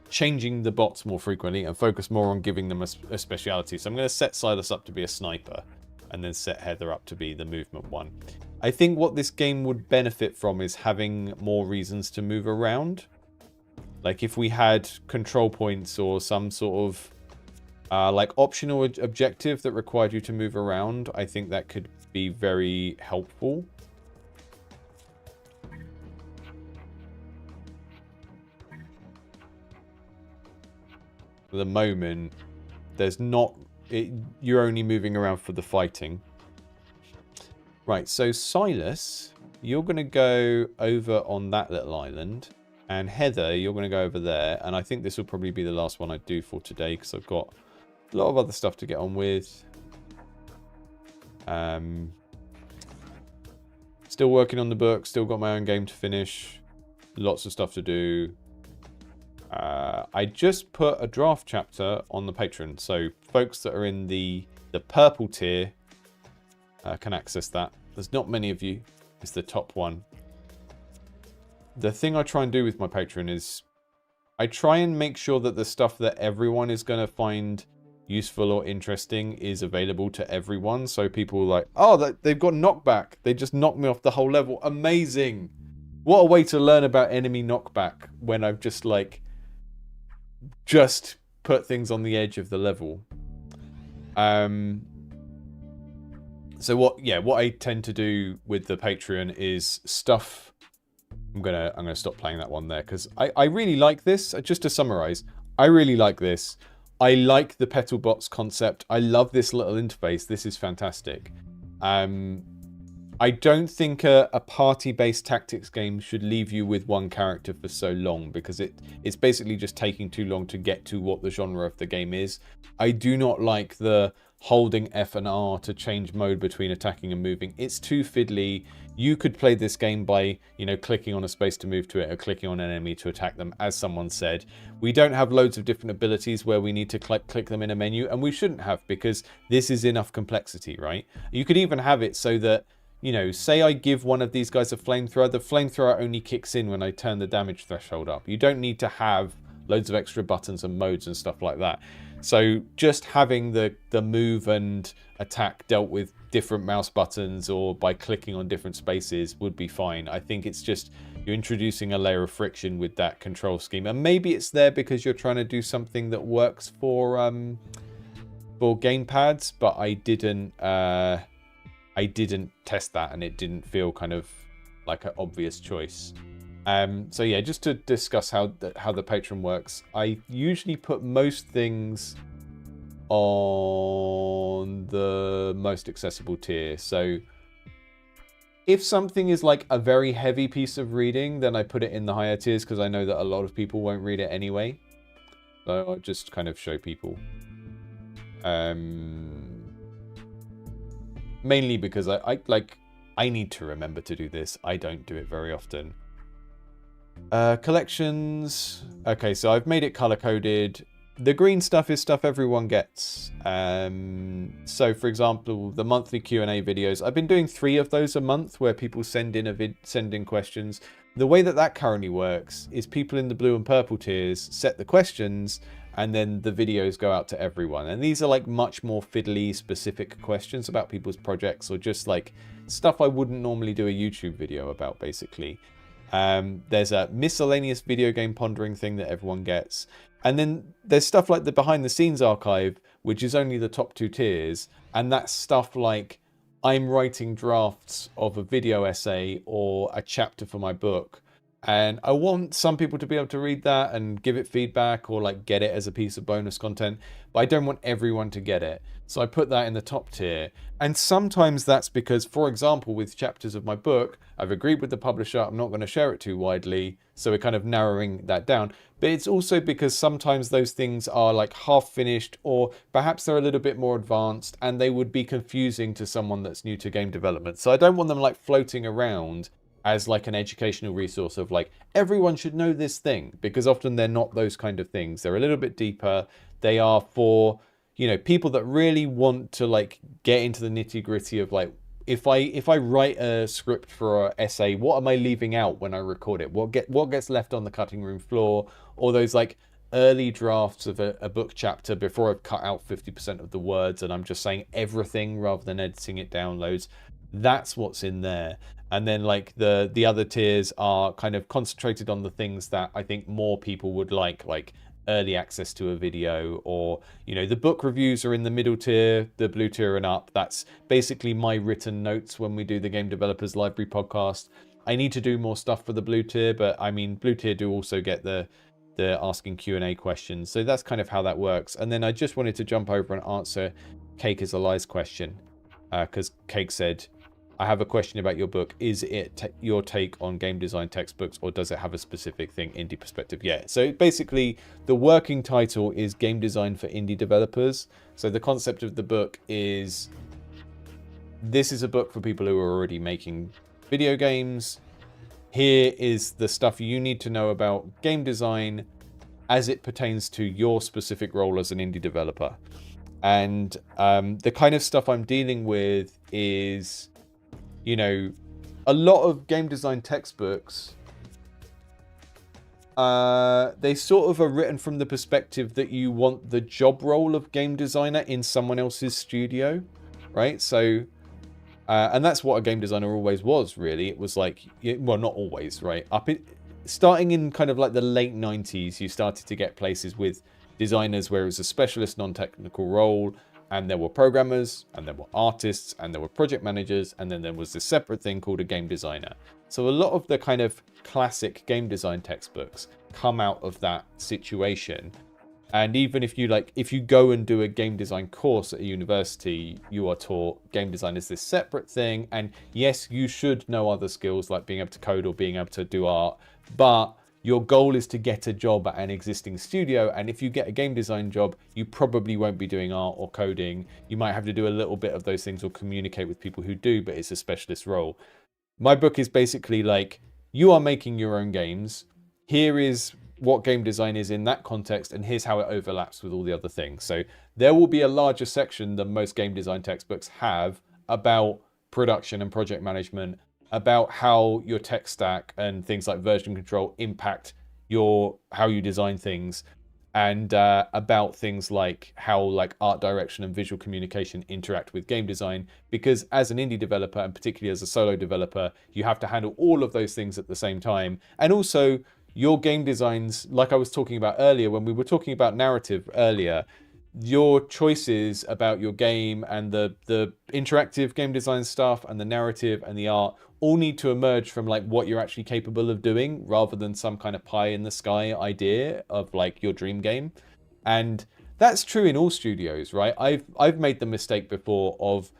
changing the bots more frequently and focus more on giving them a speciality. So I'm going to set Silas up to be a sniper and then set Heather up to be the movement one. I think what this game would benefit from is having more reasons to move around. Like if we had control points or some sort of like optional objective that required you to move around, I think that could be very helpful. At the moment, there's not... you're only moving around for the fighting. Right, so Silas, you're going to go over on that little island. And Heather, you're going to go over there. And I think this will probably be the last one I do for today, because I've got a lot of other stuff to get on with. Still working on the book. Still got my own game to finish. Lots of stuff to do. I just put a draft chapter on the Patreon, so folks that are in the purple tier can access that. There's not many of you. It's the top one. The thing I try and do with my Patreon is I try and make sure that the stuff that everyone is going to find useful or interesting is available to everyone. So people are like, oh, they've got knockback. They just knocked me off the whole level. Amazing. What a way to learn about enemy knockback when I've just like put things on the edge of the level. So what I tend to do with the Patreon is stuff I'm gonna stop playing that one there because I really like this. Just to summarize, I really like this. I like the Petal bots concept. I love this little interface. This is fantastic. I don't think a party-based tactics game should leave you with one character for so long because it's basically just taking too long to get to what the genre of the game is. I do not like the holding F and R to change mode between attacking and moving. It's too fiddly. You could play this game by, you know, clicking on a space to move to it or clicking on an enemy to attack them, as someone said. We don't have loads of different abilities where we need to click them in a menu, and we shouldn't have because this is enough complexity, right? You could even have it so that, you know, say I give one of these guys a flamethrower, the flamethrower only kicks in when I turn the damage threshold up. You don't need to have loads of extra buttons and modes and stuff like that. So just having the move and attack dealt with different mouse buttons or by clicking on different spaces would be fine. I think it's just you're introducing a layer of friction with that control scheme. And maybe it's there because you're trying to do something that works for gamepads, but I didn't test that and it didn't feel kind of like an obvious choice. So yeah, just to discuss how the patron works, I usually put most things on the most accessible tier. So if something is like a very heavy piece of reading, then I put it in the higher tiers because I know that a lot of people won't read it anyway. So I'll just kind of show people. Mainly because I need to remember to do this. I don't do it very often. Collections. Okay, so I've made it color-coded. The green stuff is stuff everyone gets. So, for example, the monthly Q&A videos. I've been doing 3 of those a month where people send in questions. The way that currently works is people in the blue and purple tiers set the questions, and then the videos go out to everyone. And these are like much more fiddly, specific questions about people's projects or just like stuff I wouldn't normally do a YouTube video about, basically. There's a miscellaneous video game pondering thing that everyone gets. And then there's stuff like the behind the scenes archive, which is only the top 2 tiers. And that's stuff like I'm writing drafts of a video essay or a chapter for my book. And I want some people to be able to read that and give it feedback or like get it as a piece of bonus content, but I don't want everyone to get it. So I put that in the top tier. And sometimes that's because, for example, with chapters of my book, I've agreed with the publisher, I'm not going to share it too widely. So we're kind of narrowing that down. But it's also because sometimes those things are like half finished or perhaps they're a little bit more advanced and they would be confusing to someone that's new to game development. So I don't want them like floating around as like an educational resource of like, everyone should know this thing, because often they're not those kind of things. They're a little bit deeper. They are for, you know, people that really want to like get into the nitty gritty of like, if I write a script for an essay, what am I leaving out when I record it? What gets left on the cutting room floor? Or those like early drafts of a book chapter before I've cut out 50% of the words and I'm just saying everything rather than editing it down loads. That's what's in there. And then like the other tiers are kind of concentrated on the things that I think more people would like early access to a video, or, you know, the book reviews are in the middle tier, the blue tier and up. That's basically my written notes when we do the Game Developers Library podcast. I need to do more stuff for the blue tier, but I mean, blue tier do also get the asking Q&A questions. So that's kind of how that works. And then I just wanted to jump over and answer Cake is a Lies question, because Cake said, I have a question about your book. Is it your take on game design textbooks, or does it have a specific thing, indie perspective? Yeah, so basically the working title is Game Design for Indie Developers. So the concept of the book is, this is a book for people who are already making video games. Here is the stuff you need to know about game design as it pertains to your specific role as an indie developer. And the kind of stuff I'm dealing with is, you know, a lot of game design textbooks, they sort of are written from the perspective that you want the job role of game designer in someone else's studio, right? So, and that's what a game designer always was, really. It was like, well, not always, right? Starting in kind of like the late 90s, you started to get places with designers where it was a specialist non-technical role. And there were programmers, and there were artists, and there were project managers, and then there was this separate thing called a game designer. So a lot of the kind of classic game design textbooks come out of that situation. And even if you go and do a game design course at a university, you are taught game design is this separate thing. And yes, you should know other skills like being able to code or being able to do art, but your goal is to get a job at an existing studio. And if you get a game design job, you probably won't be doing art or coding. You might have to do a little bit of those things or communicate with people who do, but it's a specialist role. My book is basically like, you are making your own games. Here is what game design is in that context, and here's how it overlaps with all the other things. So there will be a larger section than most game design textbooks have about production and project management, about how your tech stack and things like version control impact how you design things, and about things like how like art direction and visual communication interact with game design. Because as an indie developer, and particularly as a solo developer, you have to handle all of those things at the same time. And also your game designs, like I was talking about earlier, when we were talking about narrative earlier, your choices about your game and the interactive game design stuff and the narrative and the art all need to emerge from like what you're actually capable of doing, rather than some kind of pie in the sky idea of like your dream game. And that's true in all studios, right? I've made the mistake before of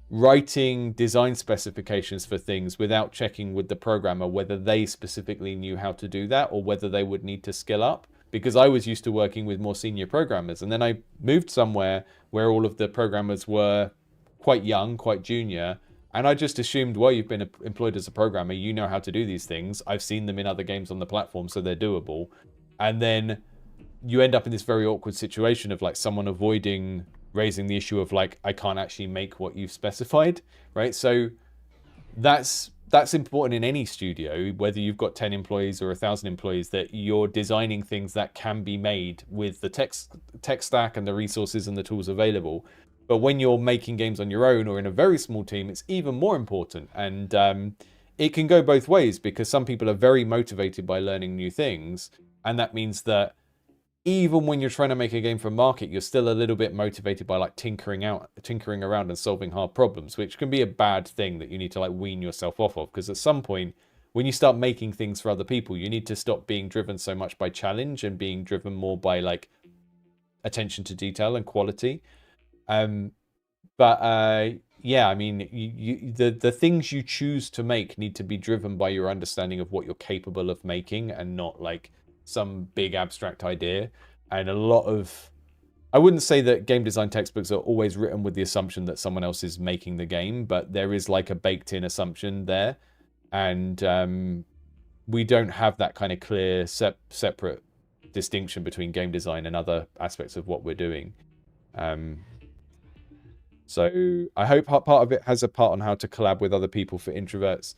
writing design specifications for things without checking with the programmer whether they specifically knew how to do that or whether they would need to skill up, because I was used to working with more senior programmers. And then I moved somewhere where all of the programmers were quite young, quite junior, and I just assumed, well, you've been employed as a programmer, you know how to do these things. I've seen them in other games on the platform, so they're doable. And then you end up in this very awkward situation of like someone avoiding raising the issue of like, I can't actually make what you've specified, right? So that's important in any studio, whether you've got 10 employees or 1,000 employees, that you're designing things that can be made with the tech stack and the resources and the tools available. But when you're making games on your own or in a very small team, it's even more important. And it can go both ways, because some people are very motivated by learning new things. And that means that even when you're trying to make a game for market, you're still a little bit motivated by like tinkering around and solving hard problems, which can be a bad thing that you need to like wean yourself off of. Because at some point, when you start making things for other people, you need to stop being driven so much by challenge and being driven more by like attention to detail and quality. Yeah, I mean, the things you choose to make need to be driven by your understanding of what you're capable of making, and not like some big abstract idea. And I wouldn't say that game design textbooks are always written with the assumption that someone else is making the game, but there is like a baked in assumption there. And we don't have that kind of clear separate distinction between game design and other aspects of what we're doing. So I hope part of it has a part on how to collab with other people for introverts.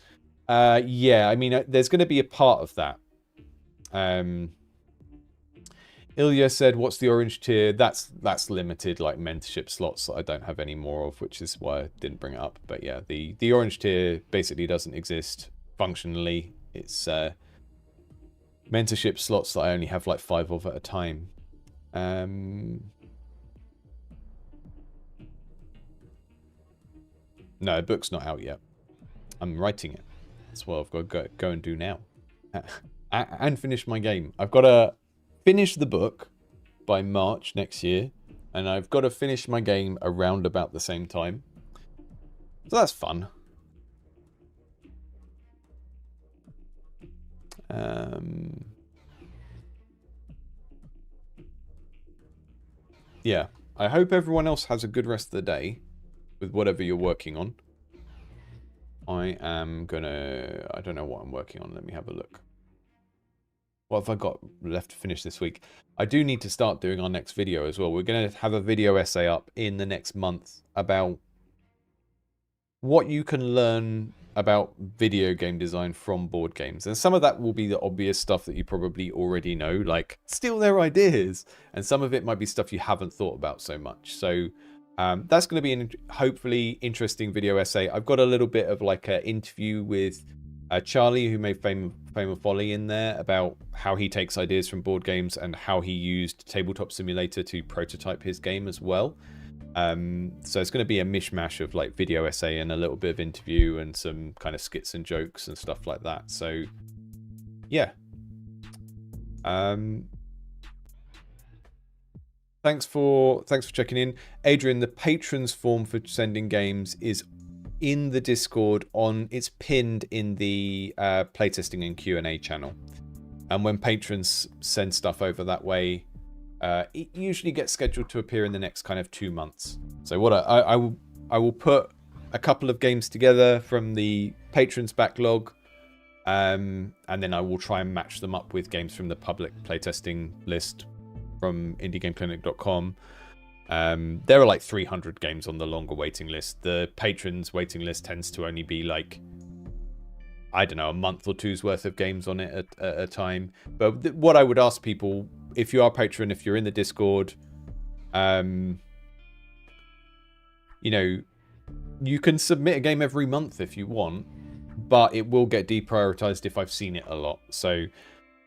Yeah, I mean, there's going to be a part of that. Ilya said, what's the orange tier? That's limited like mentorship slots that I don't have any more of, which is why I didn't bring it up. But yeah, the orange tier basically doesn't exist functionally. It's mentorship slots that I only have like 5 of at a time. No, the book's not out yet. I'm writing it. That's what I've got to go and do now. And finish my game. I've got to finish the book by March next year, and I've got to finish my game around about the same time. So that's fun. Yeah, I hope everyone else has a good rest of the day with whatever you're working on. I don't know what I'm working on. Let me have a look. What have I got left to finish this week? I do need to start doing our next video as well. We're going to have a video essay up in the next month about what you can learn about video game design from board games. And some of that will be the obvious stuff that you probably already know, like steal their ideas. And some of it might be stuff you haven't thought about so much. So that's going to be an hopefully interesting video essay. I've got a little bit of like an interview with Charlie, who made Fame of Folly, in there, about how he takes ideas from board games and how he used Tabletop Simulator to prototype his game as well. So it's going to be a mishmash of like video essay and a little bit of interview and some kind of skits and jokes and stuff like that. So yeah. Thanks for checking in, Adrian. The patrons form for sending games is in the Discord. It's pinned in the playtesting and Q&A channel, and when patrons send stuff over that way, it usually gets scheduled to appear in the next kind of 2 months. So what I will put a couple of games together from the patrons backlog, and then I will try and match them up with games from the public playtesting list from indiegameclinic.com. There are like 300 games on the longer waiting list. The patrons waiting list tends to only be like, I don't know, a month or two's worth of games on it at a time. But what I would ask people, if you are a patron, if you're in the Discord, you know, you can submit a game every month if you want, but it will get deprioritized if I've seen it a lot. So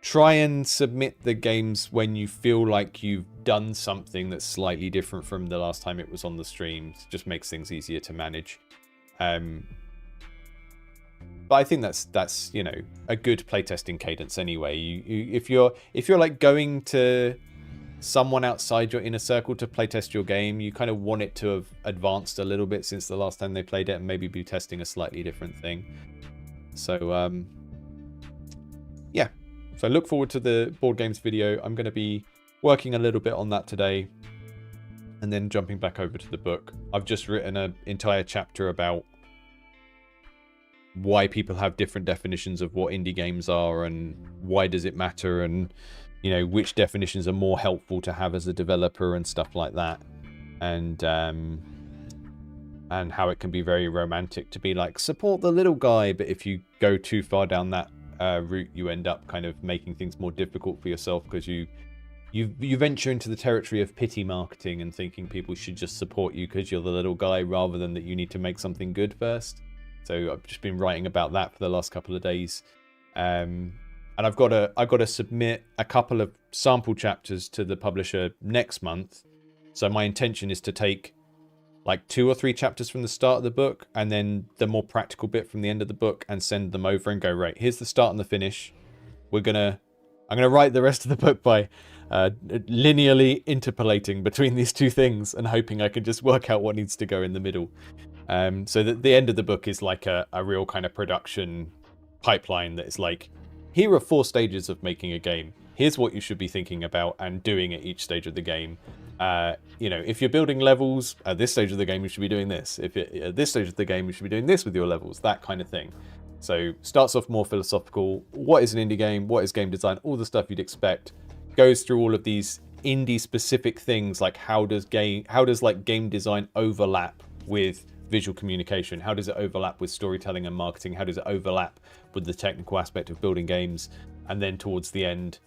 try and submit the games when you feel like you've done something that's slightly different from the last time it was on the streams. Just makes things easier to manage. But I think that's you know, a good playtesting cadence anyway. If you're like going to someone outside your inner circle to playtest your game, you kind of want it to have advanced a little bit since the last time they played it and maybe be testing a slightly different thing. So yeah. So look forward to the board games video. I'm going to be working a little bit on that today and then jumping back over to the book. I've just written an entire chapter about why people have different definitions of what indie games are and why does it matter, and you know, which definitions are more helpful to have as a developer and stuff like that, and how it can be very romantic to be like, support the little guy, but if you go too far down that route, you end up kind of making things more difficult for yourself, because you venture into the territory of pity marketing and thinking people should just support you because you're the little guy, rather than that you need to make something good first. So I've just been writing about that for the last couple of days, and I've got to submit a couple of sample chapters to the publisher next month. So my intention is to take like 2 or 3 chapters from the start of the book and then the more practical bit from the end of the book and send them over and go, right, here's the start and the finish. I'm gonna write the rest of the book by linearly interpolating between these 2 things and hoping I can just work out what needs to go in the middle. So that the end of the book is like a real kind of production pipeline that is like, here are 4 stages of making a game. Here's what you should be thinking about and doing at each stage of the game. You know, if you're building levels, at this stage of the game, you should be doing this. If at this stage of the game, you should be doing this with your levels, that kind of thing. So starts off more philosophical. What is an indie game? What is game design? All the stuff you'd expect. Goes through all of these indie specific things, like how does like game design overlap with visual communication? How does it overlap with storytelling and marketing? How does it overlap with the technical aspect of building games? And then towards the end,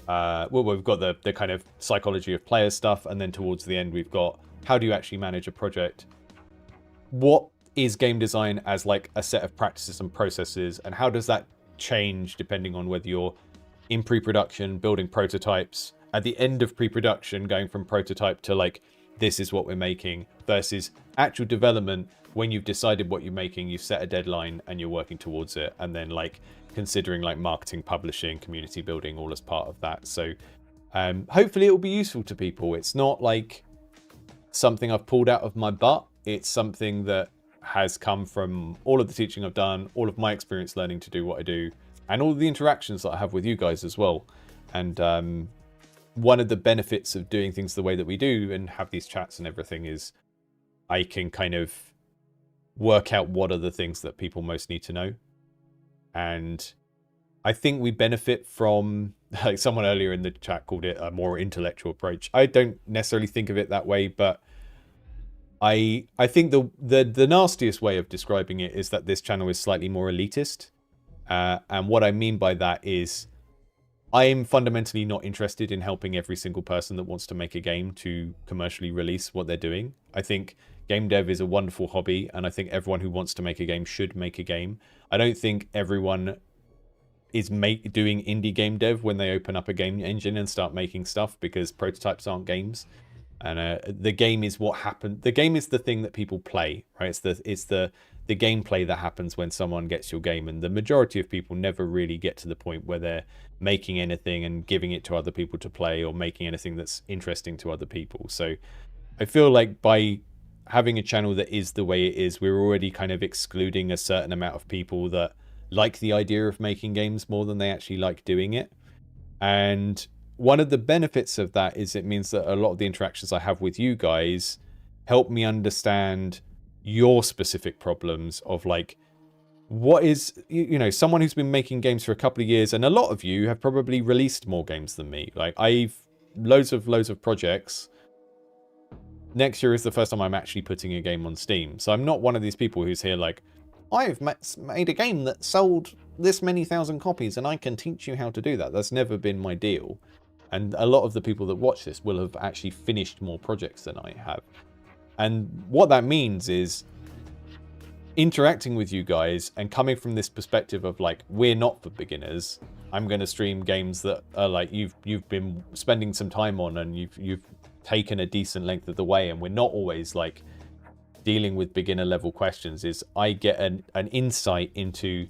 well, we've got the kind of psychology of player stuff, and then towards the end we've got how do you actually manage a project? What is game design as like a set of practices and processes, and how does that change depending on whether you're in pre-production, building prototypes, at the end of pre-production, going from prototype to like, this is what we're making, versus actual development, when you've decided what you're making, you've set a deadline and you're working towards it, and then like considering like marketing, publishing, community building, all as part of that. So hopefully it will be useful to people. It's not like something I've pulled out of my butt. It's something that has come from all of the teaching I've done, all of my experience learning to do what I do, and all of the interactions that I have with you guys as well. And one of the benefits of doing things the way that we do and have these chats and everything is I can kind of work out what are the things that people most need to know. And I think we benefit from, like someone earlier in the chat called it a more intellectual approach. I don't necessarily think of it that way, but I think the nastiest way of describing it is that this channel is slightly more elitist. And what I mean by that is I am fundamentally not interested in helping every single person that wants to make a game to commercially release what they're doing. I think game dev is a wonderful hobby, and I think everyone who wants to make a game should make a game. I don't think everyone is doing indie game dev when they open up a game engine and start making stuff, because prototypes aren't games. And the game is what happened. The game is the thing that people play, right? It's the gameplay that happens when someone gets your game, and the majority of people never really get to the point where they're making anything and giving it to other people to play, or making anything that's interesting to other people. So I feel like by having a channel that is the way it is, we're already kind of excluding a certain amount of people that like the idea of making games more than they actually like doing it. And one of the benefits of that is it means that a lot of the interactions I have with you guys help me understand your specific problems of like, what is, you know, someone who's been making games for a couple of years, and a lot of you have probably released more games than me. Like, I've loads of projects. Next year is the first time I'm actually putting a game on Steam. So I'm not one of these people who's here like, I've made a game that sold this many thousand copies and I can teach you how to do that. That's never been my deal. And a lot of the people that watch this will have actually finished more projects than I have. And what that means is interacting with you guys and coming from this perspective of like, we're not for beginners. I'm going to stream games that are like you've been spending some time on, and you've taken a decent length of the way, and we're not always like dealing with beginner level questions. Is I get an insight into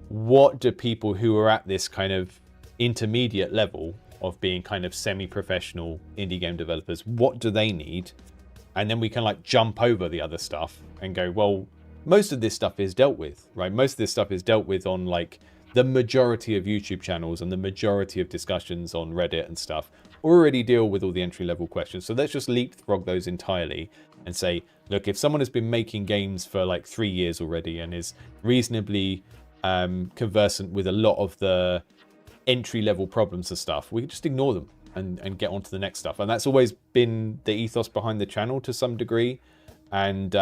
what do people who are at this kind of intermediate level of being kind of semi-professional indie game developers, what do they need? And then we can like jump over the other stuff and go, well, most of this stuff is dealt with, right? Most of this stuff is dealt with on like the majority of YouTube channels, and the majority of discussions on Reddit and stuff already deal with all the entry level questions. So let's just leapfrog those entirely and say, look, if someone has been making games for like 3 years already and is reasonably conversant with a lot of the entry level problems and stuff, we can just ignore them and get on to the next stuff. And that's always been the ethos behind the channel to some degree. And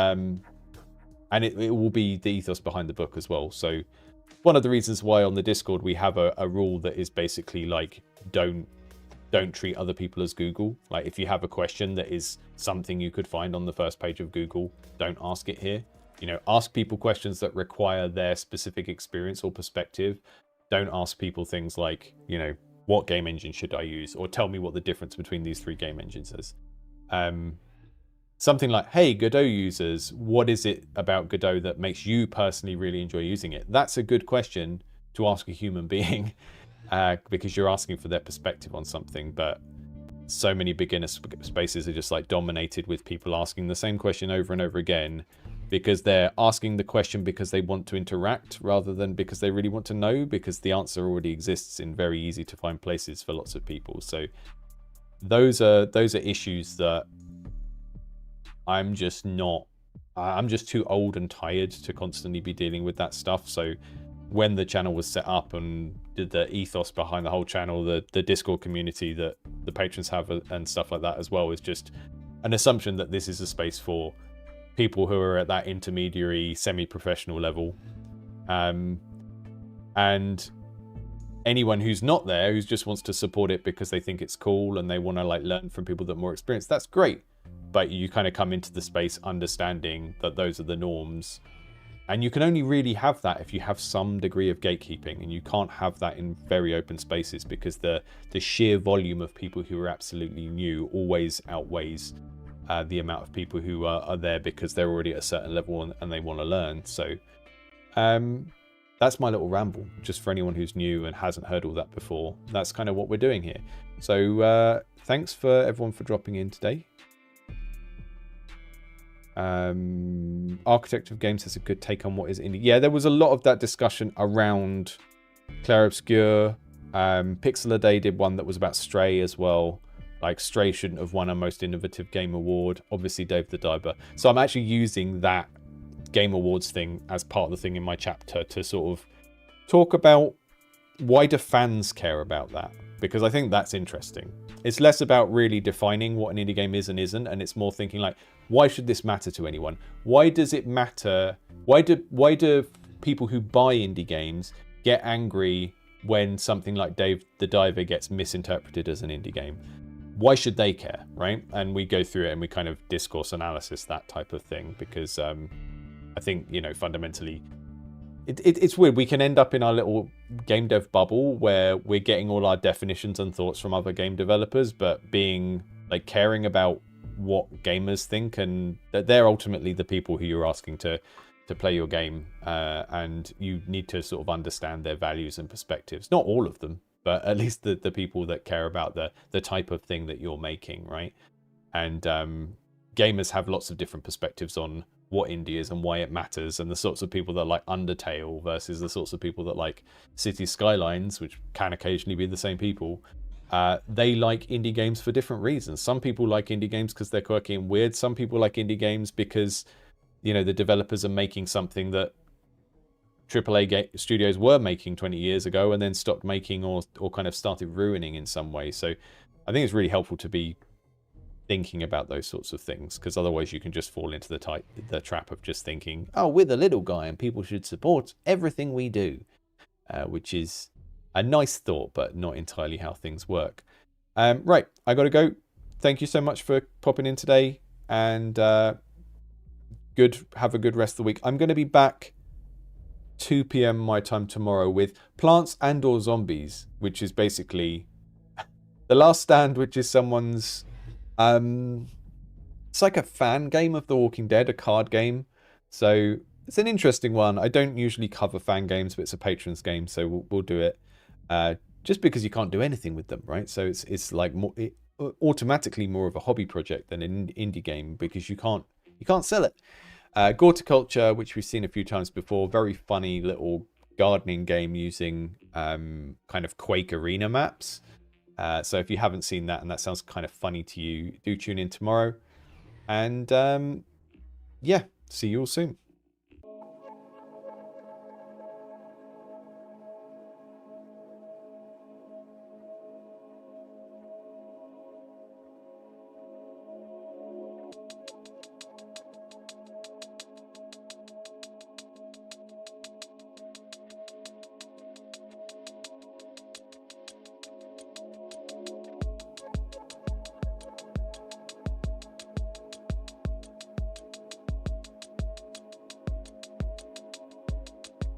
it will be the ethos behind the book as well. So one of the reasons why on the Discord we have a rule that is basically like, don't treat other people as Google. Like, if you have a question that is something you could find on the first page of Google, don't ask it here. You know, ask people questions that require their specific experience or perspective. Don't ask people things like, you know, what game engine should I use? Or tell me what the difference between these 3 game engines is. Something like, hey, Godot users, what is it about Godot that makes you personally really enjoy using it? That's a good question to ask a human being, because you're asking for their perspective on something. But so many beginner spaces are just like dominated with people asking the same question over and over again, because they're asking the question because they want to interact rather than because they really want to know, because the answer already exists in very easy to find places for lots of people. So those are issues that I'm just too old and tired to constantly be dealing with that stuff. So when the channel was set up and did the ethos behind the whole channel, the Discord community that the patrons have and stuff like that as well, is just an assumption that this is a space for people who are at that intermediary semi-professional level. And anyone who's not there, who just wants to support it because they think it's cool and they want to like learn from people that are more experienced, that's great. But you kind of come into the space understanding that those are the norms. And you can only really have that if you have some degree of gatekeeping, and you can't have that in very open spaces, because the sheer volume of people who are absolutely new always outweighs the amount of people who are there because they're already at a certain level and they want to learn. So that's my little ramble, just for anyone who's new and hasn't heard all that before. That's kind of what we're doing here. So thanks for everyone for dropping in today. Architect of Games has a good take on what is indie. Yeah, there was a lot of that discussion around Clair Obscur. Pixel a Day did one that was about Stray as well. Like, Stray shouldn't have won a Most Innovative Game Award. Obviously, Dave the Diver. So I'm actually using that Game Awards thing as part of the thing in my chapter to sort of talk about why do fans care about that? Because I think that's interesting. It's less about really defining what an indie game is and isn't, and it's more thinking like, why should this matter to anyone? Why does it matter? Why do people who buy indie games get angry when something like Dave the Diver gets misinterpreted as an indie game? Why should they care, right? And we go through it and we kind of discourse analysis, that type of thing, because I think, you know, fundamentally, it's weird. We can end up in our little game dev bubble where we're getting all our definitions and thoughts from other game developers, but being like caring about what gamers think, and that they're ultimately the people who you're asking to play your game, and you need to sort of understand their values and perspectives. Not all of them, but at least the people that care about the type of thing that you're making, right? And gamers have lots of different perspectives on what indie is and why it matters, and the sorts of people that like Undertale versus the sorts of people that like City Skylines, which can occasionally be the same people. They like indie games for different reasons. Some people like indie games because they're quirky and weird. Some people like indie games because, you know, the developers are making something that AAA studios were making 20 years ago and then stopped making or kind of started ruining in some way. So I think it's really helpful to be thinking about those sorts of things, because otherwise you can just fall into the trap of just thinking, oh, we're the little guy and people should support everything we do, which is a nice thought, but not entirely how things work. Right, I got to go. Thank you so much for popping in today, and have a good rest of the week. I'm going to be back 2 p.m. my time tomorrow with Plants and or Zombies, which is basically The Last Stand, which is someone's it's like a fan game of The Walking Dead, a card game. So it's an interesting one. I don't usually cover fan games, but it's a patrons game, so we'll do it. Just because you can't do anything with them, right? So it's like automatically more of a hobby project than an indie game, because you can't sell it. Gorticulture, which we've seen a few times before, very funny little gardening game using kind of Quake arena maps. So if you haven't seen that and that sounds kind of funny to you, do tune in tomorrow. And yeah, see you all soon.